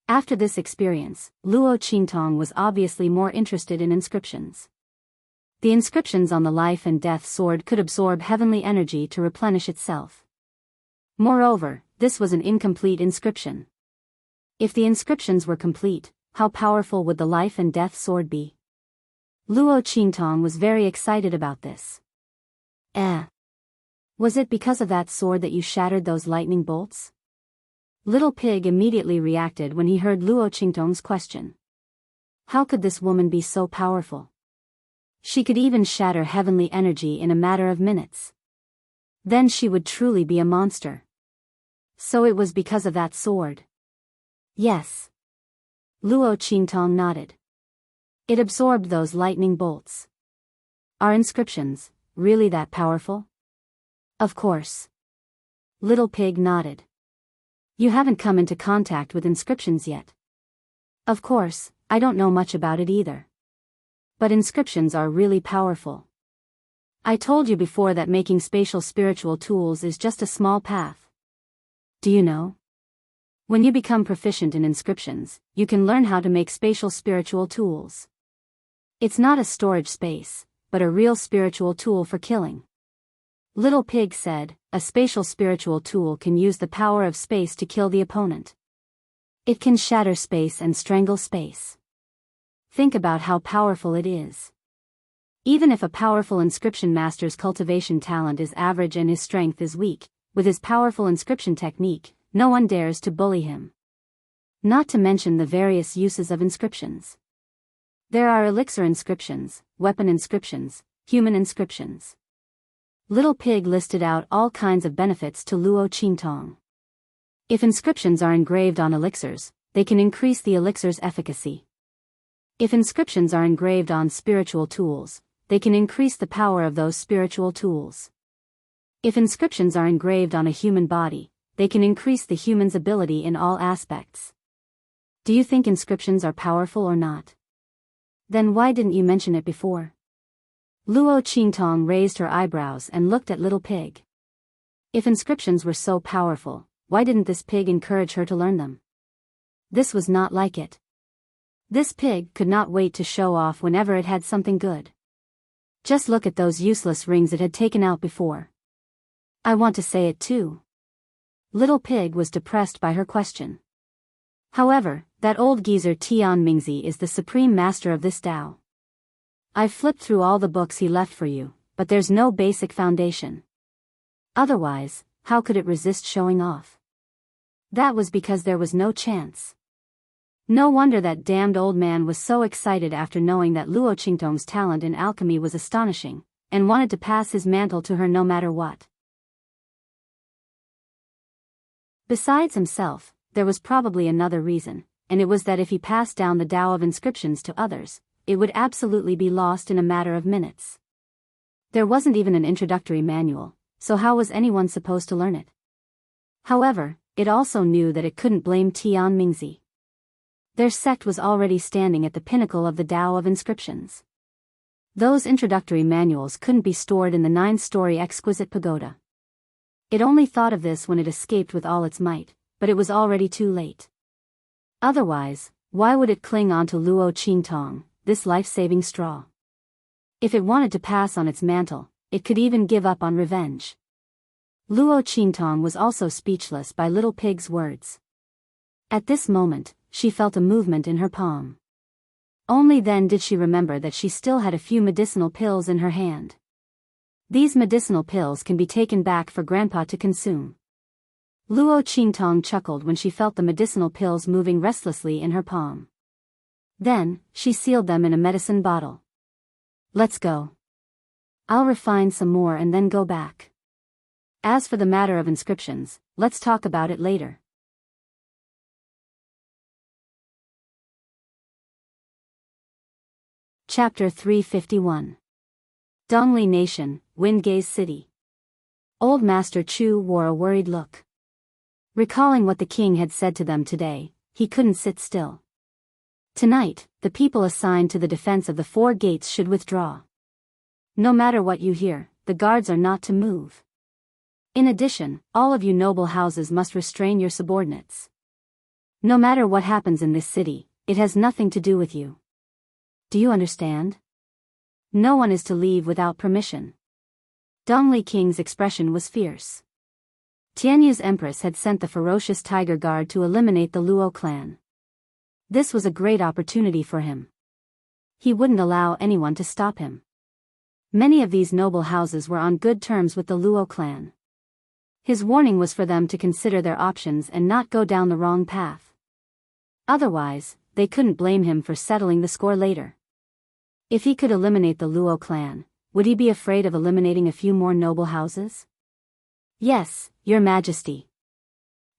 After this experience, Luo Qingtong was obviously more interested in inscriptions. The inscriptions on the life and death sword could absorb heavenly energy to replenish itself. Moreover, this was an incomplete inscription. If the inscriptions were complete, how powerful would the life and death sword be? Luo Qingtong was very excited about this. Was it because of that sword that you shattered those lightning bolts? Little Pig immediately reacted when he heard Luo Qingtong's question. How could this woman be so powerful? She could even shatter heavenly energy in a matter of minutes. Then she would truly be a monster. So it was because of that sword. Yes. Luo Qingtong nodded. It absorbed those lightning bolts. Are inscriptions really that powerful? Of course. Little Pig nodded. You haven't come into contact with inscriptions yet. Of course, I don't know much about it either. But inscriptions are really powerful. I told you before that making spatial spiritual tools is just a small path. Do you know? When you become proficient in inscriptions, you can learn how to make spatial spiritual tools. It's not a storage space, but a real spiritual tool for killing. Little Pig said, a spatial spiritual tool can use the power of space to kill the opponent. It can shatter space and strangle space. Think about how powerful it is. Even if a powerful inscription master's cultivation talent is average and his strength is weak, with his powerful inscription technique, no one dares to bully him. Not to mention the various uses of inscriptions. There are elixir inscriptions, weapon inscriptions, human inscriptions. Little Pig listed out all kinds of benefits to Luo Qingtong. If inscriptions are engraved on elixirs, they can increase the elixir's efficacy. If inscriptions are engraved on spiritual tools, they can increase the power of those spiritual tools. If inscriptions are engraved on a human body, they can increase the human's ability in all aspects. Do you think inscriptions are powerful or not? Then why didn't you mention it before? Luo Qingtong raised her eyebrows and looked at Little Pig. If inscriptions were so powerful, why didn't this pig encourage her to learn them? This was not like it. This pig could not wait to show off whenever it had something good. Just look at those useless rings it had taken out before. I want to say it too. Little Pig was depressed by her question. However, that old geezer Tian Mingzi is the supreme master of this Tao. I've flipped through all the books he left for you, but there's no basic foundation. Otherwise, how could it resist showing off? That was because there was no chance. No wonder that damned old man was so excited after knowing that Luo Qingtong's talent in alchemy was astonishing, and wanted to pass his mantle to her no matter what. Besides himself, there was probably another reason, and it was that if he passed down the Tao of inscriptions to others, it would absolutely be lost in a matter of minutes. There wasn't even an introductory manual, so how was anyone supposed to learn it? However, it also knew that it couldn't blame Tian Mingzi. Their sect was already standing at the pinnacle of the Tao of inscriptions. Those introductory manuals couldn't be stored in the 9-story exquisite pagoda. It only thought of this when it escaped with all its might, but it was already too late. Otherwise, why would it cling on to Luo Qingtong, this life-saving straw? If it wanted to pass on its mantle, it could even give up on revenge. Luo Qingtong was also speechless by Little Pig's words. At this moment, she felt a movement in her palm. Only then did she remember that she still had a few medicinal pills in her hand. These medicinal pills can be taken back for Grandpa to consume. Luo Qingtong chuckled when she felt the medicinal pills moving restlessly in her palm. Then, she sealed them in a medicine bottle. Let's go. I'll refine some more and then go back. As for the matter of inscriptions, let's talk about it later. Chapter 351. Dongli Nation, Windgaze City. Old Master Chu wore a worried look. Recalling what the king had said to them today, he couldn't sit still. Tonight, the people assigned to the defense of the 4 gates should withdraw. No matter what you hear, the guards are not to move. In addition, all of you noble houses must restrain your subordinates. No matter what happens in this city, it has nothing to do with you. Do you understand? No one is to leave without permission. Dongli King's expression was fierce. Tianyu's empress had sent the ferocious tiger guard to eliminate the Luo clan. This was a great opportunity for him. He wouldn't allow anyone to stop him. Many of these noble houses were on good terms with the Luo clan. His warning was for them to consider their options and not go down the wrong path. Otherwise, they couldn't blame him for settling the score later. If he could eliminate the Luo clan, would he be afraid of eliminating a few more noble houses? Yes, Your Majesty.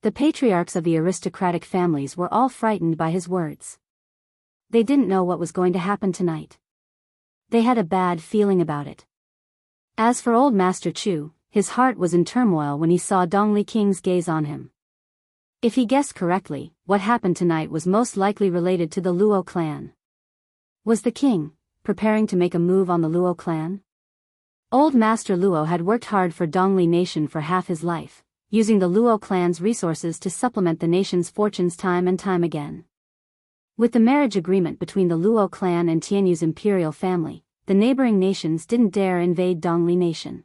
The patriarchs of the aristocratic families were all frightened by his words. They didn't know what was going to happen tonight. They had a bad feeling about it. As for old Master Chu, his heart was in turmoil when he saw Dongli King's gaze on him. If he guessed correctly, what happened tonight was most likely related to the Luo clan. Was the king preparing to make a move on the Luo clan? Old Master Luo had worked hard for Dongli Nation for half his life, using the Luo clan's resources to supplement the nation's fortunes time and time again. With the marriage agreement between the Luo clan and Tianyu's imperial family, the neighboring nations didn't dare invade Dongli Nation.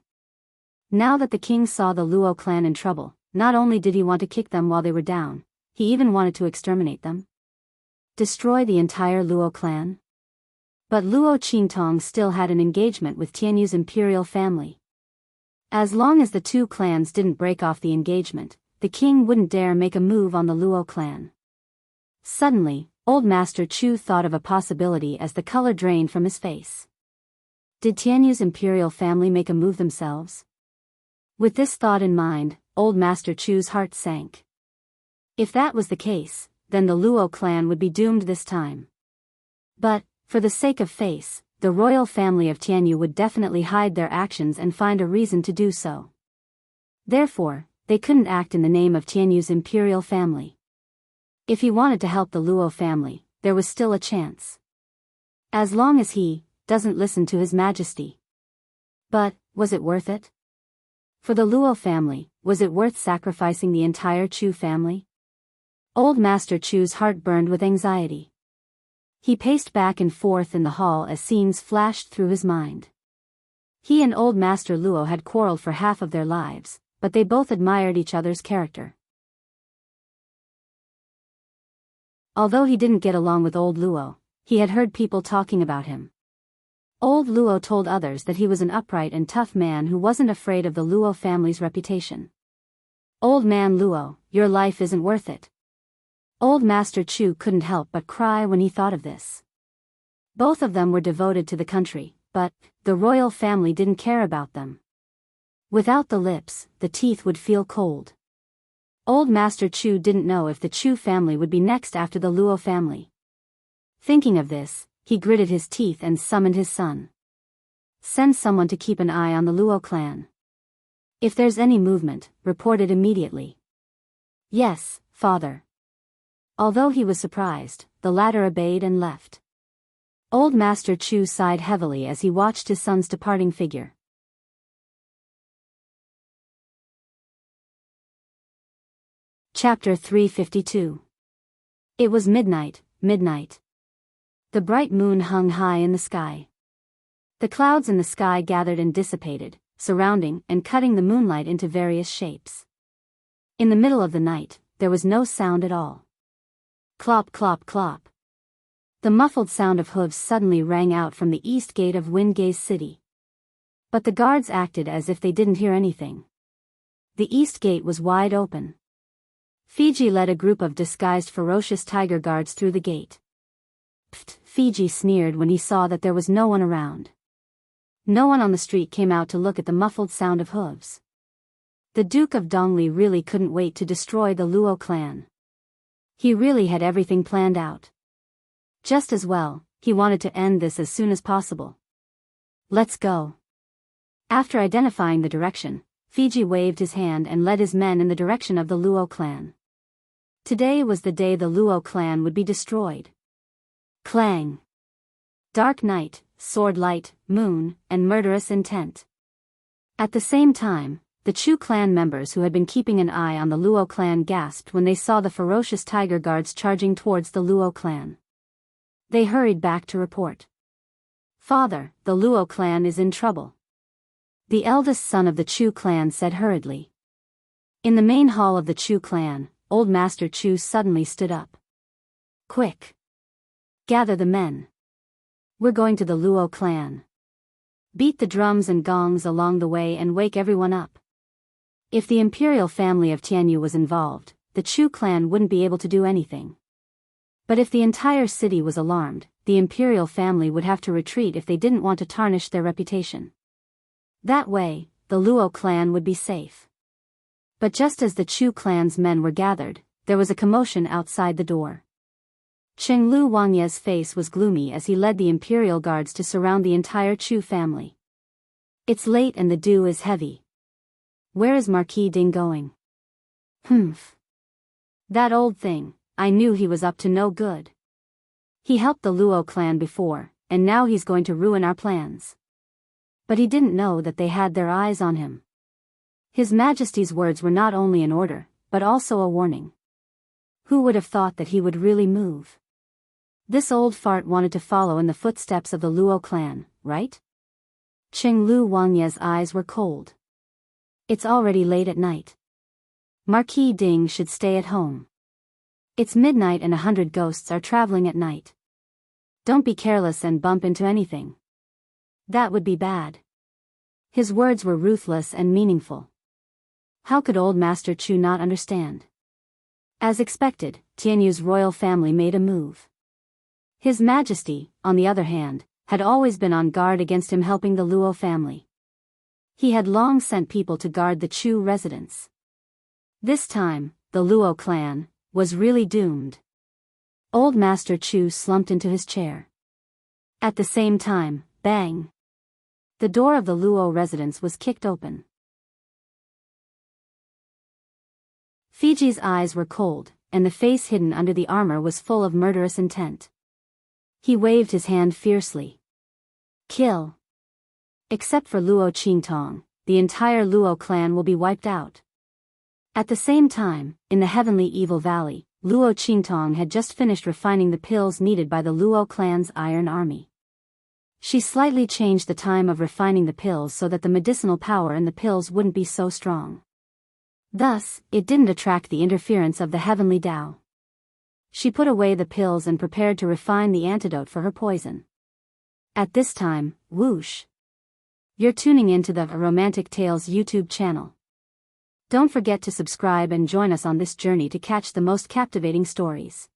Now that the king saw the Luo clan in trouble, not only did he want to kick them while they were down, he even wanted to exterminate them. Destroy the entire Luo clan? But Luo Qingtong still had an engagement with Tianyu's imperial family. As long as the two clans didn't break off the engagement, the king wouldn't dare make a move on the Luo clan. Suddenly, old Master Chu thought of a possibility as the color drained from his face. Did Tianyu's imperial family make a move themselves? With this thought in mind, old Master Chu's heart sank. If that was the case, then the Luo clan would be doomed this time. But, for the sake of face, the royal family of Tianyu would definitely hide their actions and find a reason to do so. Therefore, they couldn't act in the name of Tianyu's imperial family. If he wanted to help the Luo family, there was still a chance. As long as he doesn't listen to His Majesty. But, was it worth it? For the Luo family, was it worth sacrificing the entire Chu family? Old Master Chu's heart burned with anxiety. He paced back and forth in the hall as scenes flashed through his mind. He and old Master Luo had quarreled for half of their lives, but they both admired each other's character. Although he didn't get along with old Luo, he had heard people talking about him. Old Luo told others that he was an upright and tough man who wasn't afraid of the Luo family's reputation. Old man Luo, your life isn't worth it. Old Master Chu couldn't help but cry when he thought of this. Both of them were devoted to the country, but the royal family didn't care about them. Without the lips, the teeth would feel cold. Old Master Chu didn't know if the Chu family would be next after the Luo family. Thinking of this, he gritted his teeth and summoned his son. Send someone to keep an eye on the Luo clan. If there's any movement, report it immediately. Yes, father. Although he was surprised, the latter obeyed and left. Old Master Chu sighed heavily as he watched his son's departing figure. Chapter 352. It was midnight. The bright moon hung high in the sky. The clouds in the sky gathered and dissipated, surrounding and cutting the moonlight into various shapes. In the middle of the night, there was no sound at all. Clop clop clop. The muffled sound of hooves suddenly rang out from the east gate of Windgaze City. But the guards acted as if they didn't hear anything. The east gate was wide open. Fiji led a group of disguised ferocious tiger guards through the gate. Pfft, Fiji sneered when he saw that there was no one around. No one on the street came out to look at the muffled sound of hooves. The Duke of Dongli really couldn't wait to destroy the Luo clan. He really had everything planned out. Just as well, he wanted to end this as soon as possible. Let's go. After identifying the direction, Fiji waved his hand and led his men in the direction of the Luo clan. Today was the day the Luo clan would be destroyed. Clang. Dark night, sword light, moon, and murderous intent. At the same time, the Chu clan members who had been keeping an eye on the Luo clan gasped when they saw the ferocious tiger guards charging towards the Luo clan. They hurried back to report. Father, the Luo clan is in trouble. The eldest son of the Chu clan said hurriedly. In the main hall of the Chu clan, old Master Chu suddenly stood up. Quick! Gather the men. We're going to the Luo clan. Beat the drums and gongs along the way and wake everyone up. If the imperial family of Tianyu was involved, the Chu clan wouldn't be able to do anything. But if the entire city was alarmed, the imperial family would have to retreat if they didn't want to tarnish their reputation. That way, the Luo clan would be safe. But just as the Chu clan's men were gathered, there was a commotion outside the door. Chenglu Wangye's face was gloomy as he led the imperial guards to surround the entire Chu family. It's late and the dew is heavy. Where is Marquis Ding going? Humph. That old thing, I knew he was up to no good. He helped the Luo clan before, and now he's going to ruin our plans. But he didn't know that they had their eyes on him. His Majesty's words were not only an order, but also a warning. Who would have thought that he would really move? This old fart wanted to follow in the footsteps of the Luo clan, right? Chenglu Wangye's eyes were cold. It's already late at night. Marquis Ding should stay at home. It's midnight and 100 ghosts are traveling at night. Don't be careless and bump into anything. That would be bad. His words were ruthless and meaningful. How could old Master Chu not understand? As expected, Tianyu's royal family made a move. His Majesty, on the other hand, had always been on guard against him helping the Luo family. He had long sent people to guard the Chu residence. This time, the Luo clan was really doomed. Old Master Chu slumped into his chair. At the same time, bang! The door of the Luo residence was kicked open. Fiji's eyes were cold, and the face hidden under the armor was full of murderous intent. He waved his hand fiercely. Kill. Except for Luo Qingtong, the entire Luo clan will be wiped out. At the same time, in the Heavenly Evil Valley, Luo Qingtong had just finished refining the pills needed by the Luo clan's Iron Army. She slightly changed the time of refining the pills so that the medicinal power in the pills wouldn't be so strong. Thus, it didn't attract the interference of the Heavenly Tao. She put away the pills and prepared to refine the antidote for her poison. At this time, whoosh! You're tuning into the Romantic Tales YouTube channel. Don't forget to subscribe and join us on this journey to catch the most captivating stories.